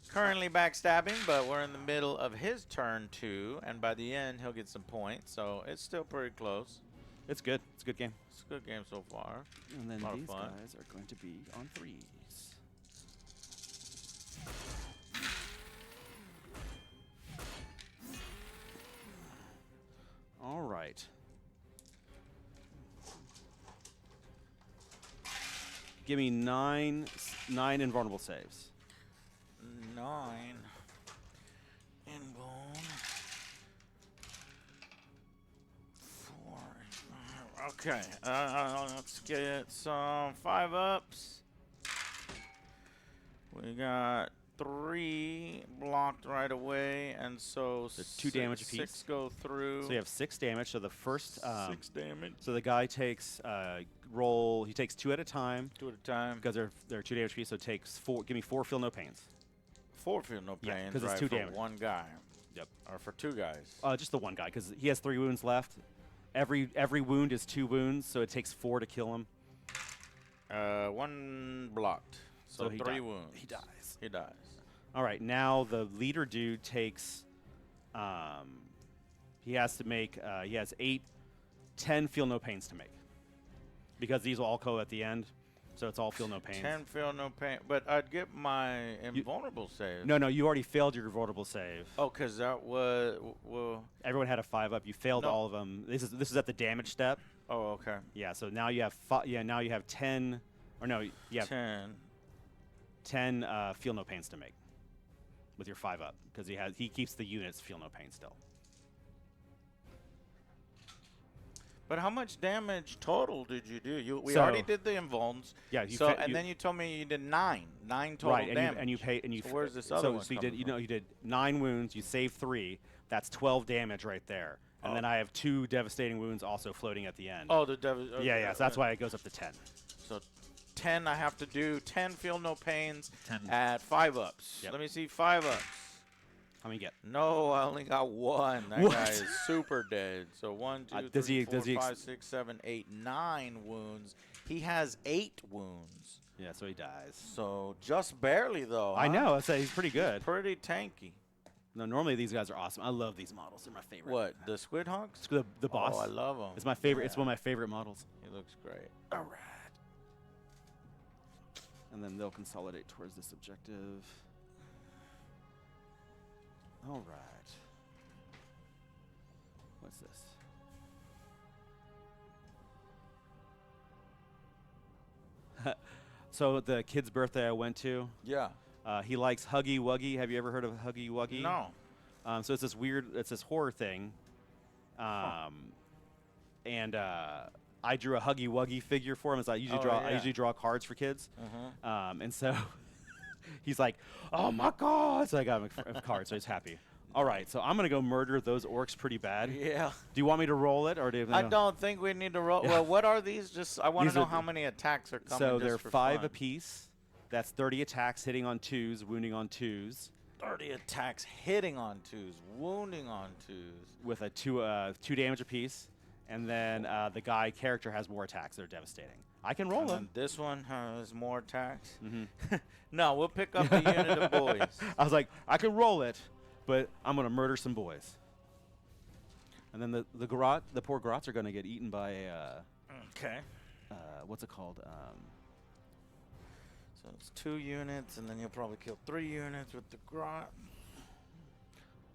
Currently backstabbing, but we're in the middle of his turn 2, and by the end he'll get some points. So it's still pretty close. It's good. It's a good game. It's a good game so far. And then Lot of these fun. guys are going to be on 3s. All right. Give me 9 invulnerable saves. 9 in bone. 4. Okay. Let's get some 5 ups. We got 3 blocked right away, and so They're 2 damage apiece. 6 go through. So you have 6 damage. So the first 6 damage. So the guy takes roll. He takes 2 at a time 2 at a time. because they're 2 damage apiece. So it takes 4. Give me 4 feel no pains. 4 feel no Yeah, pain. 'cause it's right, 2 for damage. 1 guy. Yep. Or for 2 guys. Just the 1 guy because he has 3 wounds left. Every wound is 2 wounds, so it takes 4 to kill him. 1 blocked. So he 3 wounds. He dies. He dies. All right, now the leader dude takes. He has to make. He has 10 feel no pains to make, because these will all go at the end, so it's all feel no pains. 10 feel no pain. But I'd get my invulnerable save. No, you already failed your vulnerable save. Oh, because that was. Well. Everyone had a 5 up. You failed all of them. This is at the damage step. Oh, okay. Yeah, so now you have now you have 10, or no, you have 10 feel no pains to make with your 5 up because he keeps the units feel no pain still. But how much damage total did you do? We already did the invulns. Yeah. Then you told me you did 9 total right, damage. So where's this other one So you coming did from? you did 9 wounds. You saved 3. That's 12 damage right there. And then I have 2 devastating wounds also floating at the end. Oh, the devil. Yeah. So that's why it goes up to 10. So 10 I have to do. 10 feel no pains 10. at 5 ups. Yep. Let me see 5 ups. How many you get? No, I only got 1. That What? guy is super dead. So 1, 2, does 3, he- 4, does he 5, 6, 7, 8, 9 wounds. He has 8 wounds. Yeah, so he dies. So just barely though. I huh? know. I'd say he's pretty good. Pretty tanky. No, normally these guys are awesome. I love these models. They're my favorite. What, the Squid Hawks? The boss. Oh, I love them. It's my favorite. It's one of my favorite models. He looks great. All right. And then they'll consolidate towards this objective. All right. What's this? So the kid's birthday I went to, Yeah. he likes Huggy Wuggy. Have you ever heard of Huggy Wuggy? No. So it's this weird, it's this horror thing. And I drew a Huggy Wuggy figure for him. As I usually draw cards for kids. And so he's like, "Oh my God!" So I got him a card, so he's happy. All right, so I'm gonna go murder those orcs pretty bad. Yeah. Do you want me to roll it, or do you? I don't think we need to roll. Well, what are these? Just I want to know are how many attacks are coming. So just they're for 5 fun. apiece. That's 30 attacks, hitting on 2s, wounding on 2s. 30 attacks, hitting on 2s, wounding on 2s. With a 2 damage apiece, and then the guy character has more attacks. They're devastating. I can roll And them. then this one has more attacks. No, we'll pick up a unit of boys. I was like, I can roll it, but I'm gonna murder some boys. And then the poor grots are gonna get eaten by Okay. what's it called? So it's 2 units, and then you'll probably kill 3 units with the grot.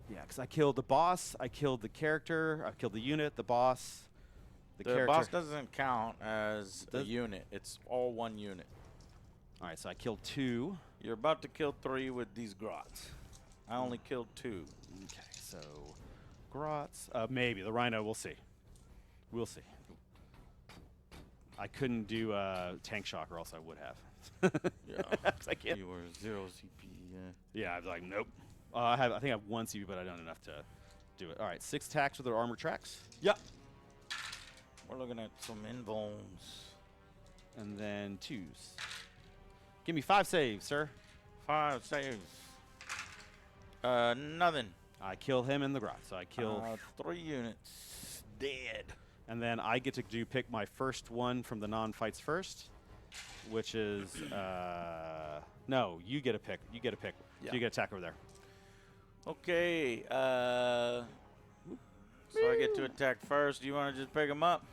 Yeah, because I killed the boss, I killed the character, I killed the unit, the boss, the character. boss doesn't count as a unit. It's all 1 unit. All right, so I killed 2. You're about to kill 3 with these grots. I only killed 2. Okay, so grots. Maybe the rhino. We'll see. We'll see. I couldn't do tank shock, or else I would have. Yeah. 'Cause I can't. You were 0 CP. Yeah, I was like, nope. I think I have 1 CP, but I don't have enough to do it. All right, 6 attacks with their armor tracks. Yep. We're looking at some invones. And then 2s. Give me 5 saves, sir. 5 saves. Nothing. I kill him in the grot, so I kill. 3 units. Dead. And then I get to pick my first one from the non-fights first, which is no, you get a pick. You get a pick. Yeah. So you get attack over there. Okay. So I get to attack first. Do you want to just pick him up?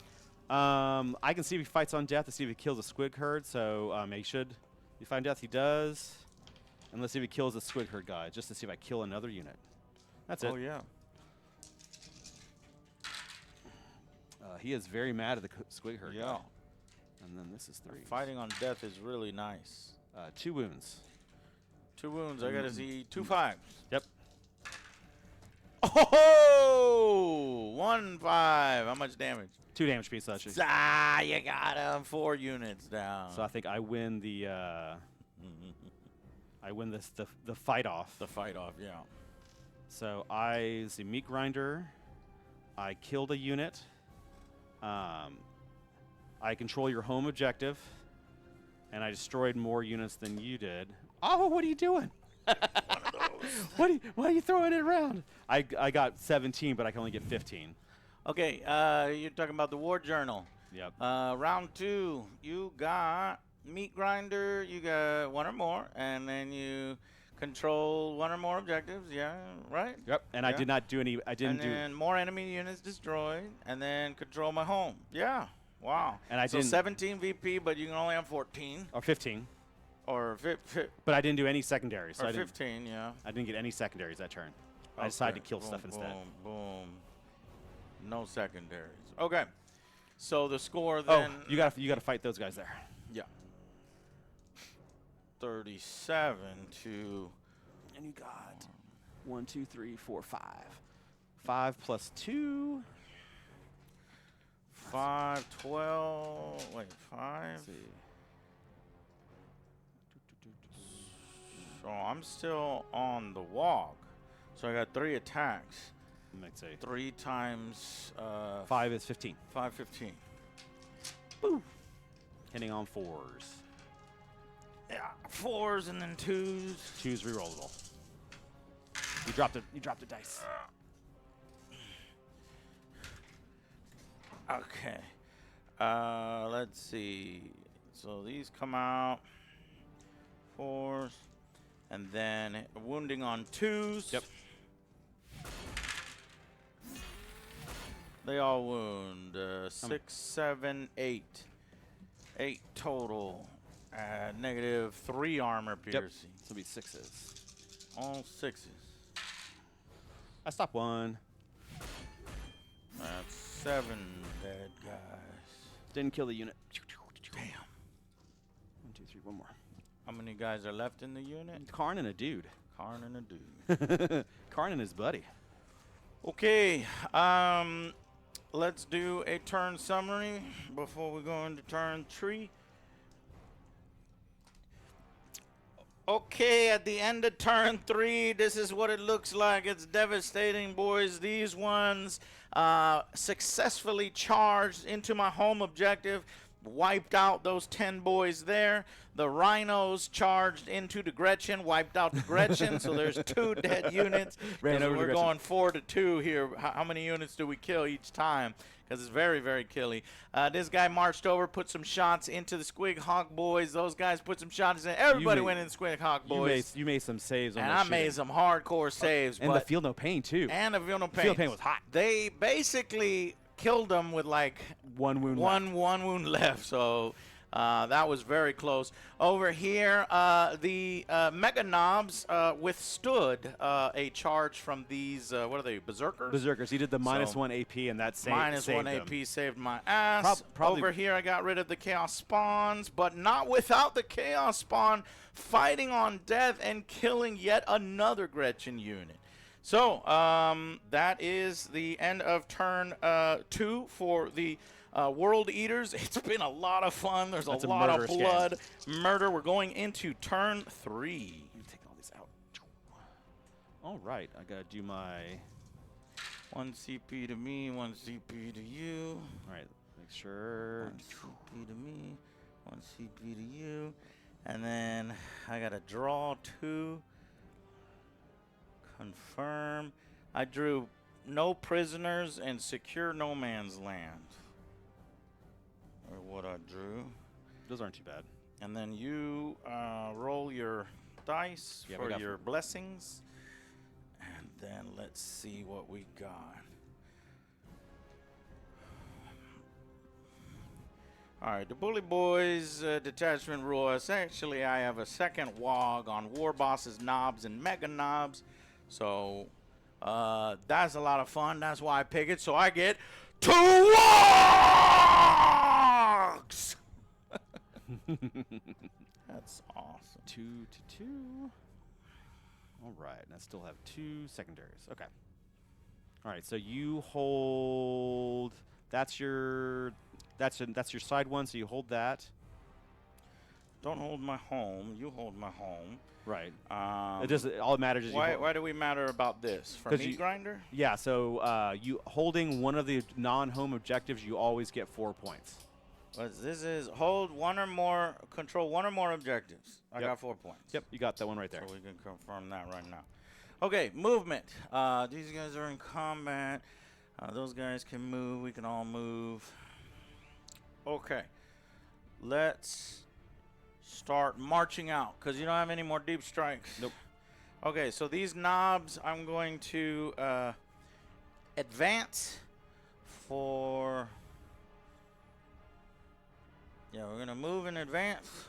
I can see if he fights on death to see if he kills a squid herd. So he should. If you find death, he does. And let's see if he kills the squid herd guy, just to see if I kill another unit. That's it. Oh yeah. He is very mad at the squid herd Yeah. guy. And then this is 3. Fighting on death is really nice. 2 wounds. 2 wounds. I gotta see 2 5s. Yep. Oh, 1 5. How much damage? 2 damage piece, actually. Ah, you got him. 4 units down. So I think I win the. I win the fight off. The fight off, yeah. So I see meat grinder. I killed a unit. I control your home objective, and I destroyed more units than you did. Oh, what are you doing? Why are you throwing it around? I got 17, but I can only get 15. Okay, you're talking about the war journal. Yep. Round 2, you got meat grinder. You got 1 or more, and then you control 1 or more objectives. Yeah, right. Yep. And I did not do any. I didn't and then more enemy units destroyed, and then control my home. Yeah. Wow. And I so didn't. 17 VP, but you can only have 14 Or 15. or But I didn't do any secondaries. So or I didn't. 15. Yeah. I didn't get any secondaries that turn. I decided to kill boom, stuff instead. Boom, boom. No secondaries. Okay. So the score Oh, then. you gotta fight those guys there. Yeah. 37 to. And you got 1, 2, 3, 4, 5. 5 plus 2. 5, 12. Wait, 5. Let's see. So I'm still on the WAAAAGH. So I got 3 attacks. Let's say 3 times 5 is 15. 5, 15. Boo. Hitting on 4s. Yeah, 4s and then 2s. 2's rerollable. You dropped a dice. Okay. Let's see. So these come out. 4s. And then wounding on 2s. Yep. They all wound. 6, 7, 8. 8 total. -3 armor piercing. Yep. This will be 6s. All 6s. I stopped 1. That's 7 dead guys. Didn't kill the unit. Damn. 1, 2, 3, 1 more. How many guys are left in the unit? Karn and a dude. Karn and a dude. Karn and his buddy. Okay. Let's do a turn summary before we go into turn 3. Okay, at the end of turn 3, this is what it looks like. It's devastating, boys. These ones successfully charged into my home objective, wiped out those 10 boys there. The rhinos charged into the Gretchen, wiped out the Gretchen, so there's 2 dead units. Ran over the We're Gretchen. going 4-2 here. How many units do we kill each time? Because it's very, very killy. This guy marched over, put some shots into the Squig Hawk boys. Those guys put some shots in. Everybody went in the Squig Hawk boys. You made some saves on And those I shooting. made some hardcore saves. And but the Feel No Pain, too. And the Feel No Pain. Feel No Pain was hot. They basically killed them with like 1 wound one wound left. So that was very close. Over here, the Mega Knobs withstood a charge from these, what are they, Berserkers? Berserkers. He did the -1 So, AP, and that saved -1 them. AP saved my ass. Probably Over here, I got rid of the Chaos Spawns, but not without the Chaos Spawn fighting on death and killing yet another Gretchen unit. So, that is the end of turn 2 for the World Eaters. It's been a lot of fun. There's That's a a lot of murderous blood, murder. We're going into turn 3. Let me take all these out. All right. I got to do my... 1 CP to me, 1 CP to you. All right. Make sure... 1 CP to me, 1 CP to you. And then I got to draw 2. Confirm. I drew no prisoners and secure no man's land. Or what I drew. Those aren't too bad. And then you roll your dice Yeah, for we got your blessings. And then let's see what we got. Alright, the Bully Boys detachment rule. Essentially, I have a second WAAAAGH on War Bosses, Knobs, and Mega Knobs. So, that's a lot of fun. That's why I pick it. So I get 2 WAAAAGHs! That's awesome. 2 to 2. All right. And I still have 2 secondaries. Okay. All right. So you hold... That's your side one, so you hold that. Don't hold my home. You hold my home. Right. It just all that matters is why do we matter about this? For meat grinder? Yeah. So you holding one of the non-home objectives, you always get 4 points. This is hold one or more, control 1 or more objectives. I got 4 points. Yep. You got that one right there. So we can confirm that right now. Okay, movement. These guys are in combat. Those guys can move. We can all move. Okay. Let's start marching out because you don't have any more deep strikes. Nope. Okay, so these knobs I'm going to advance for... Yeah, we're going to move in advance.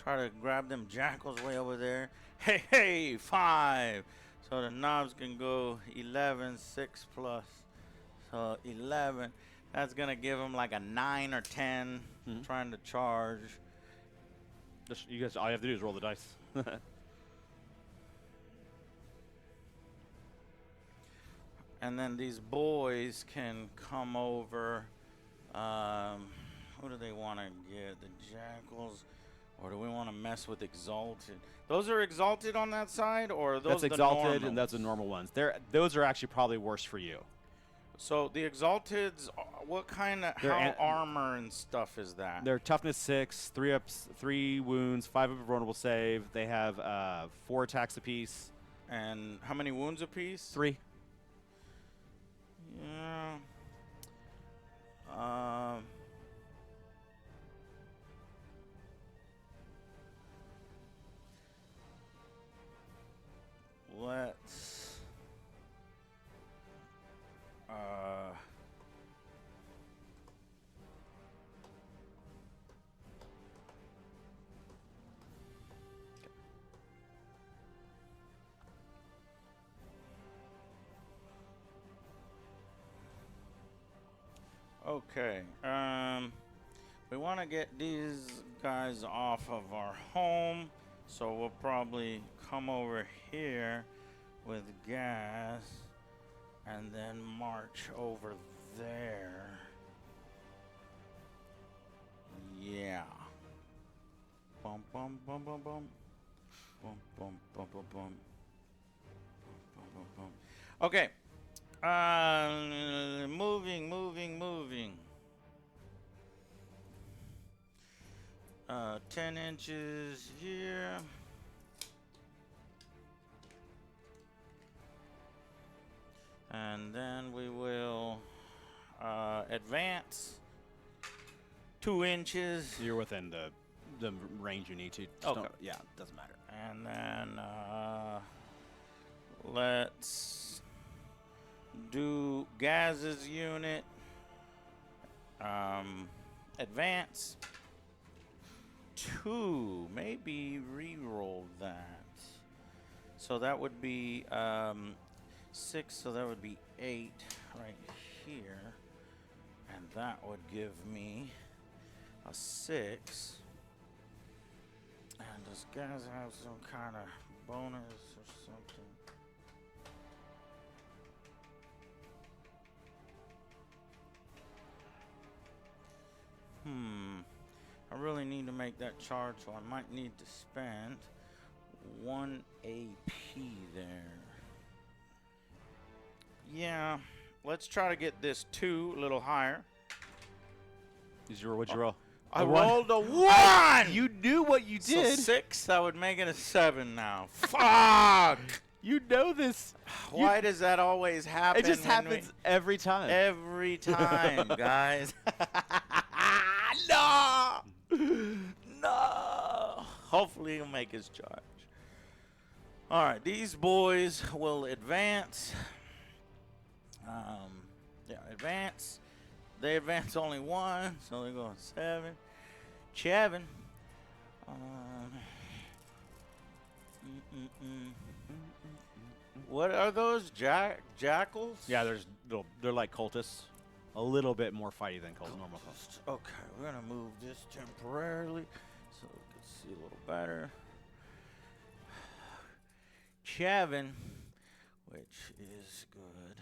Try to grab them jackals way over there. Hey, 5. So the knobs can go 11, 6 plus. So 11. That's going to give them like a 9 or 10 trying to charge. You guys, all you have to do is roll the dice. And then these boys can come over. Who do they want to get? The jackals? Or do we want to mess with exalted? Those are exalted on that side, or are those That's the exalted, normals? and that's the normal ones. Those are actually probably worse for you. So the exalteds, what kind of armor and stuff is that? They're toughness 6, 3 ups, 3 wounds, 5 of a vulnerable save. They have 4 attacks apiece. And how many wounds apiece? 3. Yeah. Let's Okay. We want to get these guys off of our home, so we'll probably come over here with gas and then march over there. Yeah. Bum bum bum bum bum. Bum bum bum bum bum. Bum bum bum. Okay. Moving. 10 inches here. And then we will advance 2 inches. You're within the range you need to. Just Okay. don't- yeah, doesn't matter. And then let's do Gaz's unit. Advance 2. Maybe re-roll that. So that would be 6. So that would be 8 right here. And that would give me a 6. And does Gaz have some kind of bonus or something? I really need to make that charge, so I might need to spend 1 AP there. Yeah, let's try to get this 2 a little higher. What'd you roll? I A one? rolled a 1! You knew what you So did. 6, that would make it a 7 now. Fuck! You know this. Why does that always happen? It just when we- happens every time. Every time, guys. No! No! Hopefully he'll make his charge. All right, these boys will advance. Yeah, advance. They advance only 1, so they're going 7. Chevin. What are those jackals? Yeah, they're like cultists. A little bit more fighty than normal cultists. Okay, we're gonna move this temporarily so we can see a little better. Chavin, which is good.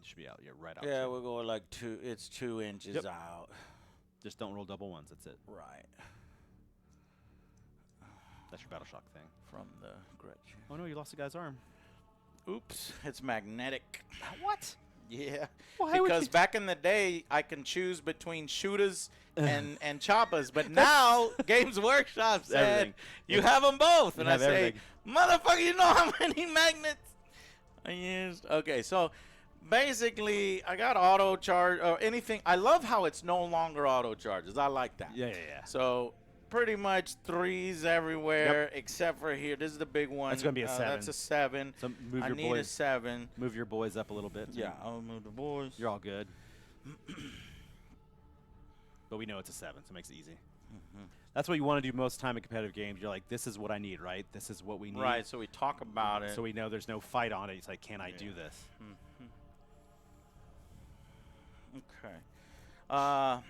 Should be out. Yeah, right out. Yeah, we're going like 2. It's 2 inches Yep. out. Just don't roll double ones. That's it. Right. That's your battle shock thing. From the Gretchen. Oh no, you lost a guy's arm. Oops, it's magnetic. What? Yeah. Why would Because you- back in the day, I can choose between shooters and choppas, but now Games Workshop said Everything. you have them both, and I have say, everything. motherfucker, you know how many magnets I used? Okay, so basically, I got auto charge or anything. I love how it's no longer auto charges. I like that. Yeah. So pretty much 3s everywhere except for here. This is the big one. That's gonna be a 7. That's a 7. So move I your need a boys. 7. Move your boys up a little bit. Yeah, I'll move the boys. You're all good. But we know it's a 7, so it makes it easy. That's what you want to do most of the time in competitive games. You're like, this is what I need, right? This is what we need. Right, so we talk about it. So we know there's no fight on it. It's like, can I do this? Okay.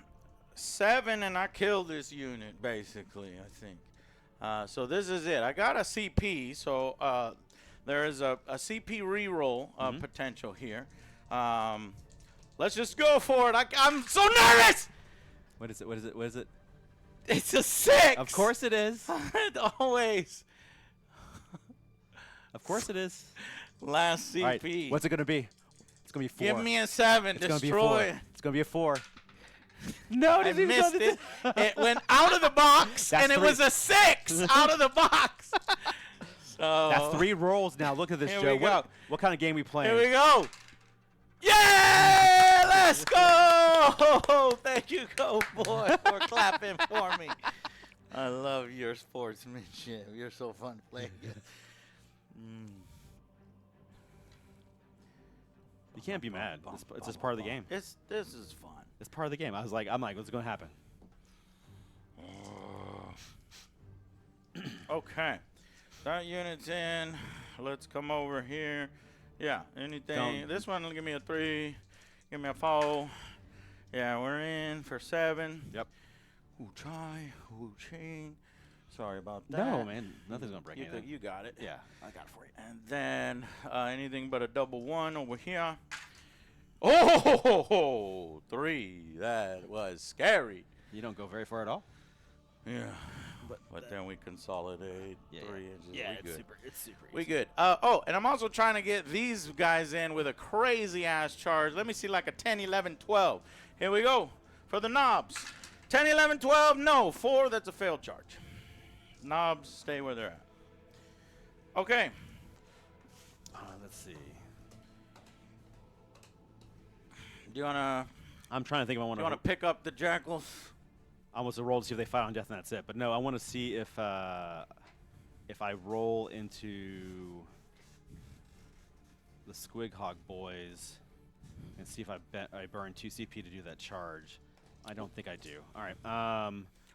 7 and I killed this unit, basically, I think. So this is it. I got a CP, so there is a CP reroll potential here. Let's just go for it. I'm so nervous! What is it? What is it? What is it? It's a 6! Of course it is. Always. Of course it is. Last CP. All right, what's it going to be? It's going to be 4. Give me a 7. It's going to be a Destroy 4. it. It's going to be a 4. No, it I doesn't even missed go to it. the- It went out of the box, That's and it 3. was a 6 out of the box. So That's 3 rolls now. Look at this, Here Joe. we go. What kind of game we playing? Here we go. Yeah! Let's go! Thank you, Go Boy, for clapping for me. I love your sportsmanship. You're so fun to play against. You can't be mad. It's just part of the game. This is fun. It's part of the game. I'm like, what's going to happen? Okay. That unit's in. Let's come over here. Yeah, anything. Don't- This one will give me a 3. Give me a 4. Yeah, we're in for 7. Yep. Ooh, chai. Ooh, ching. Sorry about that. No, man. Nothing's going to break You, anything. you got it. Yeah, I got it for you. And then anything but a double 1 over here. Oh, 3. That was scary. You don't go very far at all? Yeah. But then we consolidate 3 inches. Yeah, we good. It's super We good. Oh, and I'm also trying to get these guys in with a crazy-ass charge. Let me see like a 10, 11, 12. Here we go for the knobs. 10, 11, 12, no. 4, that's a failed charge. Knobs stay where they're at. Okay. Let's see. Do you want I'm trying to think if I want to pick up the jackals? I was to roll to see if they fight on death and that's it. But no, I want to see if I roll into the Squig Hog boys and see if I burn 2 CP to do that charge. I don't think I do. All right.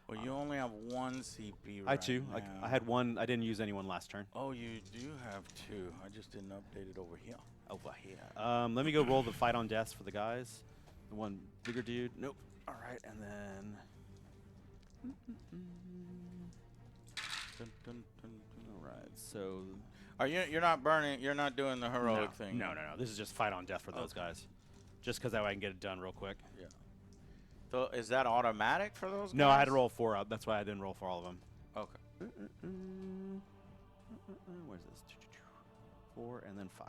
Well, you only have 1 CP I right too. now. I had 1. I didn't use anyone last turn. Oh, you do have 2. I just didn't update it over here. Over here. Let me go roll the fight on deaths for the guys. The one bigger dude. Nope. All right, and then. Dun, dun, dun, dun. All right. So. Are you're not burning? You're not doing the heroic thing. No. This is just fight on death for those guys. Just because that way I can get it done real quick. Yeah. So is that automatic for those? No, guys? I had to roll 4 up. That's why I didn't roll for all of them. Okay. Where's this? 4 and then 5.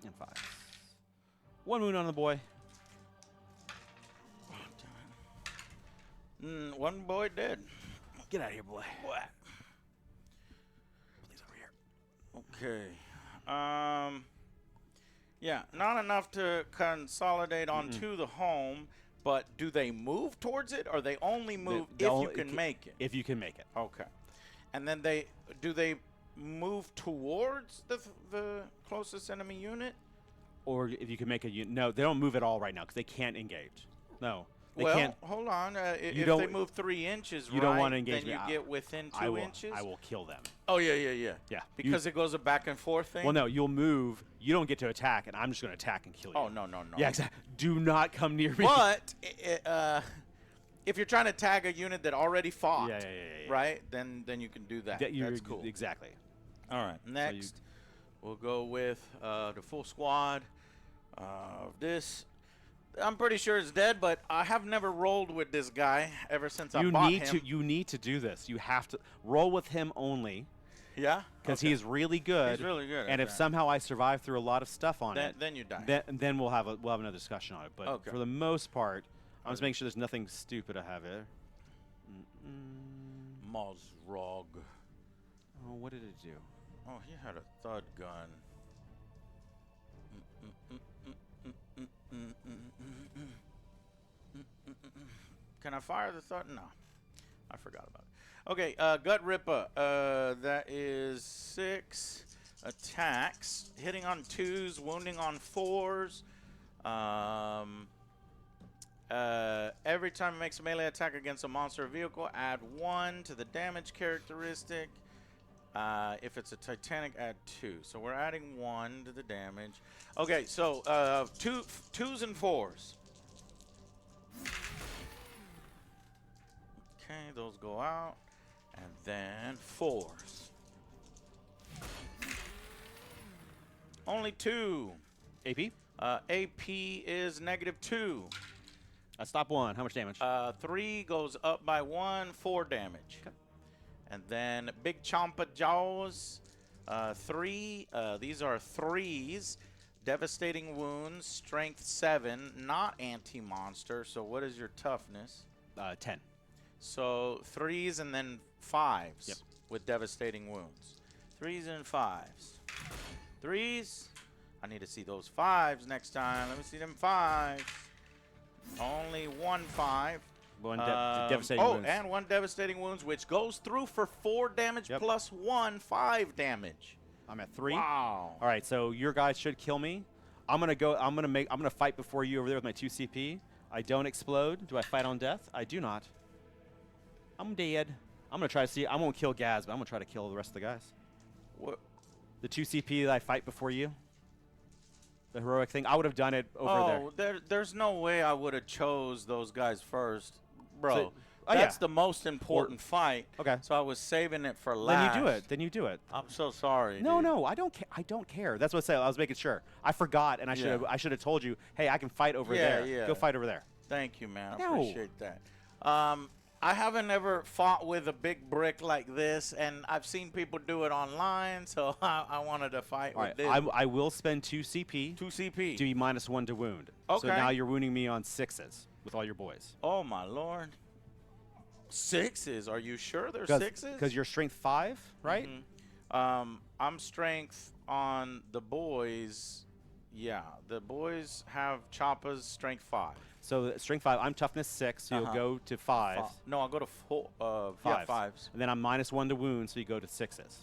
And 5. 1 wound on the boy. One boy dead. Get out of here, boy. What? Please over here. Okay. Yeah, not enough to consolidate onto the home, but do they move towards it, or they only move if you can make it? If you can make it. Okay. And then do they move towards the closest enemy unit? Or if you can make a unit. No, they don't move at all right now because they can't engage. No. They Well, can't. hold on. If don't- they move 3 inches, you don't wanna engage then you me. get within 2 I will, inches? I will kill them. Oh, yeah. Yeah. Because it goes a back and forth thing? Well, no, you'll move. You don't get to attack, and I'm just going to attack and kill you. Oh, no. Yeah, exactly. Do not come near me. But if you're trying to tag a unit that already fought, Yeah. right, then you can do that. That's cool. Exactly. All right. Next, we'll go with the full squad of this. I'm pretty sure it's dead, but I have never rolled with this guy ever since I bought him. You need to do this. You have to roll with him only. Yeah? Because Okay. he's really good. He's really good. And if somehow I survive through a lot of stuff on it, then you die. then we'll have another discussion on it. But Okay. for the most part, I'm just making sure there's nothing stupid I have here. Mozrog. Oh, what did it do? Oh, he had a thud gun. Can I fire the thud? No. I forgot about it. Okay, Gut Ripper. That is 6 attacks. Hitting on 2s, wounding on 4s. Every time it makes a melee attack against a monster or vehicle, add 1 to the damage characteristic. If it's a Titanic, add 2. So we're adding 1 to the damage. Okay, so 2s and 4s. Okay, those go out. And then 4s. Only 2. AP? AP is -2. Stop 1. How much damage? 3 goes up by 1, 4 damage. Okay. And then Big Chompa Jaws, 3. These are 3s. Devastating wounds, strength 7, not anti-monster. So what is your toughness? 10. So 3s and then 5s Yep. with devastating wounds. 3s and 5s. 3s. I need to see those 5s next time. Let me see them 5s. Only 1 5. One devastating wounds. And 1 devastating wounds, which goes through for 4 damage Yep. plus 1, 5 damage. I'm at 3. Wow. All right, so your guys should kill me. I'm gonna fight before you over there with my 2 CP. I don't explode. Do I fight on death? I do not. I'm dead. I'm gonna try to see. I won't kill Gaz, but I'm gonna try to kill the rest of the guys. What? The 2 CP that I fight before you. The heroic thing. I would have done it over there. There's no way I would have chose those guys first, bro. So- That's the most important fight. Okay. So I was saving it for last. Then you do it. Then you do it. I'm so sorry. No, dude. no, I don't care. I don't care. That's what I said. I was making sure. I forgot, and I should have told you. Hey, I can fight over there. Yeah. Go fight over there. Thank you, man. I No. appreciate that. I haven't ever fought with a big brick like this, and I've seen people do it online, so I wanted to fight All with right. this. I will spend 2 CP 2 CP. to be -1 to wound. So Okay. now you're wounding me on 6s with all your boys. Oh, my Lord. 6s? Are you sure they're 6s? Because you're strength 5, right? I'm strength on the boys. Yeah, the boys have Choppa's strength 5. So strength 5. I'm toughness 6, so you'll go to 5s. No, I'll go to 4. Fives. 5s. And then I'm -1 to wound, so you go to 6s.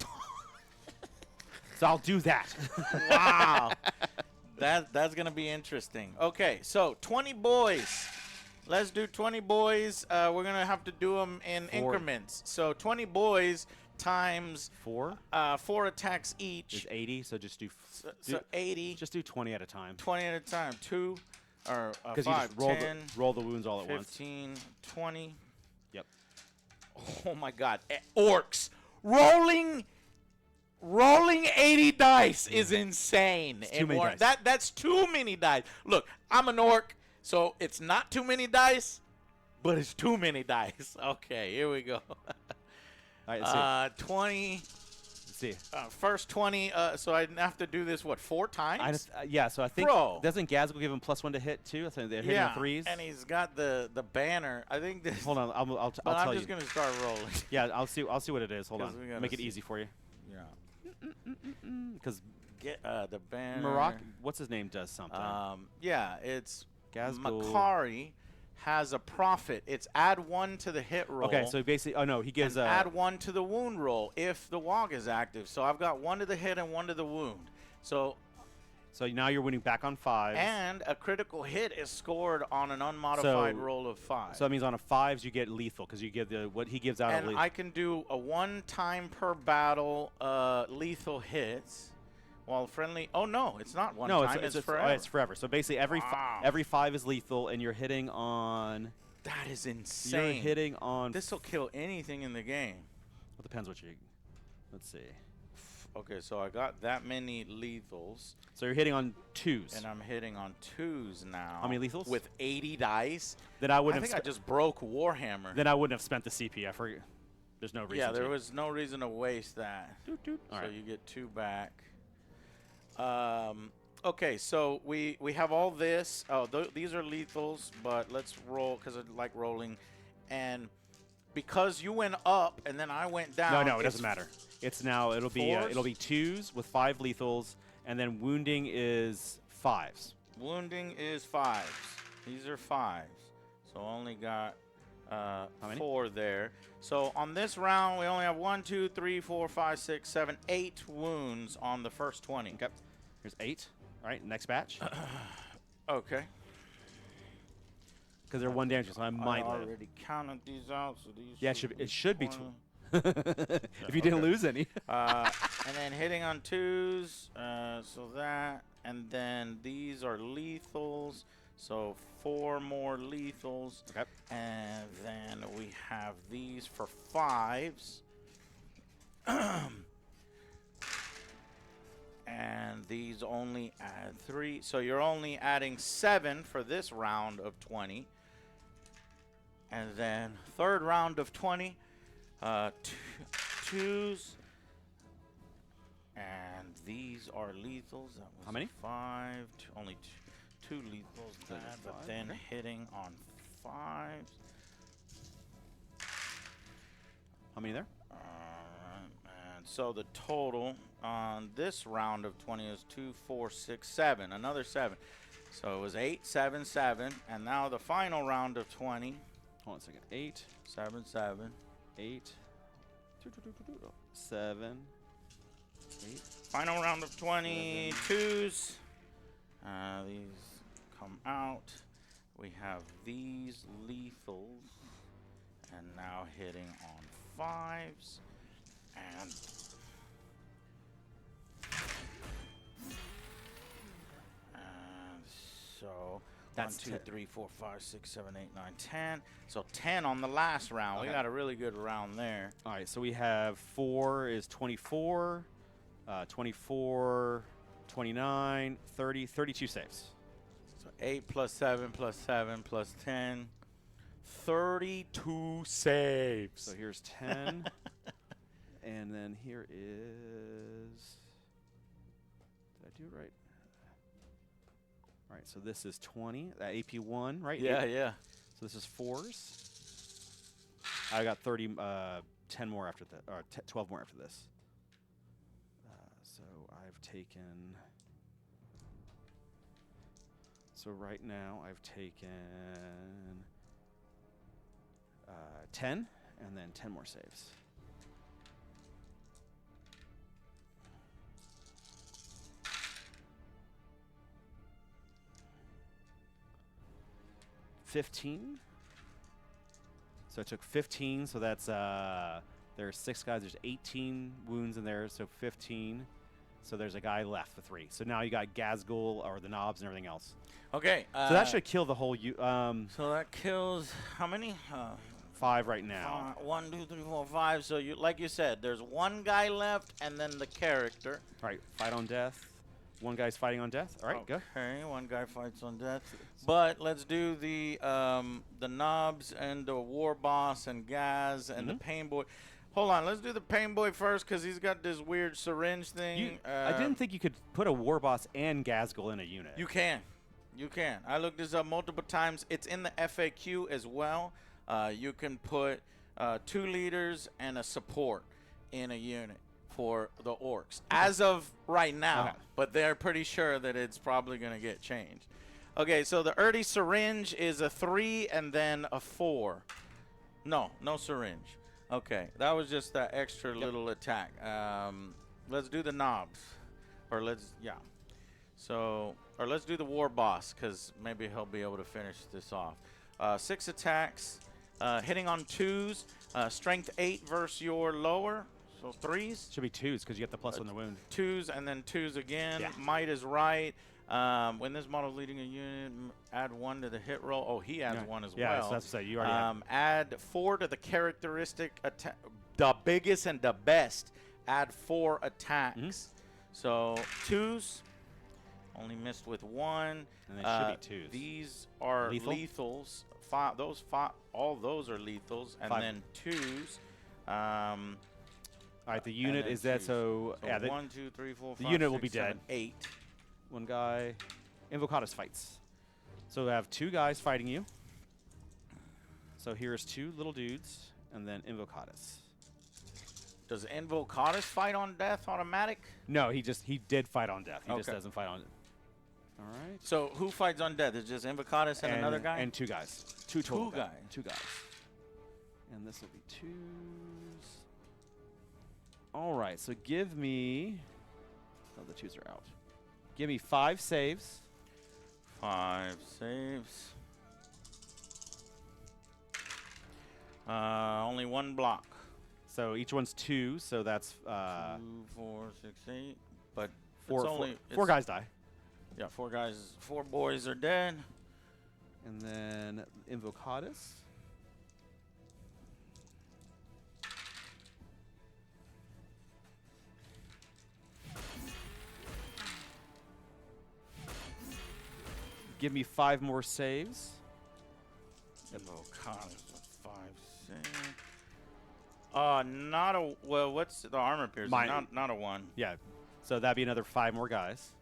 So I'll do that. Wow. That's going to be interesting. Okay, so 20 boys. Let's do 20 boys. We're going to have to do them in 4. increments. So 20 boys times 4 4 attacks each. is 80, so just do, So 80. just do 20 at a time. 20 at a time. 2 or Because you 5, just roll 10, roll the wounds all at once. 15, 20. Yep. Oh my God. Orcs. Rolling 80 dice is insane. It's too many dice. That's too many dice. Look, I'm an orc, so it's not too many dice, but it's too many dice. Okay, here we go. All right, let's see. 20. Let's see. First 20. So I have to do this, what, 4 times? Yeah, so I think Bro. doesn't Gazgal give him +1 to hit too? That's they're hitting on 3s. And he's got the banner. I think this. Hold on, I'll but tell I'm you. just gonna start rolling. Yeah, I'll see what it is. Hold 'Cause we on, gotta make it see. easy for you. Yeah. Because Get the banner. Maroc, what's his name, does something. Yeah, it's Gazgal. Makari has a profit. It's add 1 to the hit roll. Okay, so basically, oh no, he gives and add 1 to the wound roll if the WAAAAGH is active. So I've got 1 to the hit and 1 to the wound. So now you're winning back on 5s. and a critical hit is scored on an unmodified roll of 5. So that means on a 5s you get lethal because you give what he gives out. And I can do a 1 time per battle lethal hits. While friendly, oh no, it's not one time. It's forever. It's forever. So basically, every 5 is lethal, and you're hitting on. That is insane. You're hitting on. This will kill anything in the game. Well, depends what you. Let's see. Okay, so I got that many lethals. So you're hitting on 2s. And I'm hitting on 2s now. How many lethals? With 80 dice. Then I wouldn't. I think I just broke Warhammer. Then I wouldn't have spent the CP. I forget. There's no reason. Yeah, there was no reason to waste that. Doot, doot. So All right. you get 2 back. Okay, so we have all this. Oh, these are lethals, but let's roll because I like rolling. And because you went up and then I went down. No, it doesn't matter. It's now it'll be 2s with 5 lethals, and then wounding is 5s. Wounding is 5s. These are 5s. So only got 4 there. So on this round, we only have 1, 2, 3, 4, 5, 6, 7, 8 wounds on the first 20. Okay. Here's 8. All right, next batch. Okay. Because they're 1 damage, so I might live. already counted these out, so these. Yeah, it should be 20. if you didn't lose any. And then hitting on 2s, so that, and then these are lethals, so 4 more lethals. Okay. And then we have these for 5s. And these only add 3. So you're only adding 7 for this round of 20. And then third round of 20, 2s. And these are lethals. That was how many? 5. Only 2 lethals. But then hitting on 5s. How many there? And so the total on this round of 20 is 2, 4, 6, 7. Another 7. So it was 8, 7, 7. And now the final round of 20. Hold on a second. 8. 7, 7. 8. 7. 8. Final round of 20. 2s. These come out. We have these lethals. And now hitting on 5s. And so That's 1, 2, 3, 4, 5, 6, 7, 8, 9, 10. So 10 on the last round. Okay. We got a really good round there. All right, so we have 4 is 24, 24, 29, 30, 32 saves. So 8 plus 7 plus 7 plus 10. 32 saves. So here's 10. And then here is, did I do it right? All right, so this is 20, that AP1, right? Yeah, yeah. So this is 4s. I got 30, 10 more after that, or 12 more after this. So I've taken, so right now I've taken 10, and then 10 more saves. $15. So I took 15. So that's there's 6 guys. There's 18 wounds in there. So 15. So there's a guy left for 3. So now you got Gazgul or the knobs and everything else. Okay. So that should kill the whole. So that kills how many? 5 right now. 1, 2, 3, 4, 5. So you, like you said, there's one guy left, and then the character. All right, fight on death. One guy's fighting on death. All right, go. Okay, one guy fights on death. But let's do the knobs and the war boss and Gaz and the pain boy. Hold on, let's do the pain boy first because he's got this weird syringe thing. I didn't think you could put a war boss and Gazgul in a unit. You can. You can. I looked this up multiple times. It's in the FAQ as well. You can put 2 leaders and a support in a unit for the Orks as of right now, but they're pretty sure that it's probably going to get changed. Okay, so the Erdy syringe is a 3 and then a 4. No syringe. Okay, that was just that extra little attack. Let's do the knobs, or let's do the war boss because maybe he'll be able to finish this off. 6 attacks, hitting on 2s, strength 8 versus your lower. So 3s. Should be 2s because you get the plus on the wound. 2s and then 2s again. Yeah. Might is right. When this model is leading a unit, add 1 to the hit roll. Oh, he adds 1 as well. Yeah, so that's what you already add 4 to the characteristic attack. The biggest and the best. Add 4 attacks. So 2s. Only missed with 1. And they should be 2s. These are Lethal? lethals. All those are lethals. And 5. then 2s. All right, the unit is dead, so yeah, 1, 2, 3, 4, 5, the unit 6, will be 7, dead. 8. One guy. Invocatus fights. So we have 2 guys fighting you. So here's 2 little dudes, and then Invocatus. Does Invocatus fight on death automatic? No, he did fight on death. He just Okay. doesn't fight on. All right. So who fights on death? It's just Invocatus and another guy? And 2 guys. 2 total. 2 guys. 2 guys. And this will be 2s. All right, so give me. Oh, the 2s are out. Give me 5 saves. 5 saves. Only 1 block. So each one's 2, so that's 2, 4, 6, 8. But 4 guys die. Yeah, 4 guys. 4 boys are dead. And then Invocatus. Give me 5 more saves. Invocatus with 5 saves. Not a. Well, what's the armor piercing? Not a 1. Yeah. So that'd be another 5 more guys.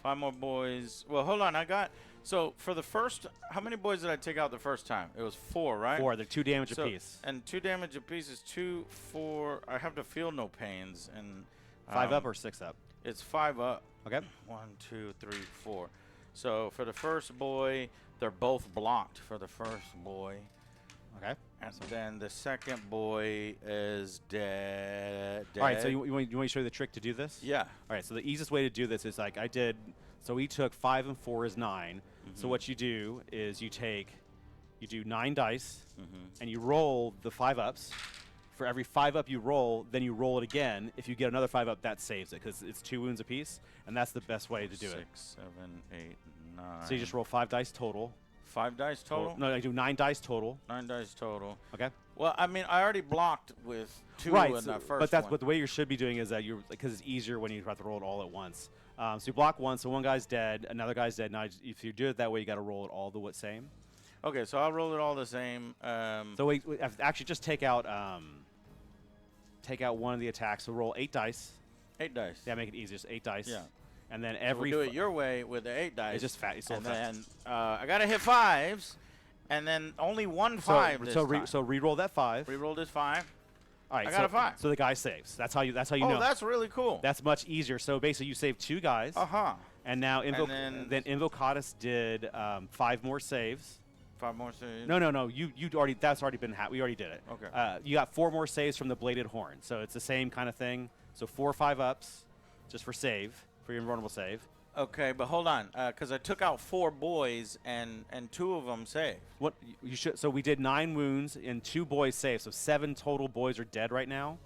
5 more boys. Well, hold on. I got. So for the first, how many boys did I take out the first time? It was 4, right? 4. They're 2 damage apiece. And 2 damage apiece is 2, 4. I have to feel no pains and. 5 up or 6 up? It's 5 up. Okay. 1, 2, 3, 4. So for the first boy, they're both blocked for the first boy. Okay. And then the second boy is dead. All right, so you want me to show you the trick to do this? Yeah. All right, so the easiest way to do this is like I did. So we took 5 and 4 is 9. So what you do is you do 9 dice, and you roll the 5 ups. for every 5 up you roll, then you roll it again. If you get another 5 up, that saves it because it's 2 wounds apiece, and that's the best way to do it. 6, 7, 8, 9. So you just roll 5 dice total. 5 dice total? No, I do 9 dice total. 9 dice total. Okay. Well, I mean, I already blocked with 2 Right, in that first but that's one. what the way you should be doing is that you're because it's easier when you have to roll it all at once. So you block one, so one guy's dead, another guy's dead. Now, if you do it that way, you got to roll it all the same. Okay, so I'll roll it all the same. So we actually just take out one of the attacks. So roll 8 dice. 8 dice. Yeah, make it easier. Just 8 dice. Yeah. And then So every we'll do it your way with the 8 dice. it's just fat. It's so and fast. then I gotta hit 5s, and then only one 5 this time. So re-roll that 5. Reroll this 5. All right, I got a 5. So the guy saves. That's how you Oh, know. that's really cool. That's much easier. So basically, you save 2 guys. And now then Invocatus did 5 more saves. 5 more saves. No. That's already been. We already did it. Okay. You got 4 more saves from the bladed horn. So it's the same kind of thing. So 4 or 5 ups, just for your invulnerable save. Okay, but hold on, because I took out 4 boys and 2 of them saved. What you should? So we did 9 wounds and 2 boys saved. So 7 total boys are dead right now,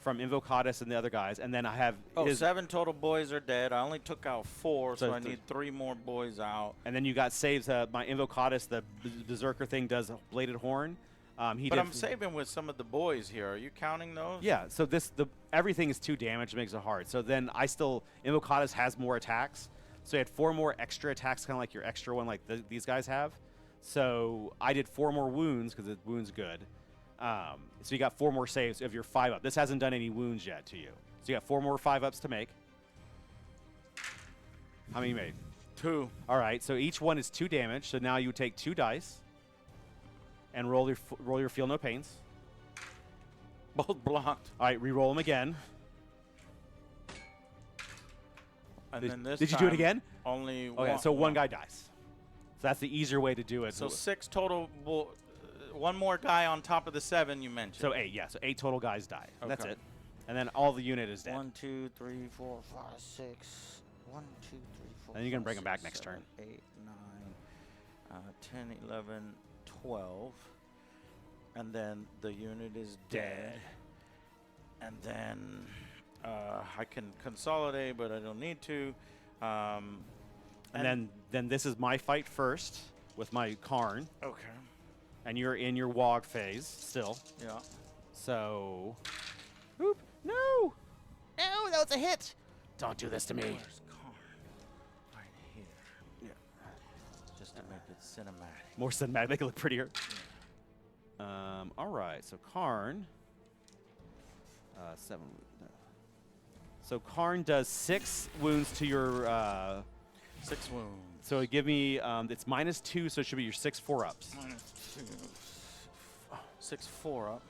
from Invocatus and the other guys. And then I have 7 total boys are dead. I only took out 4, so I th- need 3 more boys out. And then you got saves. My Invocatus, the berserker thing, does a bladed horn. But I'm saving with some of the boys here. Are you counting those? Yeah. So everything is 2 damage, makes it hard. So then Invocatus has more attacks. So you had 4 more extra attacks, kind of like your extra one, like these guys have. So I did 4 more wounds because the wound's good. So you got 4 more saves of your 5 up. This hasn't done any wounds yet to you. So you got 4 more 5 ups to make. How many you made? 2. All right. So each one is 2 damage. So now you take 2 dice and roll your feel no pains. Both blocked. All right. Re-roll them again. And then this did you do it again? Only Okay. So one guy dies. So that's the easier way to do it. So 6 total. One more guy on top of the 7 you mentioned. So 8, yeah. So 8 total guys die. Okay. That's it. And then all the unit is dead. 1, 2, 3, 4, 5, 6. 1, 2, 3, 4. And you're gonna bring 'em 5, back 6, next 7, turn. 8, 9, 10, 11, 12. And then the unit is dead. And then I can consolidate, but I don't need to. And then this is my fight first with my Karn. Okay. And you're in your WAAAAGH phase still. Yeah. So. Oop. No! No, that was a hit! Don't do this to me. Where's Karn? Right here. Yeah. Just to make it cinematic. More cinematic, make it look prettier. All right, so Karn. 7. So Karn does 6 wounds to your. 6 wounds. So give me. It's -2, so it should be your 6 4-ups. -2. 6 4-up.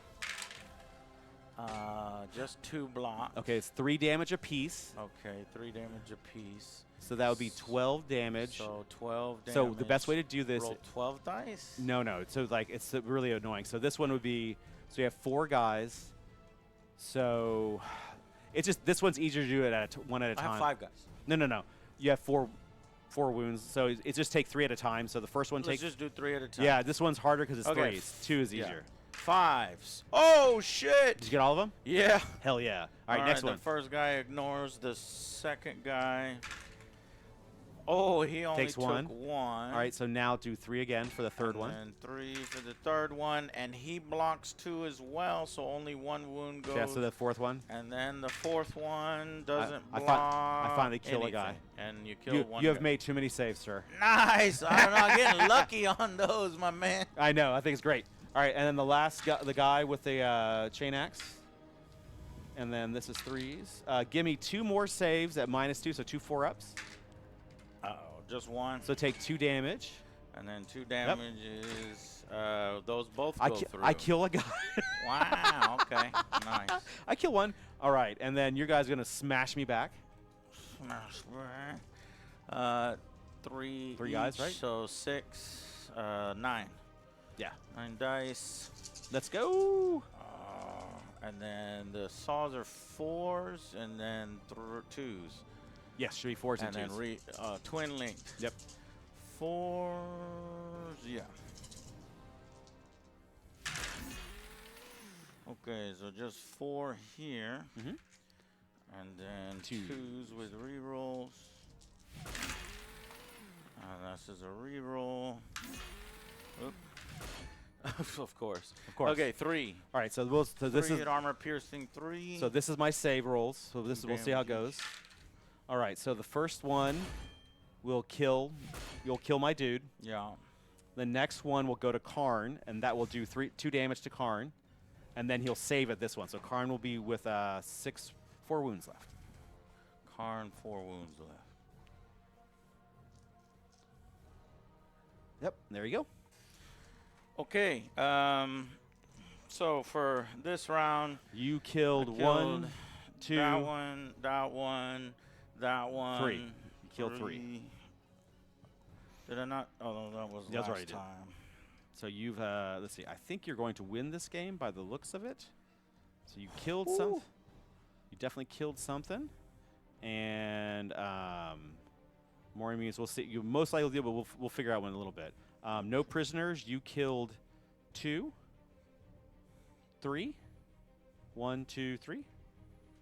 Just 2 blocks. Okay, it's 3 damage apiece. Okay, 3 damage apiece. So that would be 12 damage. So 12 damage. So the best way to do this. Roll 12 dice? No. So like it's really annoying. So this one would be. So you have 4 guys. So it's just this one's easier to do it at one at a time. I have 5 guys. No. You have 4 wounds. So it just take 3 at a time. So the first one takes. Let's just do 3 at a time. Yeah, this one's harder because it's Okay. 3s. 2 is Yeah. easier. 5s. Oh shit! Did you get all of them? Yeah. Hell yeah! All right, next one. The first guy ignores the second guy. Oh, he only Takes took 1. 1. All right, so now do 3 again for the third one. And 3 for the third one, and he blocks 2 as well, so only 1 wound goes. Yeah, so the fourth one. And then the fourth one doesn't I block. finally kill a guy. anything, and you kill one. You have guy. made too many saves, sir. Nice. I don't know. I'm getting lucky on those, my man. I know. I think it's great. All right, and then the last guy, the guy with the chain axe. And then this is 3s. Give me 2 more saves at -2, so 2 4-ups. Uh-oh, just 1. So take 2 damage. And then 2 damage is those both go through. I kill a guy. Wow. Okay. Nice. I kill one. All right, and then your guy's gonna smash me back. Smash back. 3 guys, each, right? So 6, 9. Yeah. 9 dice. Let's go. And then the saws are 4s, and then 2s. Yes, should be 4s and 2s. And then twin linked. Yep. 4s, yeah. Okay, so just 4 here. Mhm. And then Twos. 2s with rerolls. This is a reroll. Oop. Of course. Of course. Okay, 3. All right, so this 3 is at armor piercing 3. so this is my save rolls. So we'll see how it Damages. goes. All right, so the first one will kill. You'll kill my dude. Yeah. The next one will go to Karn, and that will do 2 damage to Karn, and then he'll save at this one. So Karn will be with 4 wounds left. Karn, 4 wounds left. Yep, there you go. Okay, so for this round, You killed, I killed 1, 2, that one, that one, that one. 3. You killed 3. Did I not? Oh, no, that was That's last right, you did. time. So you've let's see. I think you're going to win this game by the looks of it. So you killed something. You definitely killed something, and more enemies. We'll see. You most likely do, but we'll figure out one in a little bit. No prisoners. You killed 2, 3. 1, 2, 3.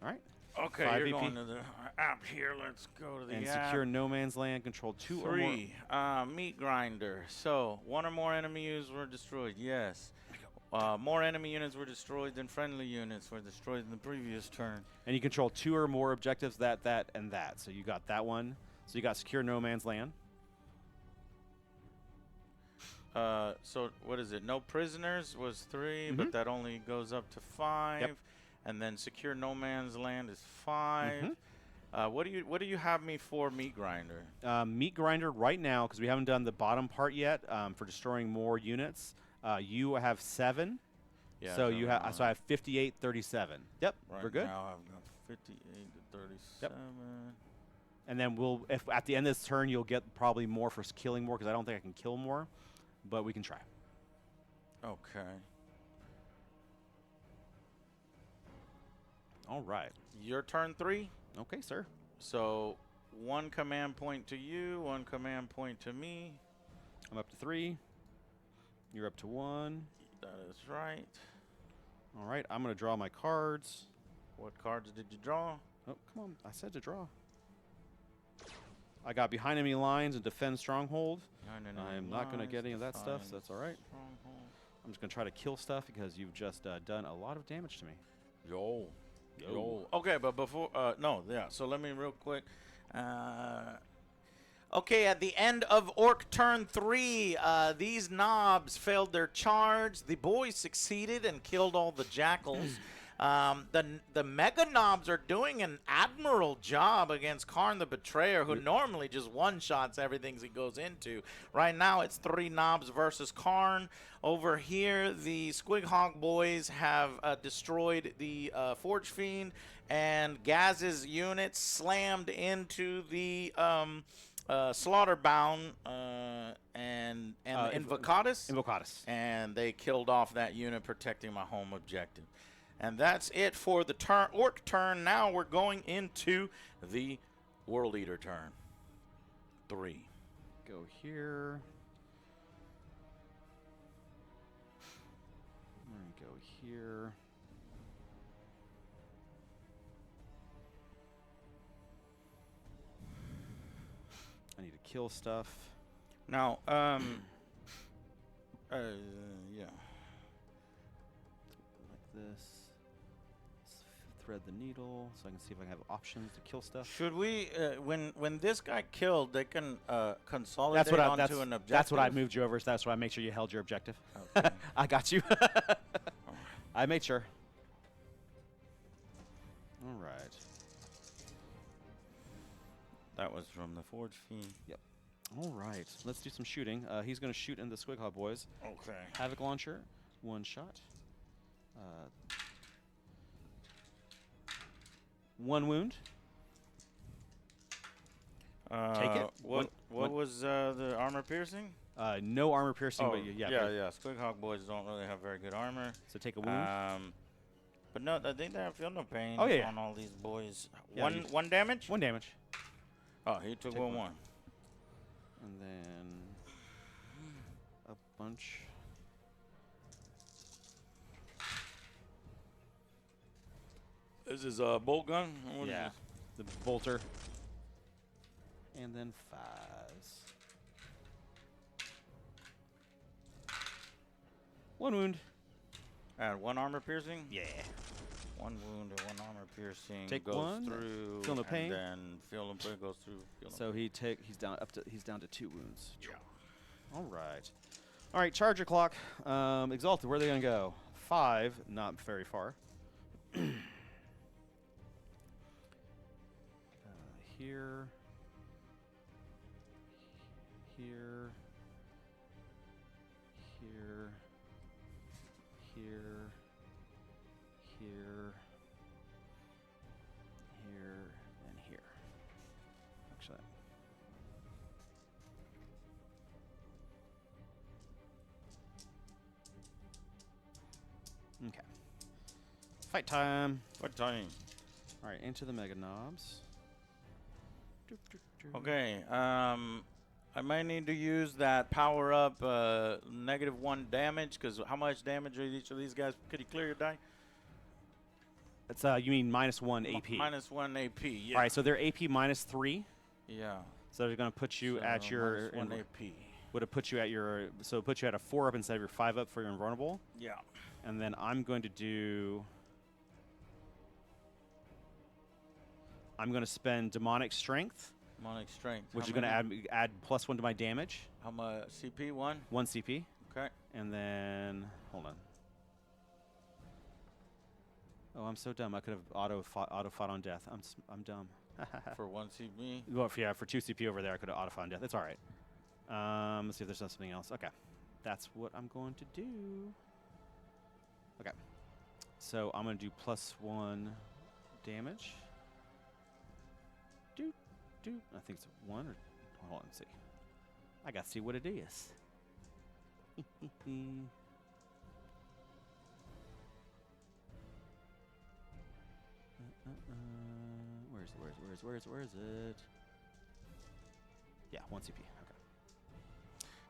All right. Okay, 5 you're EP. going to the app here. Let's go to the And app. secure no man's land. Control 2 or more. 3, meat grinder. So 1 or more enemy units were destroyed. Yes. More enemy units were destroyed than friendly units were destroyed in the previous turn. And you control 2 or more objectives. That, and that. So you got that one. So you got secure no man's land. So what is it? No prisoners was 3, Mhm. but that only goes up to 5. Yep. And then secure no man's land is 5. Mhm. What do you have me for meat grinder? Meat grinder right now, because we haven't done the bottom part yet for destroying more units. You have 7. Yeah. So you have. So I have 58, 37. Yep, right we're good. now I've got 58 to 37. And then if at the end of this turn, you'll get probably more for killing more, because I don't think I can kill more, but we can try. Okay. All right. Your turn 3. Okay, sir. So 1 command point to you, 1 command point to me. I'm up to 3. You're up to 1. That is right. All right. I'm gonna draw my cards. What cards did you draw? Oh, come on! I said to draw. I got behind enemy lines and defend stronghold. I am not going to get any of that stuff, so that's all right. Stronghold. I'm just going to try to kill stuff because you've just done a lot of damage to me. Yo. Okay, but before, no, yeah. So let me real quick. Okay, at the end of Orc turn 3, these knobs failed their charge. The boys succeeded and killed all the jackals. The mega knobs are doing an admirable job against Karn the Betrayer, who normally just one-shots everything he goes into. Right now, it's 3 knobs versus Karn. Over here, the Squighog boys have destroyed the Forge Fiend, and Gaz's unit slammed into the Slaughterbound and Invocatus. Invocatus. And they killed off that unit protecting my home objective. And that's it for the Orc turn. Now we're going into the World Eater turn. 3. Go here. I'm going to go here. I need to kill stuff. Now, yeah. Like this. Thread the needle so I can see if I can have options to kill stuff. Should we, when this guy killed, they can consolidate onto an objective? That's what I moved you over, so that's why I make sure you held your objective. Okay. I got you. I made sure. All right. That was from the Forge Fiend. Yep. All right. Let's do some shooting. He's going to shoot in the Squighog boys. Okay. Havoc launcher. 1 shot. 1 wound. Take it. What was the armor piercing? No armor piercing, but yeah. Yeah. Squighog boys don't really have very good armor. So take a wound. But no, I think they feel no pain yeah. on all these boys. Yeah, one damage? 1 damage. Oh, he took Take 1. And then a bunch. This is a bolt gun? What is Yeah, this? the bolter. And then 5s. 1 wound. And 1 armor piercing? Yeah. 1 wound and 1 armor piercing. Take goes 1, through. feel no pain. And then feel no pain goes through. Feel no So pain. he's down to 2 wounds. Yeah. All right. All right, charger clock. Exalted, where are they going to go? 5, not very far. Here. Here. Here. Here. Here. Here. And here. Actually. Okay. Fight time. What time? All right, into the mega knobs. Okay. I might need to use that power up -1 damage, because how much damage are each of these guys? Could you clear your die? It's you mean -1 AP. -1 AP. Yeah. All right, so they're AP -3. Yeah. So they're gonna put you So at your -1 AP. would it put you at your so it puts you at a 4 up instead of your 5 up for your invulnerable. Yeah. And then I'm going to do. I'm going to spend demonic strength, Demonic strength. which How is going to many? add +1 to my damage, How much CP? 1. 1 CP, Okay. and then hold on. Oh, I'm so dumb. I could have auto fought on death. I'm dumb. For 1 CP. Well, yeah, for 2 CP over there, I could have auto fought on death. It's all right. Let's see if there's something else. Okay, that's what I'm going to do. Okay, so I'm going to do +1 damage. I think it's 1 or hold on, let's see. I got to see what it is. Where is it? Yeah, 1 CP. Okay.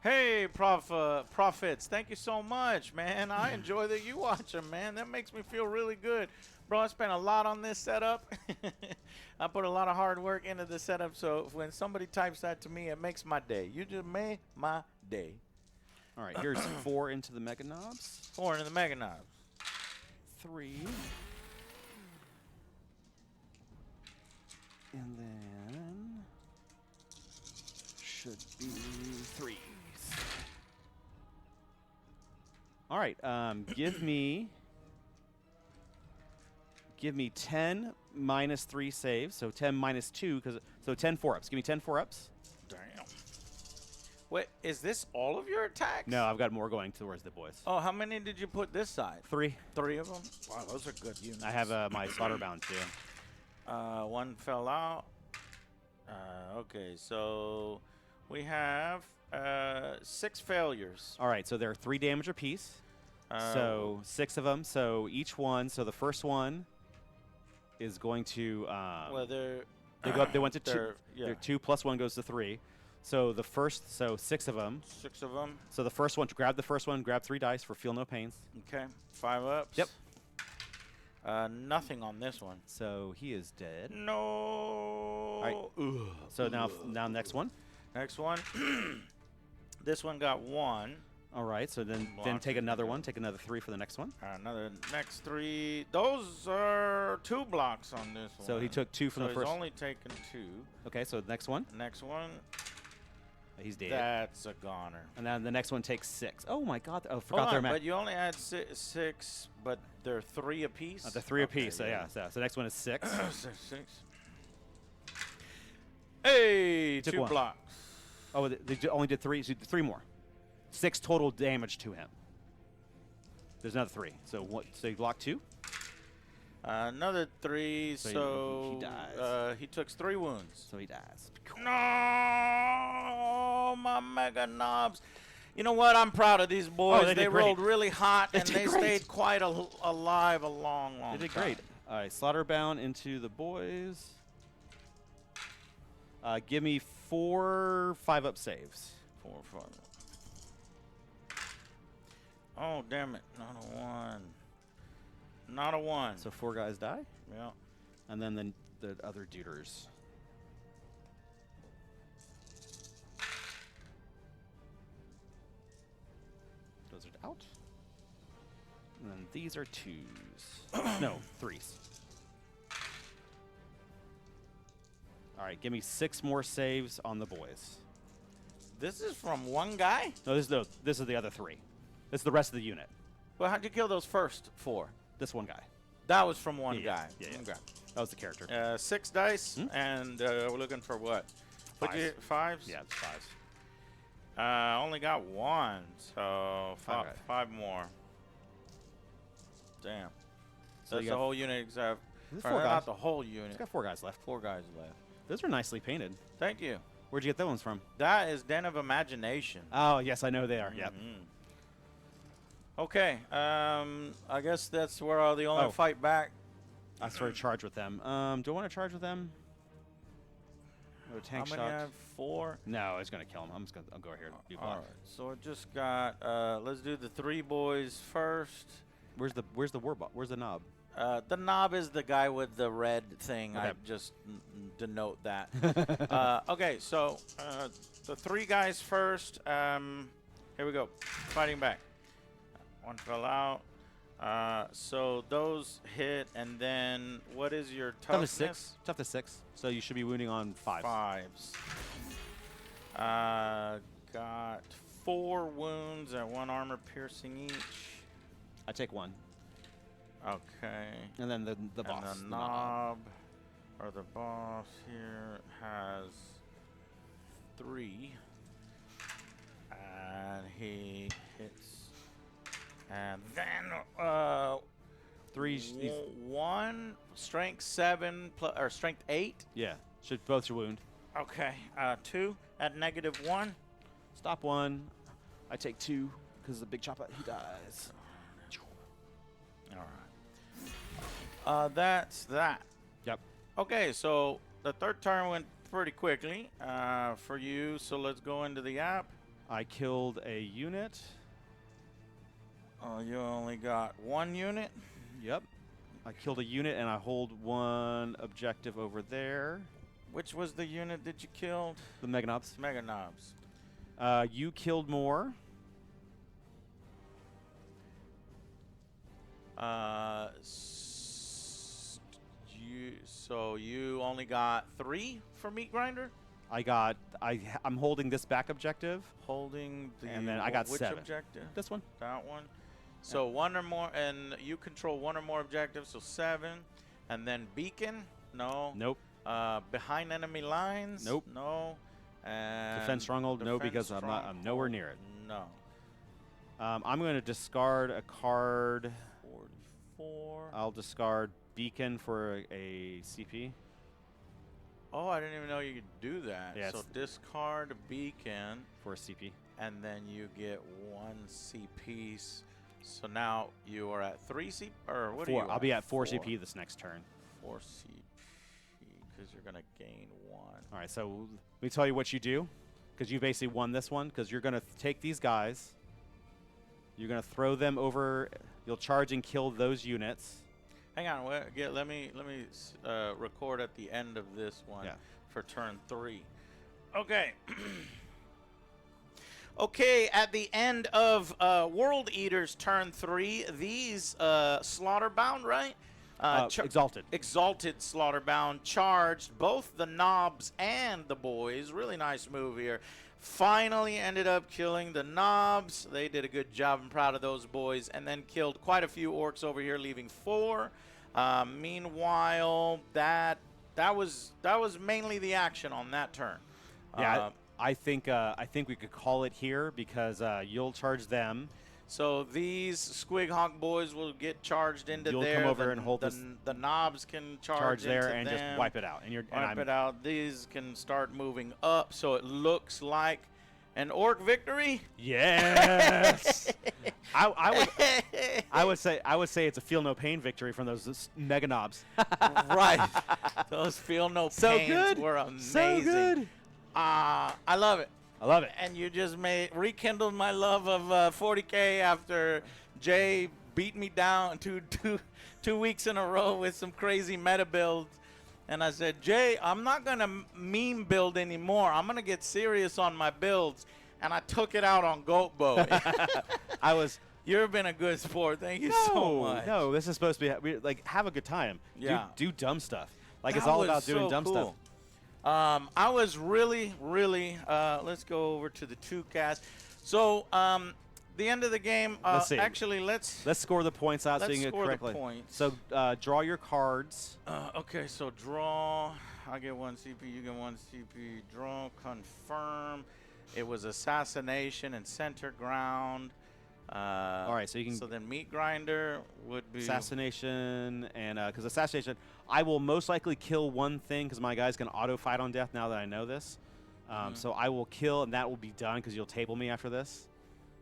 Hey, Prophets, thank you so much, man. I enjoy that you watch them, man. That makes me feel really good. Bro, I spent a lot on this setup. I put a lot of hard work into the setup, so when somebody types that to me, it makes my day. You just made my day. All right, here's 4 into the mega knobs. 4 into the mega knobs. 3. And then should be 3s. All right, give me 10 -3 saves, so 10 -2, so 10 4-ups. Give me 10 4-ups. Damn. Wait, is this all of your attacks? No, I've got more going towards the boys. Oh, how many did you put this side? 3. 3 of them? Wow, those are good units. I have my slaughterbound too. 1 fell out. Okay, so we have 6 failures. All right, so they're 3 damage apiece. So 6 of them. So each one. So the first one is going to. Well, They went to 2. yeah. They're 2 plus 1 goes to 3. So the first. So 6 of them. 6 of them. So the first one. Grab the first one. Grab 3 dice for feel no pains. Okay, 5 ups. Yep. Nothing on this one. So he is dead. No. Right. So now next one. Next one. This one got 1. All right. So then Block. take another one. Take another 3 for the next one. Another next 3. Those are 2 blocks on this one. So he took 2 from so the first. he's only taken 2. Okay. So the next one. Next one. He's dead. That's a goner. And then the next one takes 6. Oh my God! Oh, Hold forgot their on, map. but you only had 6, but they're 3 apiece. They're 3 Okay, apiece. So yeah. So the next one is 6. 6. Hey, Took 2 one. blocks. Oh, they only did 3. So 3 more. 6 total damage to him. There's another 3. So what? So you block 2. Another 3. So So he dies. he took 3 wounds. So he dies. No, my mega knobs. You know what? I'm proud of these boys. they they did great. rolled really hot, They and did they great. stayed quite alive a long They did time. great. All right, slaughterbound into the boys. Give me 4 5-up saves. 4, 5. Oh, damn it. Not a 1. Not a 1. So 4 guys die. Yeah. And then the other duders. Those are out. And then these are 2s. No, 3s. All right, give me 6 more saves on the boys. This is from 1 guy? No, this is the other 3. This is the rest of the unit. Well, how'd you kill those first 4? This one guy. That was from 1 Yeah, guy. yeah. Okay. That was the character. 6 dice, and we're looking for what? What'd you get? 5s? Yeah, it's 5s. Only got 1, so 5 Okay. more. Damn. So That's you the got- whole unit except There's or 4 guys. not the whole unit. It's got 4 guys left. 4 guys left. Those are nicely painted. Thank you. Where'd you get those ones from? That is Den of Imagination. Oh, yes, I know they are. Yep. Mhm. Okay. I guess that's where I'll the only Oh. fight back. I started to charge with them. Do I want to charge with them? Or tank How many shot? I have? 4. No, I was gonna kill him. I'll go here. Do All block. right. So I just got. Let's do the 3 boys first. Where's the Where's the knob? The knob is the guy with the red thing. I Okay. just denote that. Okay, so the 3 guys first. Here we go. Fighting back. 1 fell out. So those hit, and then what is your Tough toughness? to 6. Tough to 6. So you should be wounding on 5. 5s. Got 4 wounds and 1 armor piercing each. I take 1. Okay. And then the boss. And the the knob, or the boss here, has 3. And he hits. And then 3. 1 strength 7 or strength 8. Yeah. Both should wound. Okay. 2 at -1. Stop 1. I take 2 because the big chopper he dies. All right. That's that. Yep. Okay, so the 3rd turn went pretty quickly for you. So let's go into the app. I killed a unit. Oh, you only got 1 unit. Yep. I killed a unit and I hold 1 objective over there. Which was the unit that you killed? The Mega Knobs. Mega Knobs. You killed more. So you only got 3 for Meat Grinder? I'm holding this back objective. Holding the And then I got which 7. objective? This one. That one. So 1 or more, and you control 1 or more objectives, so 7. And then Beacon? No. Nope. Behind enemy lines? Nope. No. And Defense stronghold. No, defense because I'm nowhere near it. No. I'm going to discard a card. 44. I'll discard Beacon for a CP. Oh, I didn't even know you could do that. Yeah, So it's- discard Beacon, For a CP. and then you get 1 CP. So now you are at 3 CP, or what are 4. you I'll be at 4 4. CP this next turn. 4 CP, because you're going to gain 1. All right, so let me tell you what you do, because you basically won this one, because you're going to take these guys. You're going to throw them over. You'll charge and kill those units. Hang on, let me record at the end of this one for turn 3. Okay. Okay, at the end of World Eater's turn 3, these Slaughterbound, right? Exalted. Exalted Slaughterbound charged both the knobs and the boys. Really nice move here. Finally ended up killing the knobs. They did a good job. I'm proud of those boys. And then killed quite a few orcs over here, leaving 4. Meanwhile, that was mainly the action on that turn. Yeah, I think we could call it here because you'll charge them. So these Squig Hawk boys will get charged into You'll there. come over and hold this. The knobs can Charge there into and them. just wipe it out. And Wipe it out. These can start moving up, so it looks like an orc victory. Yes. I would say it's a feel no pain victory from those mega knobs. Right. Those feel no So pains good. were amazing. So good. I love it. I love it. And you just rekindled my love of 40K after Jay beat me down two weeks in a row with some crazy meta builds. And I said, Jay, I'm not going to meme build anymore. I'm going to get serious on my builds. And I took it out on Goat Boy. You've been a good sport. Thank you so much. No, this is supposed to be like have a good time. Yeah. Do dumb stuff. Like That it's all was about doing so dumb cool. stuff. I was really, let's go over to the 2 cast. So, the end of the game, Let's see. actually, let's score the points out so you can get score the correctly. points. So draw your cards. Okay, so draw. I get 1 CP, you get 1 CP. Draw, confirm. It was assassination and center ground. All right, so you can. So then meat grinder would be Assassination, and because assassination, I will most likely kill one thing because my guys can auto fight on death now that I know this. So I will kill, and that will be done because you'll table me after this.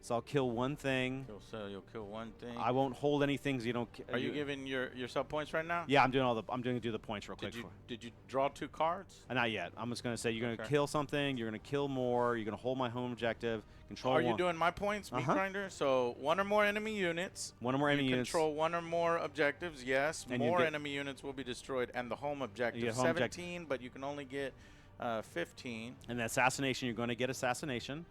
So I'll kill one thing. So you'll kill one thing. I won't hold any things you don't. Are you giving yourself points right now? Yeah, I'm doing do the points real quick. Did you draw 2 cards? Not yet. I'm just gonna say you're gonna kill something. You're gonna kill more. You're gonna hold my home objective. Control. Are you doing my points, meat grinder? So 1 or more enemy units. 1 or more enemy units. Control 1 or more objectives. Yes. And more enemy units will be destroyed, and the home objective. 17, but you can only get 15. And then assassination, you're going to get assassination.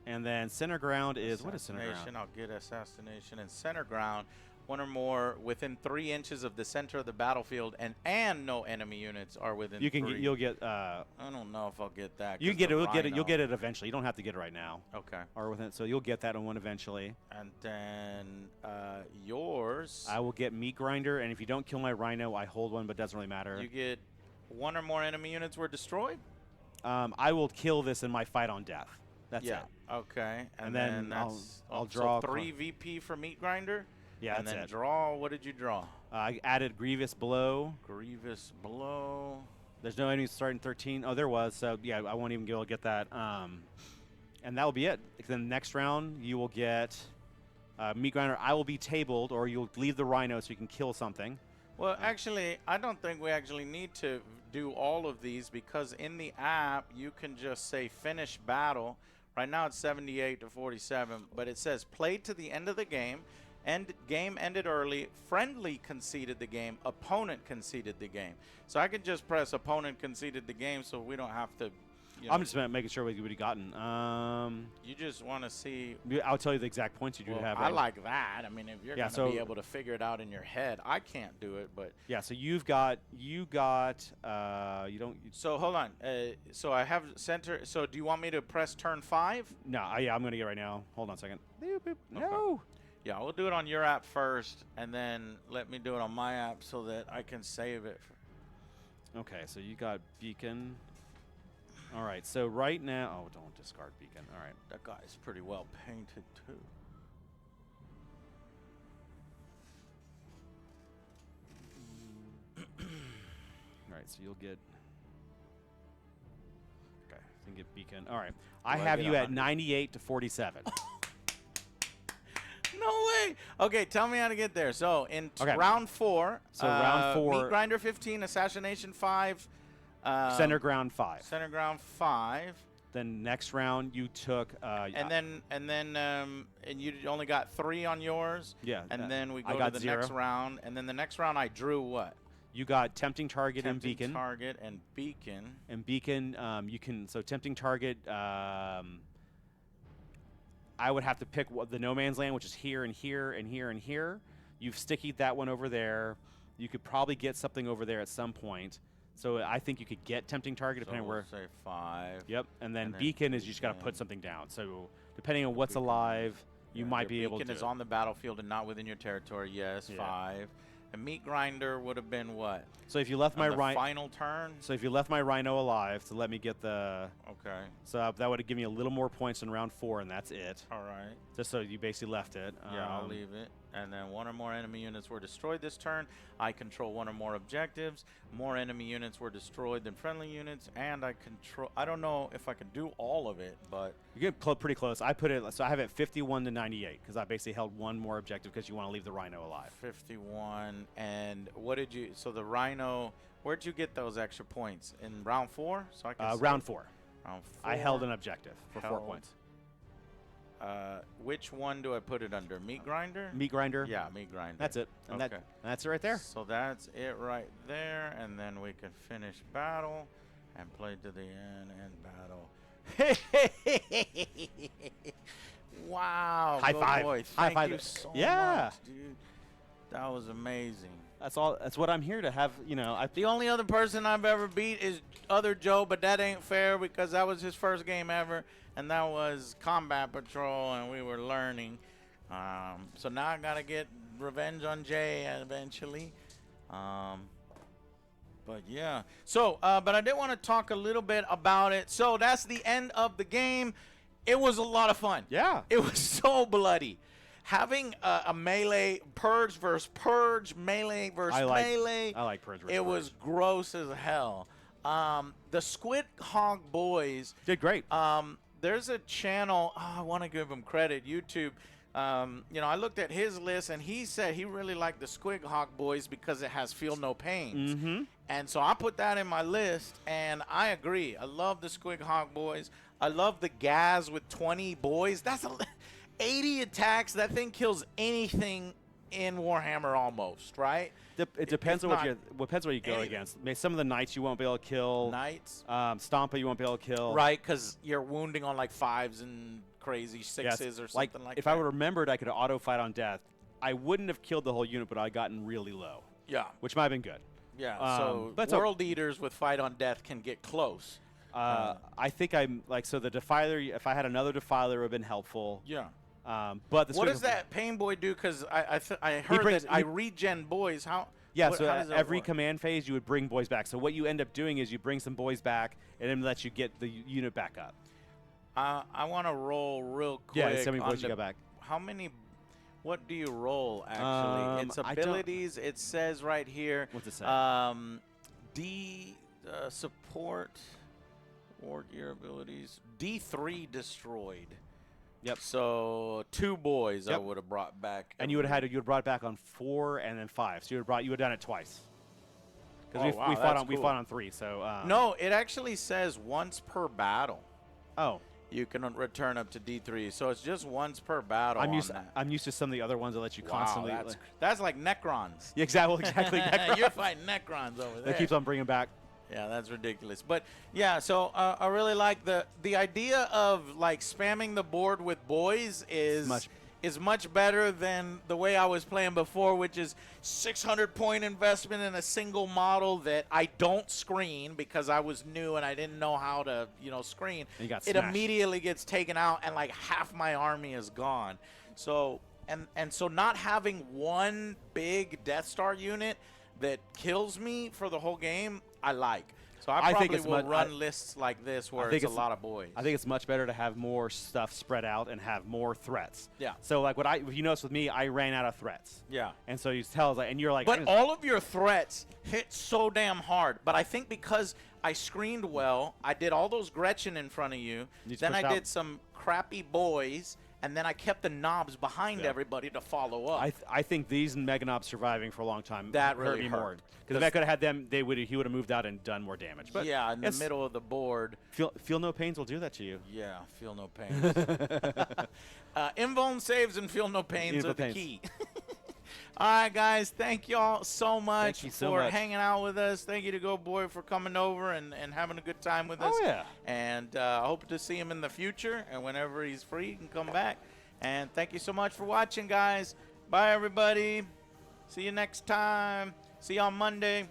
And then center ground is, what is center ground? I'll get assassination. And center ground, 1 or more within 3 inches of the center of the battlefield, and no enemy units are within. You'll get. I don't know if I'll get that. You get it. You'll get it eventually. You don't have to get it right now. Okay. Or within, so you'll get that one eventually. And then yours. I will get meat grinder, and if you don't kill my rhino, I hold one, but it doesn't really matter. You get 1 or more enemy units were destroyed. I will kill this in my fight on death. That's it. Okay. And then that's I'll draw 3 VP for meat grinder. Yeah, and that's then it. draw. What did you draw? I added grievous blow. Grievous blow. There's no enemies starting 13. Oh, there was. So yeah, I won't even be able to get that. And that will be it. Then next round you will get meat grinder. I will be tabled, or you'll leave the rhino so you can kill something. Well, actually, I don't think we actually need to do all of these because in the app you can just say finish battle. Right now it's 78 to 47, but it says played to the end of the game. Game ended early. Friendly conceded the game. Opponent conceded the game. So I can just press opponent conceded the game, so we don't have to. I'm just making sure what you would have gotten. You just want to see. I'll tell you the exact points you do have. I like that. I mean, if you're going to be able to figure it out in your head, I can't do it, but yeah. So you got. You don't. So hold on. So I have center. So do you want me to press turn 5? No. Yeah, I'm gonna get it right now. Hold on a second. Okay. No. Yeah, we'll do it on your app first, and then let me do it on my app so that I can save it. Okay. So you got beacon. All right, so right now, oh, don't discard beacon. All right. That guy's pretty well painted, too. All right, so you'll get, okay, so you can get beacon. All right, I have you at 98 to 47. No way. Okay, tell me how to get there. So in round 4, round 4, meat grinder 15, assassination 5. Center ground 5. Center ground 5. Then next round you took. And you only got 3 on yours. Yeah. And then we go to the next round. And then the next round I drew what? You got tempting target and beacon. Target and beacon. And beacon, you can. So tempting target. I would have to pick the no man's land, which is here and here and here and here. You've stickied that one over there. You could probably get something over there at some point. So I think you could get tempting target depending on where. Say 5. Yep, and then beacon is you just got to put something down. So depending on what's alive, you might be able to. Beacon is on the battlefield and not within your territory. Yes, 5. And meat grinder would have been what? So if you left my rhino. Final turn. So if you left my rhino alive to let me get the. Okay. So that would have given me a little more points in round 4, and that's it. All right. Just so you basically left it. Yeah, I'll leave it. And then 1 or more enemy units were destroyed this turn. I control 1 or more objectives. More enemy units were destroyed than friendly units, and I control. I don't know if I can do all of it, but you get pretty close. I put it. So I have it 51 to 98 because I basically held 1 more objective because you want to leave the rhino alive. 51. And what did you? So the rhino. Where'd you get those extra points in round 4? So I can round 4. Round 4. I held an objective for 4 points. which one do I put it under? Meat grinder? Meat grinder. Yeah, meat grinder. That's it. And okay. that's it right there. So that's it right there, and then we can finish battle and play to the end and battle. Wow. High five. Boy. High Thank five. you so Yeah. much, dude. That was amazing. That's all. That's what I'm here to have. You know, The only other person I've ever beat is other Joe, but that ain't fair because that was his first game ever, and that was Combat Patrol, and we were learning. So now I gotta get revenge on Jay eventually. But yeah. So, but I did want to talk a little bit about it. So that's the end of the game. It was a lot of fun. Yeah. It was so bloody. Having a melee, purge versus purge, melee versus melee. I like purge versus It purge. was gross as hell. The Squid Hog Boys Did great. there's a channel, I want to give him credit, YouTube. You know, I looked at his list, and he said he really liked the Squid Hog Boys because it has Feel No Pains. Mm-hmm. And so I put that in my list, and I agree. I love the Squid Hog Boys. I love the Gaz with 20 boys. That's 80 attacks. That thing kills anything in Warhammer almost, right? It depends on what you go anything. against. Some of the knights you won't be able to kill. Knights. Stompa you won't be able to kill. Right, because you're wounding on like 5s and crazy 6s or something like if that. I would have remembered I could auto fight on death, I wouldn't have killed the whole unit, but I'd gotten really low. Yeah. Which might have been good. Yeah, so but World Eaters with Fight on Death can get close. I think I'm like, so the Defiler, if I had another Defiler, it would have been helpful. Yeah. But the What does that Pain Boy do? Because I heard brings- that I regen boys. How? Yeah, what, so how does that every work? command phase, you would bring boys back. So what you end up doing is you bring some boys back, and then lets you get the unit back up. I want to roll real quick. Yeah, so many on boys you got back. How many? What do you roll actually? It's I don't- abilities. It says right here. What's it say? Support war gear abilities. D3 destroyed. Yep. So 2 boys I Yep. would have brought back. And you would have brought it back on 4 and then 5. So you would have done it twice. Because Oh, wow, we that's cool. fought on 3. So No, it actually says once per battle. Oh, You can return up to D3, so it's just once per battle. I'm on used. that. I'm used to some of the other ones that let you Wow, constantly. that's like Necrons. Yeah, exactly. You're fighting Necrons over there. That keeps on bringing back. Yeah, that's ridiculous. But yeah, so I really like the idea of like spamming the board with boys is much better than the way I was playing before, which is 600-point investment in a single model that I don't screen because I was new and I didn't know how to, screen. And you got it smashed. immediately gets taken out and like half my army is gone. So and so not having one big Death Star unit that kills me for the whole game, I like. So I think probably it's will run lists like this where it's a lot of boys. I think it's much better to have more stuff spread out and have more threats. Yeah. So like if you notice with me, I ran out of threats. Yeah. And so you tell like, and you're like. But all of your threats hit so damn hard. But I think because I screened well, I did all those Gretchen in front of you. Then I did some crappy boys. And then I kept the knobs behind everybody to follow up. I think these Mega Knobs surviving for a long time that really me hurt more. Because if I could have had them, he would have moved out and done more damage. But yeah, in the middle of the board. Feel no pains will do that to you. Yeah, feel no pains. Invuln saves and feel no pains are the key. All right, guys, thank y'all so much for hanging out with us. Thank you to Go Boy for coming over and having a good time with us. Oh, yeah. And I hope to see him in the future. And whenever he's free, he can come back. And thank you so much for watching, guys. Bye, everybody. See you next time. See you on Monday.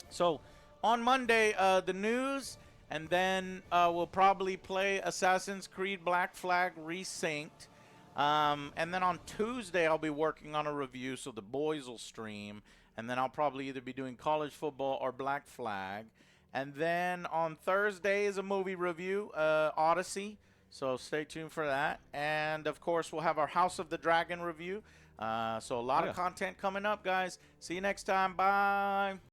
So on Monday, the news, and then we'll probably play Assassin's Creed Black Flag Resynced. And then on Tuesday, I'll be working on a review, so the boys will stream. And then I'll probably either be doing college football or Black Flag. And then on Thursday is a movie review, Odyssey. So stay tuned for that. And, of course, we'll have our House of the Dragon review. So a lot of content coming up, guys. See you next time. Bye.